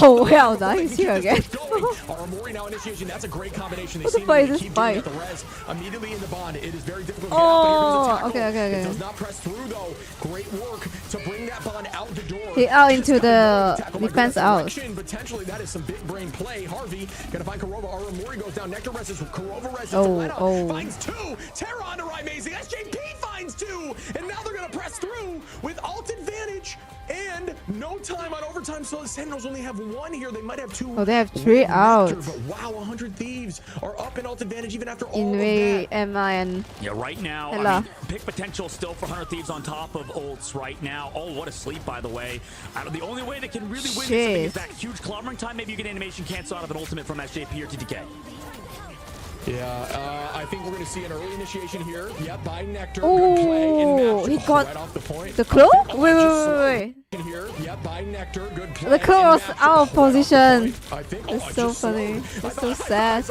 Oh, hell, that is here again. Aramori now initiation. That's a great combination. They seem to keep doing the res immediately in the bond. It is very difficult to get out, okay. It does not press through though. Great work to bring that bond out the door. He out into the defense out. Potentially that is some big brain play. Harvey gonna find Korova. Aramori goes down. Nectar rests. Korova rests. Finds 2. Terra onto Amazing. SJP finds 2, and now they're gonna press through with ult advantage. And no time on overtime, so the Sentinels only have 1 here. They might have 2. Oh, they have 3 out. But wow, 100 Thieves are up in ult advantage even after all of that. And yeah, right now, I mean, pick potential still for 100 Thieves on top of ults right now. Oh, what a sleep, by the way. The only way they can really win this is that huge clobbering time. Maybe you get animation cancel out of an ultimate from SJP or TTK. Yeah, I think we're going to see an early initiation here. Yep, by Nectar. Oh, he got right off the point. The claw? Wait. Here. Yep, by Nectar. Good play. The claw was out of position. I think, it's so funny. It's so sad.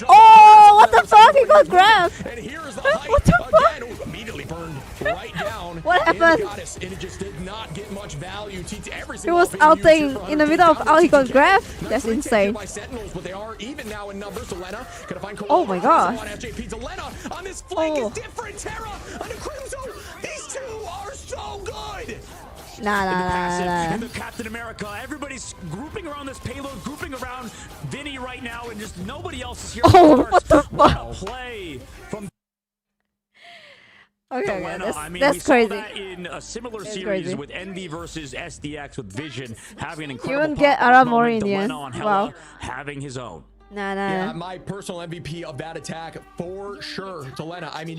Oh, what the fuck? He got grabbed. And here's the what the fuck? Immediately burned right down. What happened? Goddess, and it just did not get much value. He was outing in the middle of out. He got grabbed. That's insane. By Sentinels, but they are even now in numbers. Delena gonna find oh my god. Delena on this flank is different. Terra under Crimzo. These two are so good. Nah. And the Captain America, everybody's grouping around this payload, grouping around Vinny right now, and just nobody else is here. Oh, what the fuck? Well play from Okay, I mean, that's we crazy. saw that in a similar series crazy. with Envy versus SDX with Vision having an incredible. You won't get Aramori in the end. Wow. Having his own. Nah. Yeah, my personal MVP of that attack for sure, Delena. I mean,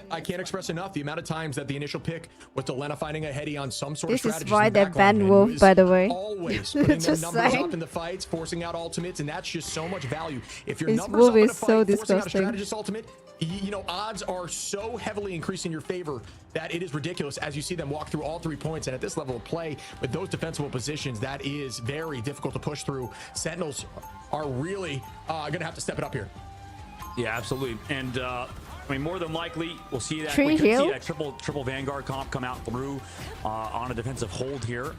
I can't express enough the amount of times that the initial pick was Delena finding a heady on some sort of strategy. This is why they banned Wolf, by the way. Always putting their numbers up in the fights, forcing out ultimates, and that's just so much value. If your numbers Wolf up in a is fight, so forcing out a disgusting. strategist ultimate, you know, odds are so heavily increasing in your favor that it is ridiculous as you see them walk through all 3 points. And at this level of play, with those defensible positions, that is very difficult to push through. Sentinels are really gonna have to step it up here. Yeah, absolutely. And I mean, more than likely, we'll see that. Tree we could Hill? see that triple Vanguard comp come out through on a defensive hold here.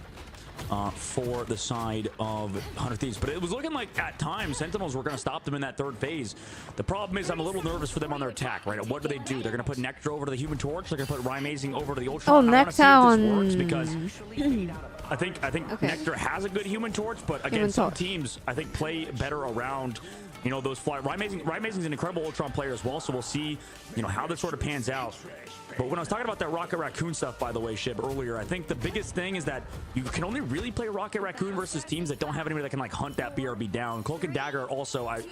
For the side of 100 Thieves, but it was looking like at times Sentinels were going to stop them in that third phase. The problem is I'm a little nervous for them on their attack. Right? What do? They're going to put Nectar over to the Human Torch. They're going to put Rymazing over to the Ultron. Oh, I wanna see if this works Nectar because I think Okay. Nectar has a good Human Torch, but again, Human some Torch. teams I think play better around. You know, those fly. Rymazing's an incredible Ultron player as well, so we'll see, you know, how this sort of pans out. But when I was talking about that Rocket Raccoon stuff, by the way, Shib, earlier, I think the biggest thing is that you can only really play Rocket Raccoon versus teams that don't have anybody that can, like, hunt that BRB down. Cloak and Dagger also, I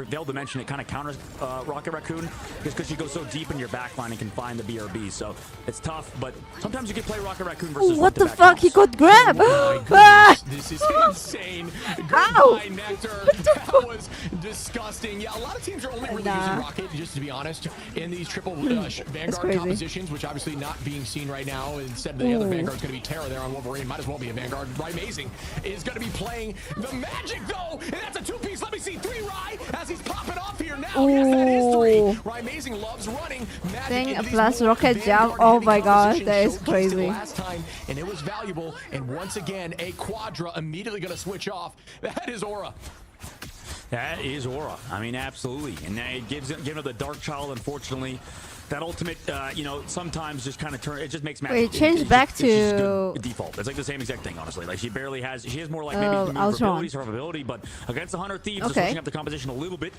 failed to mention, it kind of counters Rocket Raccoon just because she goes so deep in your backline and can find the BRB. So it's tough, but sometimes you can play Rocket Raccoon versus What the front-to-back fuck? He teams. got grabbed! Oh my goodness, this is insane. Ow! Goodbye, Nectar. That was disgusting. Yeah, a lot of teams are only really using Rocket, just to be honest, in these triple Vanguard compositions, which obviously not being seen right now. Instead, the other Vanguard's going to be Terra there on Wolverine. Might as well be a Vanguard. Rymazing is going to be playing the Magic, though, and that's a 2-piece. Let me see 3 Ry as he's popping off here now. Yes, that is 3. Rymazing loves running. Thing plus rocket jump. Oh my god, that is crazy. Last time, and it was valuable. And once again, a Quadra immediately going to switch off. That is Aura. That is Aura. I mean, absolutely. And it gives her the Dark Child, unfortunately. That ultimate, you know, sometimes just kind of it just makes magic. Wait, change back to default. It's like the same exact thing, honestly. Like she has more like maybe maneuverability, survivability, but against the 100 Thieves, switching up the composition a little bit.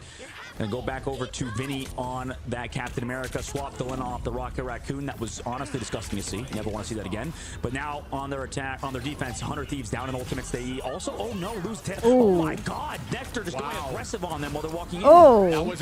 And go back over to Vinny on that Captain America. Swap Delena off the Rocket Raccoon. That was honestly disgusting to see. Never want to see that again. But now on their attack, on their defense, 100 Thieves down in ultimates. They also, oh no, lose 10. Oh my god, Nectar just going aggressive on them while they're walking in. That was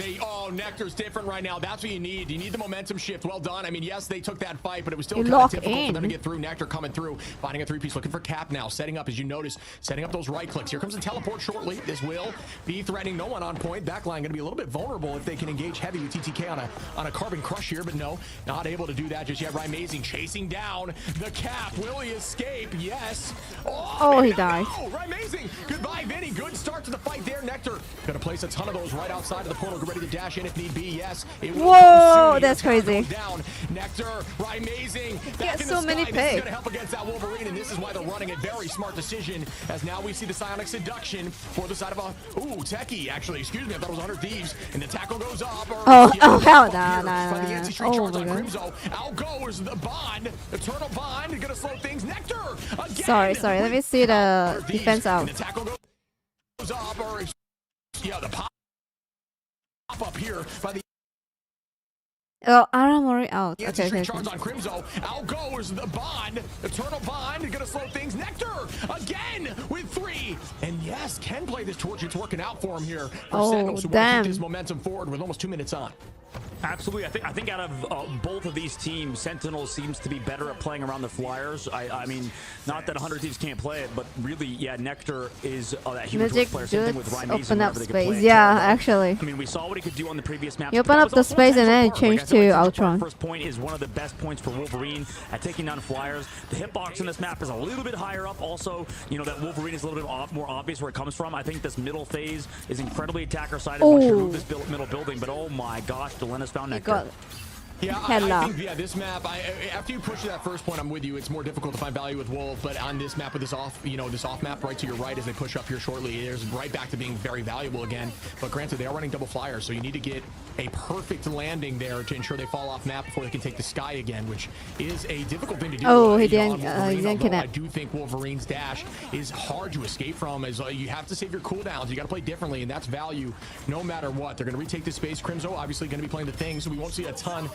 Nectar's different right now. That's what you need. You need the momentum shift. Well done. I mean, yes, they took that fight, but it was still kind of difficult for them to get through. Nectar coming through, finding a 3-piece, looking for Cap now, setting up, as you notice, setting up those right clicks. Here comes the teleport shortly. This will be threatening no one on point. Backline going to be a little bit vulnerable if they can engage heavy with TTK on a carbon crush here, but no, not able to do that just yet. Rymazing chasing down the Cap. Will he escape? Yes. Oh, he died. Rymazing. Goodbye, Vinny. Good start to the fight there. Nectar gonna place a ton of those right outside of the portal. Get ready to dash in if need be. Yes. Whoa, that's crazy. Down. Nectar, Rymazing. Get so many picks. This is gonna help against that Wolverine, and this is why they're running a very smart decision. As now we see the Psionic Seduction for the side of a Techie. Actually, excuse me, I thought it was 100 Thieves, and the tackle goes up. Oh hell nah. Oh my god. Out goes the Bond, Eternal Bond, gonna slow things. Nectar again. Sorry. Let me see the defense out. The tackle goes up, or the pop up here by the. Aramori out. Okay. Charge on Crimzo. Out goes the Bond, Eternal Bond, gonna slow things. Nectar again with 3, and yes, can play this torch. It's working out for him here. For Sentinels, who want to keep this momentum forward with almost 2 minutes on. Absolutely. I think out of both of these teams, Sentinel seems to be better at playing around the flyers. I mean, not that 100 Thieves can't play it, but really, yeah, Nectar is that human torch player. Same thing with Rymazing. Open up space. Yeah, actually. I mean, we saw what he could do on the previous map. You open up the space and then change to Ultron. First point is one of the best points for Wolverine at taking down flyers. The hitbox in this map is a little bit higher up. Also, you know, that Wolverine is a little bit more obvious where it comes from. I think this middle phase is incredibly attacker-sided. Once you move this middle building, but oh my gosh, Delena's found Nectar. Yeah, I think this map. After you push to that first point, I'm with you. It's more difficult to find value with Wolf, but on this map with this off, this off map right to your right as they push up here shortly, there's right back to being very valuable again. But granted, they are running double flyers, so you need to get a perfect landing there to ensure they fall off map before they can take the sky again, which is a difficult thing to do. Oh, he didn't connect. I do think Wolverine's dash is hard to escape from, as you have to save your cooldowns. You got to play differently, and that's value no matter what. They're going to retake the space. Crimzo obviously going to be playing the thing, so we won't see a ton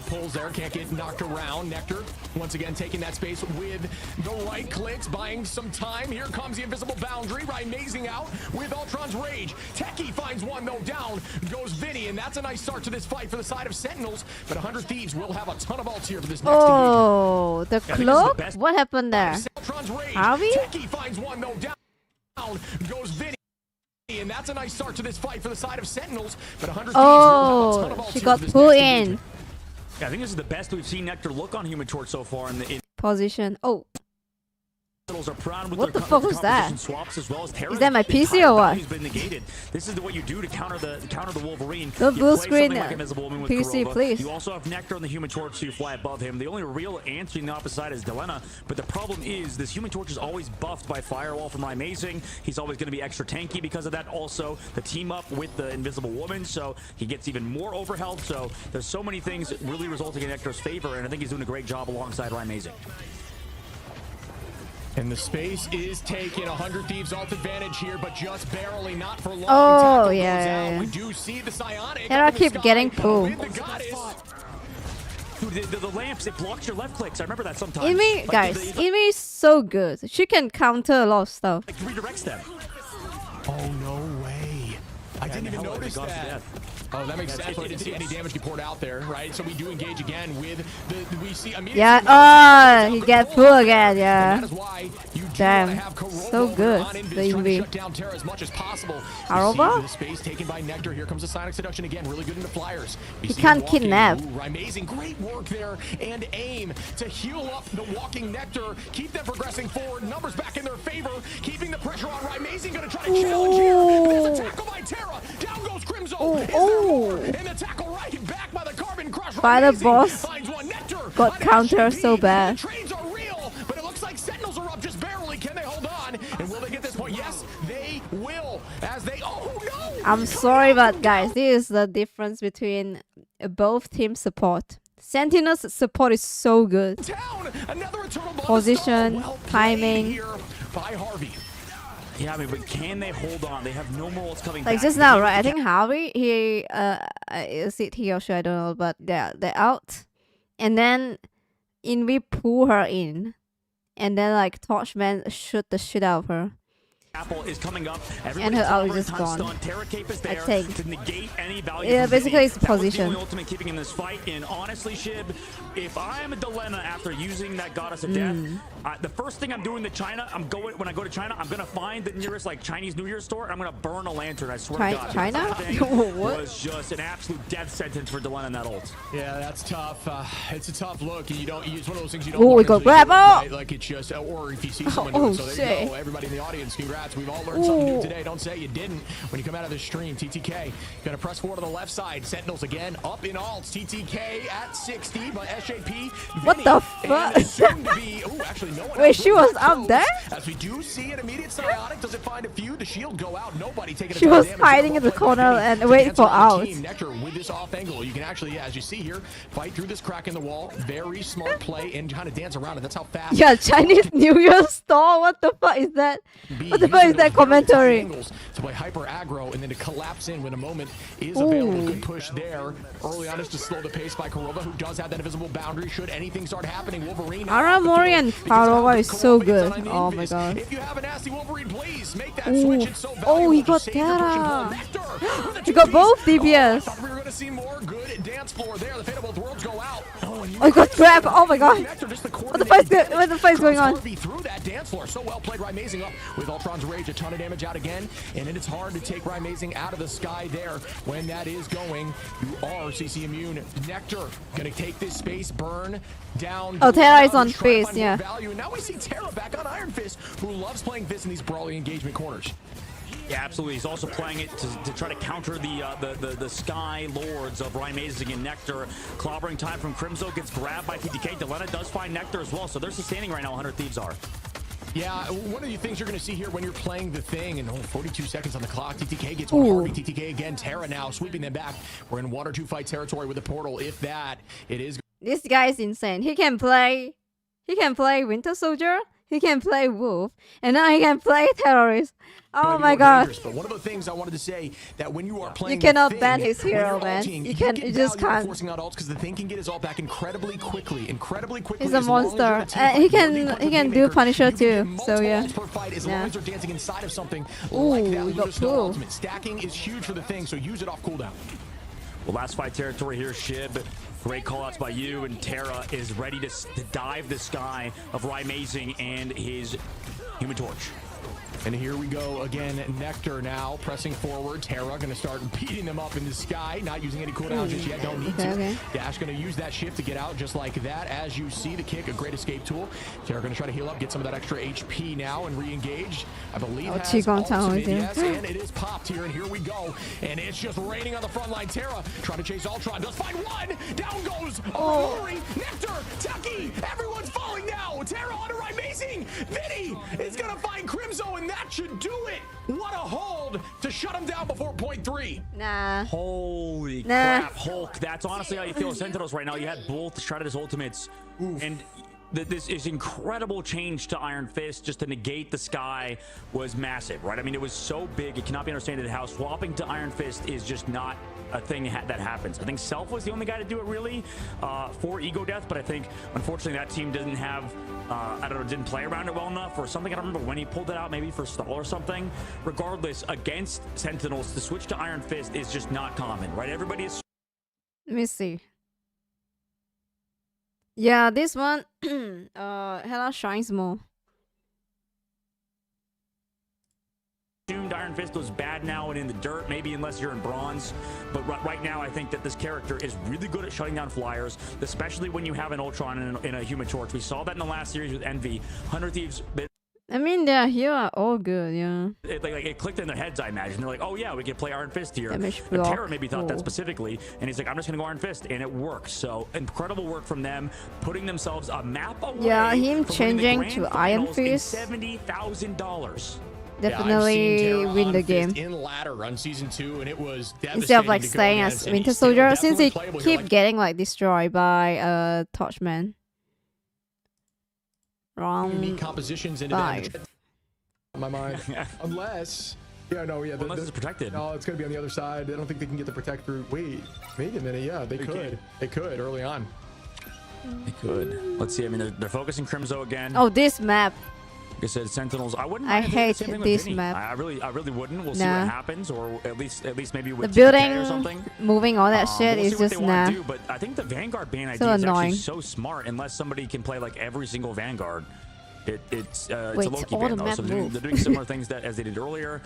pulls there. Can't get knocked around. Nectar once again taking that space with the right clicks, buying some time. Here comes the invisible boundary. Amazing out with Ultron's rage. Techie finds one though. Down goes Vinny, and that's a nice start to this fight for the side of Sentinels. But 100 Thieves will have a ton of ults here for this next engagement. The cloak? What happened there? Harvey? Techie finds one though. Down goes Vinny. And that's a nice start to this fight for the side of Sentinels. But 100 Thieves will have a ton of ults she got pulled in. Yeah, I think this is the best we've seen Nectar look on Human Torch so far in the position. Oh. Are proud with what their the fuck was that? Swaps as well as is that my PC or what? Been negated. This is what you do to counter the Wolverine. The blue screen like PC, please. You also have Nectar on the Human Torch, so you fly above him. The only real answer in the opposite side is Delena, but the problem is this Human Torch is always buffed by Firewall from Amazing. He's always going to be extra tanky because of that. Also, the team up with the Invisible Woman, so he gets even more overhealth. So there's so many things really resulting in Nectar's favor, and I think he's doing a great job alongside Amazing. And the space is taken. 100 Thieves ult advantage here, but just barely, not for long. Oh, yeah. We do see the Psionic. And I keep getting pulled. Dude, the lamps, it blocks your left clicks. I remember that sometimes. Amy, guys, Amy is so good. She can counter a lot of stuff. Like, redirects them. Oh, no way. I didn't even notice that. Oh, that makes sense. I didn't see any damage get poured out there, right? So we do engage again with we see immediately. Yeah, he gets full again, yeah. That is why you damn, have so good. The EV. Shut down Terra as much as possible. Aroba? Space taken by Nectar. Here comes the Sonic Seduction again. Really good in the flyers. He can't kidnap. Amazing, great work there, and aim to heal up the walking Nectar. Keep them progressing forward. Numbers back in their favor. Keeping the pressure on. Amazing, going to try to challenge here. There's a tackle by Terra. Down goes Crimzo. And the tackle right back by the Carbon Crush. By the boss. Got counter so bad. The trades are real, but it looks like Sentinels are up just barely. Can they hold on? And will they get this point? Yes, they will. As they. Oh no! I'm sorry, but guys, this is the difference between both team support. Sentinel's support is so good. Position, timing. By Harvey. Yeah, I mean, but can they hold on? They have no more ults coming like back. Just now, right? I think Harvey, is it he or she? I don't know, but they're out, and then we pull her in, and then like Torchman shoot the shit out of her. Apple is coming up. And her ult is just gone. Terra Cape is there I think. to negate any value. Yeah, basically it's position. That was the only ultimate keeping in this fight. And honestly, Shib, if I am a Delena after using that Goddess of Death, the first thing I'm doing to China, when I go to China, I'm gonna find the nearest like Chinese New Year store. And I'm gonna burn a lantern. I swear to God. China? What? Was just an absolute death sentence for Delena in that ult. Yeah, that's tough. It's a tough look, and you don't. It's one of those things you don't. Oh, we got grab! Right? Like it's just, or if you see someone do it. So there you go. Everybody in the audience, congrats. We've all learned something new today. Don't say you didn't when you come out of the stream. TTK gonna press forward on the left side. Sentinels again up in alts. TTK at 60, but SJP. What the fuck? Actually, no one. Wait, she was up there? As we do see an immediate psionic. Does it find a few? The shield go out. Nobody taking. She was hiding in the corner and waiting for out. Nectar with this off angle. You can actually, as you see here, fight through this crack in the wall. Very smart play and kind of dance around it. That's how fast. Yeah, Chinese New Year store. What the fuck is that? What the fuck is that commentary? To play hyper aggro and then to collapse in when a moment is available. Good push there. Early on is to slow the pace by Karova, who does have that invisible boundary. Should anything start happening, Wolverine. Aramori and Karova is so good. Oh my god. If you have a nasty Wolverine, please make that switch. It's so valuable. He got Terra. He got both DPS. I thought we were going to see more good dance floor there. The Fate of Both Worlds go out. Oh, he got grabbed. Oh my god. What the fuck is going on? Through that dance floor. So well played. Amazing up with Ultron's Rage. A ton of damage out again. And then it's hard to take Amazing out of the sky there when that is going. You are CC immune. Nectar going to take this space, burn down. Oh, Terra is on Fist, yeah. Value. And now we see Terra back on Iron Fist, who loves playing Fist in these brawling engagement corners. Yeah, absolutely. He's also playing it to try to counter the Sky Lords of Rymazing and Nectar. Clobbering time from Crimzo gets grabbed by TTK. Delena does find Nectar as well, so they're sustaining right now. 100 Thieves are. Yeah, one of the things you're going to see here when you're playing the thing, and 42 seconds on the clock, TTK gets one heartbeat. TTK again, Terra now sweeping them back. We're in 1 or 2 fight territory with the portal. If that, it is. This guy is insane. He can play Winter Soldier. He can play Wolf, and now he can play Terrorist. Oh my god! But one of the things I wanted to say that when you are playing, you cannot ban his hero, man. You just can't. Forcing out ults because the thing can get his ult back incredibly quickly. He's a monster. He can do Punisher too. So yeah. As long as they're dancing inside of something like that. We got pull. Stacking is huge for the thing, so use it off cooldown. Well, last fight territory here, Shib. Great callouts by you, and Terra is ready to dive the Sky of Rymazing and his Human Torch. And here we go again. Nectar now pressing forward. Terra going to start beating them up in the sky. Not using any cooldowns just yet. Don't need to. Okay. Dash going to use that shift to get out just like that. As you see, the kick, a great escape tool. Terra going to try to heal up, get some of that extra HP now, and re-engage. I believe has ultimate, yes, and it is popped here. And here we go. And it's just raining on the front line. Terra trying to chase Ultron. Does find one. Down goes Glory. Nectar. Tucky. Everyone's falling now. Terra onto Rymazing. Vinny is going to find Crimzo, and that should do it. What a hold to shut him down before point 3. Nah. Holy crap, Hulk. That's honestly how you feel with Sentinels right now. You had both Shredder's ultimates. Oof. And this is incredible change to Iron Fist just to negate the Sky was massive, right? I mean, it was so big. It cannot be understood how swapping to Iron Fist is just not a thing that happens. I think Self was the only guy to do it really for Ego Death, but I think unfortunately that team didn't have I don't know, didn't play around it well enough or something. I don't remember when he pulled it out, maybe for stall or something. Regardless, against Sentinels, to switch to Iron Fist is just not common, right? Everybody is. Let me see. Yeah, this one Hela shines more. Iron Fist was bad now and in the dirt, maybe unless you're in bronze, but right now I think that this character is really good at shutting down flyers, especially when you have an Ultron in a Human Torch. We saw that in the last series with Envy. 100 Thieves, I mean, they're here are all good, yeah. It clicked in their heads, I imagine. They're like, oh yeah, we could play Iron Fist here. And Terra maybe thought that specifically, and he's like, I'm just gonna go Iron Fist, and it works. So incredible work from them, putting themselves a map away. Yeah, him changing to Iron Fist. $70,000. Definitely win the game. In ladder on season 2, and it was instead of like staying as Winter Soldier, since he keep getting like destroyed by Torchman. Unique compositions into 5. My mind, unless unless it's protected. No, it's gonna be on the other side. I don't think they can get the protect through. Wait a minute. Yeah, they could. They could early on. They could. Let's see. I mean, they're focusing Crimzo again. Oh, this map. Like I said, Sentinels. I hate this map. I really wouldn't. We'll see what happens, or at least maybe with the building or something. Moving all that shit we'll is just do, but I think the Vanguard ban idea is actually so smart. Unless somebody can play like every single Vanguard, it's a low-key ban though. So they're doing similar things as they did earlier.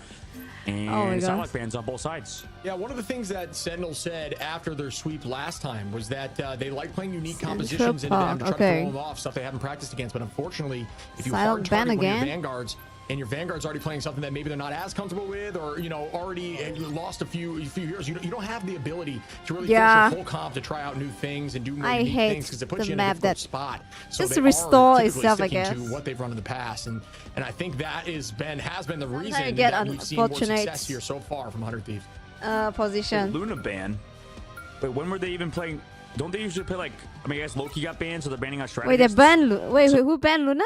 And Psylocke bans on both sides. Yeah, one of the things that Sentinel said after their sweep last time was that they like playing unique compositions into them to try to throw them off, stuff they haven't practiced against. But unfortunately, if you hard target one of your Vanguards, and your Vanguard's already playing something that maybe they're not as comfortable with, or already lost a few years, you don't have the ability to really force a full comp to try out new things and do more unique things because it puts you in a difficult spot. So just restore itself, I guess. To what they've run in the past, and I think that has been the reason that we've seen more success here so far from 100 Thieves. Position. Luna ban. Wait, when were they even playing? Don't they usually play like? I mean, I guess Loki got banned, so they're banning our strategists. Wait, they banned. Wait, who banned Luna?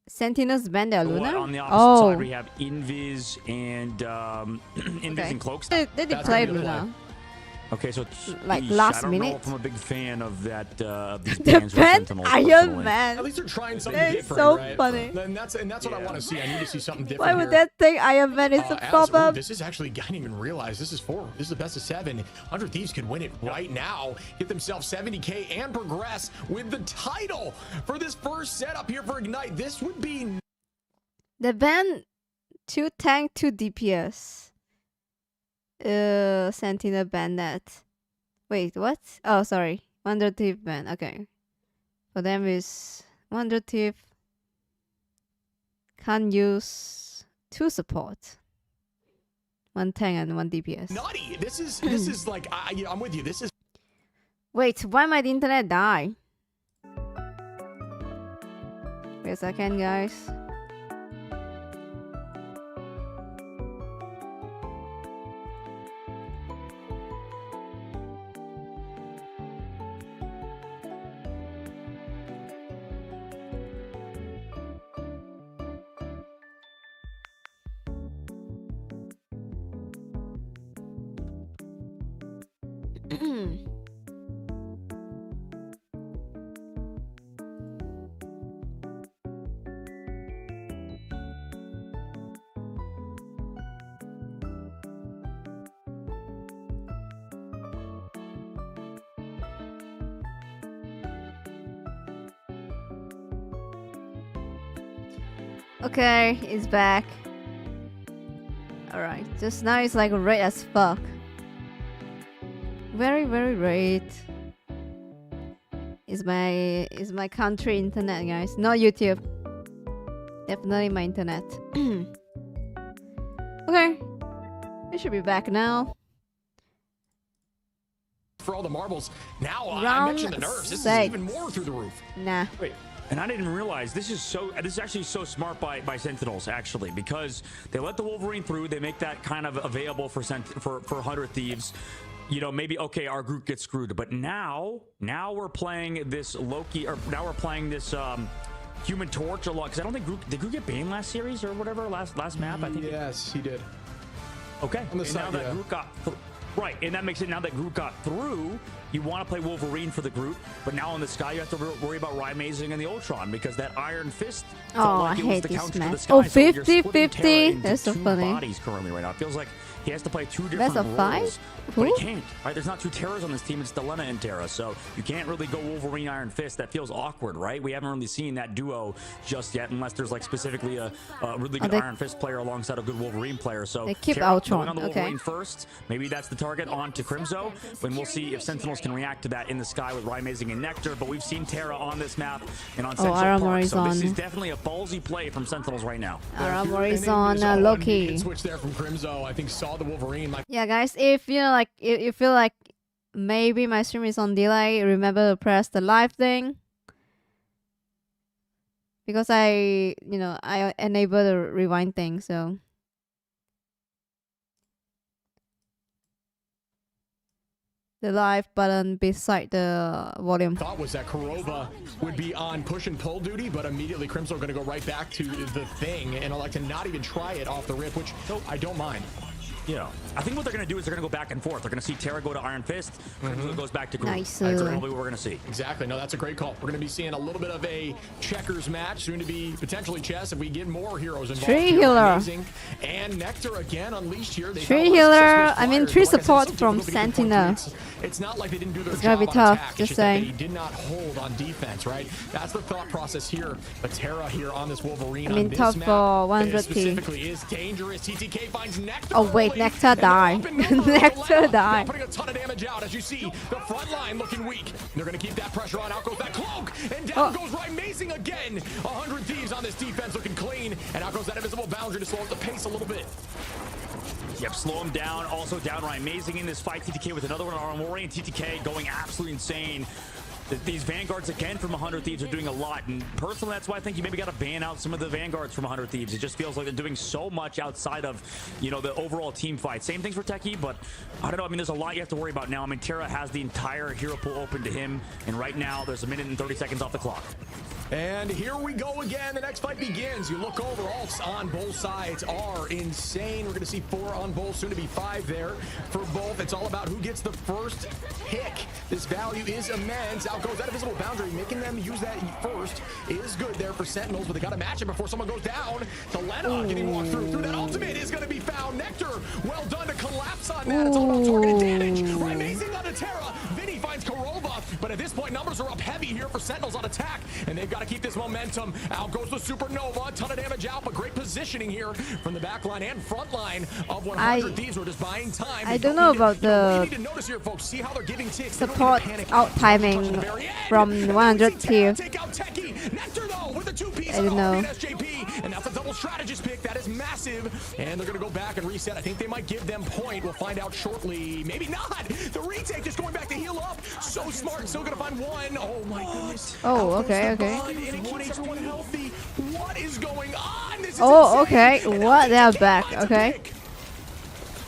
Sentinels banned their Luna? On the opposite side, we have Invis and Invis and Cloaks. They did play Luna. Okay, so like last minute. I don't know if I'm a big fan of that. These the banned Iron Man. At least they're trying something different, so right? funny. And that's what I want to see. I need to see something different. Why would that thing Iron Man is a problem? This is actually, I didn't even realize this is 4. This is the best of 7. 100 Thieves could win it right now, get themselves 70K, and progress with the title for this first setup here for Ignite. This would be the ban 2 tank, 2 DPS. Sentinel ban that. Wait, what? Oh, sorry. 100 Thief ban. Okay. For them is 100 Thief can use 2 support. 1 tank and 1 DPS. Nutty. This is like I'm with you. This is. Wait, why might the internet die? Wait a second, guys. Okay, it's back. Alright, just now it's like red as fuck. Very, very red. It's my country internet, guys. Not YouTube. Definitely my internet. Okay. We should be back now. For all the marbles. Now I mentioned the nerfs. This is even more through the roof. Nah. Wait. And I didn't realize this is actually so smart by Sentinels, actually, because they let the Wolverine through. They make that kind of available for 100 Thieves. You know, maybe, okay, our group gets screwed, but now we're playing this Loki, or now we're playing this Human Torch a lot, because I don't think did Groot get banned last series or whatever, last map? I think. Yes, he did. Okay. On the side, now that Groot got right, and that makes it, now that Groot got through, you want to play Wolverine for the group, but now on the Sky you have to worry about Rymazing and the Ultron, because that Iron Fist felt like it was the counter to the Sky. Oh, so 50-50. That's so two funny. bodies currently right now. It feels like he has to play two different That's a 5? roles, but he can't. Right? There's not two Terras on this team. It's Delena and Terra, so you can't really go Wolverine Iron Fist. That feels awkward, right? We haven't really seen that duo just yet, unless there's like specifically a really good Iron Fist player alongside a good Wolverine player. So they keep Terra Ultron. going on the Wolverine first. Maybe that's the target on to Crimzo. When we'll see if Sentinels can react to that in the Sky with Rymazing and Nectar. But we've seen Terra on this map and on Central Park, so this is definitely a ballsy play from Sentinels right now. Armor is on Loki. Switch there from Crimzo. I think saw the Wolverine. Yeah, guys, if you feel like maybe my stream is on delay, remember to press the live thing, because I enable the rewind thing. So the live button beside the volume. Thought was that Kurova would be on push and pull duty, but immediately Crimson are going to go right back to the thing and elect to not even try it off the rip, which I don't mind. Yeah, I think what they're going to do is they're going to go back and forth. They're going to see Terra go to Iron Fist, Crimson goes back to Groot. Nice. That's probably what we're going to see. Exactly. No, that's a great call. We're going to be seeing a little bit of a checkers match, soon to be potentially chess if we get more heroes involved. Tree healer. And Nectar again unleashed here. Tree healer. I mean, tree support from Sentinel. It's not like they didn't do their job on attack. Just saying. They did not hold on defense, right? That's the thought process here. But Terra here on this Wolverine. I mean, tough for 100 specifically is dangerous. TTK finds Nectar. Oh wait, Nectar died. Nectar died. Putting a ton of damage out as you see the front line looking weak. They're going to keep that pressure on. Out goes that cloak, and down goes Rymazing again. 100 Thieves on this defense looking clean, and out goes that invisible boundary to slow up the pace a little bit. Yep, slow him down. Also down Rymazing in this fight. TTK with another one on Noire, and TTK going absolutely insane. These Vanguards again from 100 Thieves are doing a lot, and personally that's why I think you maybe got to ban out some of the Vanguards from 100 Thieves. It just feels like they're doing so much outside of, the overall team fight. Same things for Techie, but I don't know. I mean, there's a lot you have to worry about now. I mean, Terra has the entire hero pool open to him, and right now there's 1 minute and 30 seconds off the clock. And here we go again. The next fight begins. You look over, ults on both sides are insane. We're going to see 4 on both, soon to be 5 there for both. It's all about who gets the first pick. This value is immense. Out goes that invisible boundary. Making them use that first is good there for Sentinels, but they got to match it before someone goes down. Delena getting walked through. That ultimate is going to be found. Nectar, well done to collapse on that. It's all about targeted damage. Rymazing on the Terra. Vinny finds Kurova, but at this point, numbers are up heavy here for Sentinels on attack, and they've got to keep this momentum. Out goes the Supernova. A ton of damage out, but great positioning here from the back line and front line of 100 Thieves. We're just buying time. I don't know about the support out timing from 100 Thieves. Take out Techie. Nectar though with a two-piece. I didn't know. SJP, and that's a double strategist pick. That is massive. And they're going to go back and reset. I think they might give them point. We'll find out shortly. Maybe not. The retake just going back to heal up. So smart. Still going to find one. Oh, my goodness. Oh, okay, okay. And it keeps everyone healthy. What is going on? This is oh, insane. okay. What? They're back. Okay.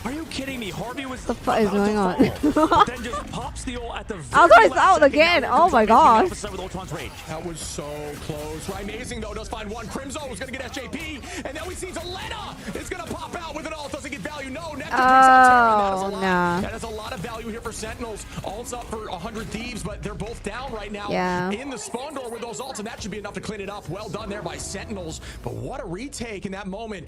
Are you kidding me? Harvey was the fuck is going on? but then just pops the ult at the Ultron's out again. Oh my god. That was so close. Right, amazing though. Does find one. Crimzo is gonna get SJP, and then we see Zelena is gonna pop out with an ult. Doesn't get value. No. Nectar Nah. That is a lot of value here for Sentinels. Ults up for 100 Thieves, but they're both down right now. Yeah. In the spawn door with those ults, and that should be enough to clean it up. Well done there by Sentinels. But what a retake in that moment.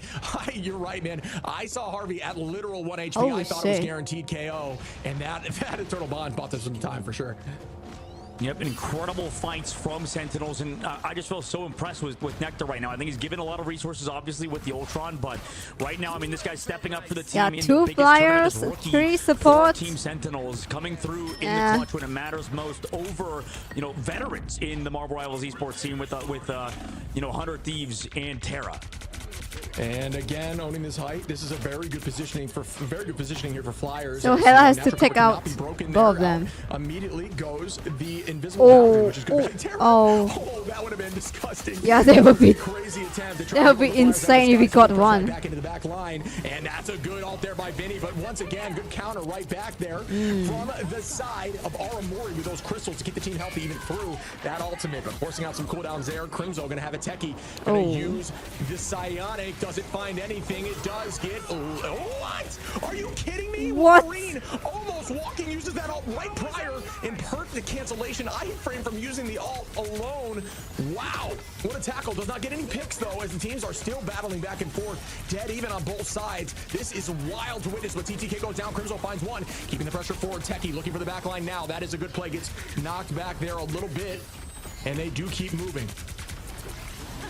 You're right, man. I saw Harvey at literal 1 HP. Holy I thought it was guaranteed KO, and that Eternal Bond bought this some time for sure. Yep, incredible fights from Sentinels, and I just feel so impressed with Nectar right now. I think he's given a lot of resources, obviously, with the Ultron, but right now, I mean, this guy's stepping up for the team. Yeah, 2 flyers, 3 supports. Team Sentinels coming through in the clutch when it matters most over, you know, veterans in the Marvel Rivals esports team with you know, 100 Thieves and Terra. And again, owning this height, this is a very good positioning here for Flyers. So Hela has to take out both of them. Immediately goes the invisible boundary, which is good. Oh, that would have been disgusting. Yeah, they would be crazy attempt. That would be insane if he got one. Back into the back line, and that's a good ult there by Vinny. But once again, good counter right back there from the side of Aramori with those crystals to keep the team healthy even through that ultimate. But forcing out some cooldowns there. Crimzo going to have a techie. Going to use the Psionic. Doesn't find anything. It does get. What? Are you kidding me? What? Wolverine almost walking, uses that ult right prior and perked the cancellation. I refrain from using the ult alone. Wow. What a tackle. Does not get any picks though, as the teams are still battling back and forth. Dead even on both sides. This is wild to witness, but TTK goes down. Crimzo finds one. Keeping the pressure forward. Techie looking for the back line now. That is a good play. Gets knocked back there a little bit, and they do keep moving.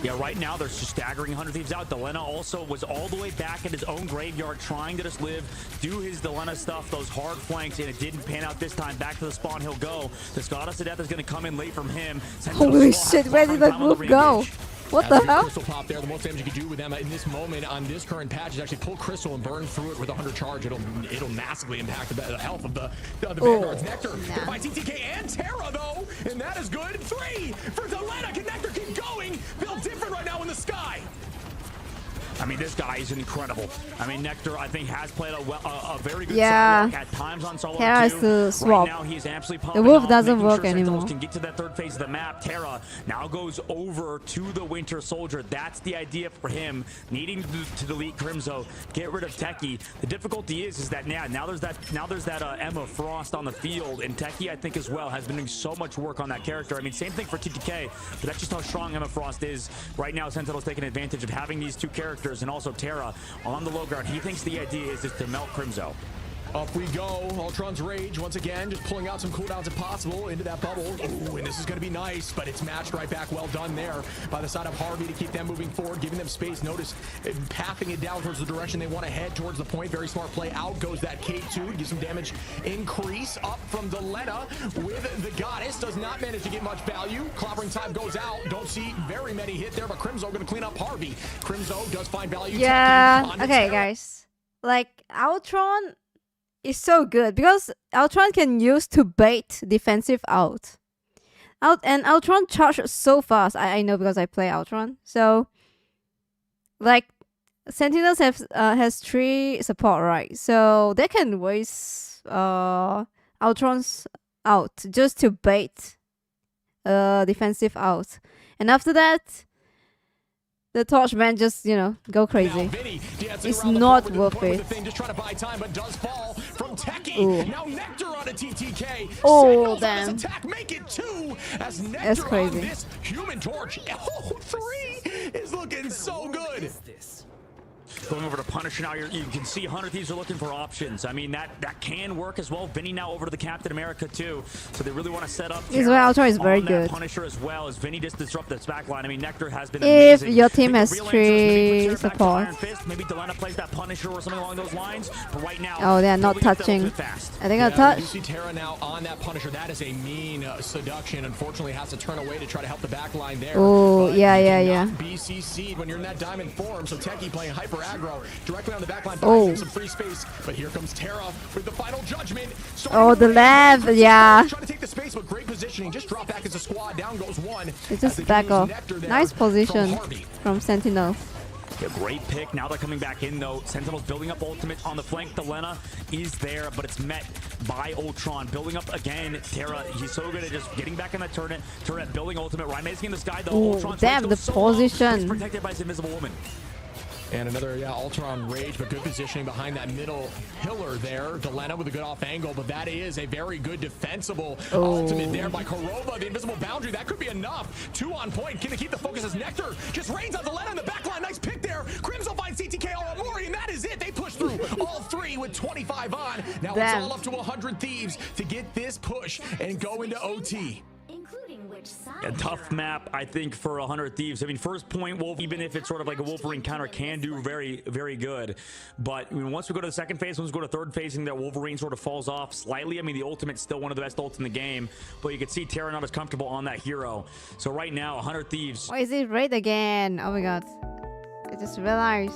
Yeah, right now they're just staggering 100 Thieves out. Delena also was all the way back at his own graveyard trying to just live, do his Delena stuff, those hard flanks, and it didn't pan out this time. Back to the spawn he'll go. The Goddess of Death is going to come in late from him. Holy shit, where did that move go? What the hell? Crystal pop there. The most damage you can do with them in this moment on this current patch is actually pull Crystal and burn through it with 100 charge. It'll massively impact the health of the Vanguard's Nectar. By TTK and Terra though, and that is good. 3 for Delena. Can Nectar keep going? Feel different right now in the sky. I mean, this guy is incredible. I mean, Nectar, I think, has played a very good side at times on solo Terra too. to swap. Right now, he's absolutely the wolf off, doesn't work sure anymore. Can get to that third phase of the map. Terra now goes over to the Winter Soldier. That's the idea for him, needing to delete Crimzo, get rid of Techie. The difficulty is that now there's that Emma Frost on the field, and Techie, I think, as well, has been doing so much work on that character. I mean, same thing for TTK, but that's just how strong Emma Frost is. Right now, Sentinel's taking advantage of having these two characters and also Terra on the low ground. He thinks the idea is just to melt Crimzo. Up we go. Ultron's Rage once again, just pulling out some cooldowns if possible into that bubble. Ooh, and this is going to be nice, but it's matched right back. Well done there by the side of Harvey to keep them moving forward, giving them space. Notice pathing it down towards the direction they want to head towards the point. Very smart play. Out goes that K2 to give some damage increase. Up from Delena with the Goddess. Does not manage to get much value. Clobbering time goes out. Don't see very many hit there, but Crimzo going to clean up Harvey. Crimzo does find value. Yeah. Okay, guys. Like, Ultron is so good because Ultron can use to bait defensive and Ultron charges so fast. I know because I play Ultron. So like Sentinels has 3 support, right? So they can waste Ultron's out just to bait defensive out. And after that, the Torchman just, you know, go crazy. It's not worth it. Just trying to buy time, but does fall from Techie. Now Nectar on a TTK. Oh, damn. Attack, make it 2 as Nectar That's crazy. On this Human Torch. Oh, 3 is looking so good. Going over to Punisher now, you can see 100 Thieves are looking for options. I mean, that can work as well. Vinny now over to the Captain America too, so they really want to set up Ultra is very good. Punisher as well, as Vinny just disrupt this backline. I mean, Nectar has been if amazing. your team has 3 support. Maybe Delena plays that Punisher or something along those lines. But right now, oh, they are not touching. I think I'll touch. You see Terra now on that Punisher. That is a mean seduction. Unfortunately, has to turn away to try to help the backline there. Oh, yeah. BCC'd when you're in that diamond form. So Techie playing hyper aggro directly on the backline, finding some free space. But here comes Terra with the final judgment. Oh, the left, yeah. Trying to take the space, but great positioning. Just drop back as a squad. Down goes one. They just back off. Nice position from Sentinel. Yeah, great pick. Now they're coming back in, though. Sentinel's building up ultimate on the flank. Delena is there, but it's met by Ultron. Building up again. Terra, he's so good at just getting back in that turret, building ultimate. Right, amazing in the sky, though. Ultron's damn, the position. He's protected by his invisible woman. And another, Ultron rage, but good positioning behind that middle pillar there. Delena with a good off angle, but that is a very good defensible ultimate there by Korova. The invisible boundary, that could be enough. 2 on point. Can they keep the focus as Nectar just rains on Delena in the backline? Nice pick there. Crimson finds CTK on Mori, and that is it. They push through all 3 with 25 on. Now it's all up to 100 Thieves to get this push and go into OT. A tough map, I think, for 100 Thieves. I mean, first point, Wolf, even if it's sort of like a Wolverine counter, can do very, very good. But I mean, once we go to the second phase, once we go to third phase, and that Wolverine sort of falls off slightly. I mean, the ultimate's still one of the best ults in the game, but you can see Terra not as comfortable on that hero. So right now, 100 Thieves. Why is it red again? Oh my god. I just realized.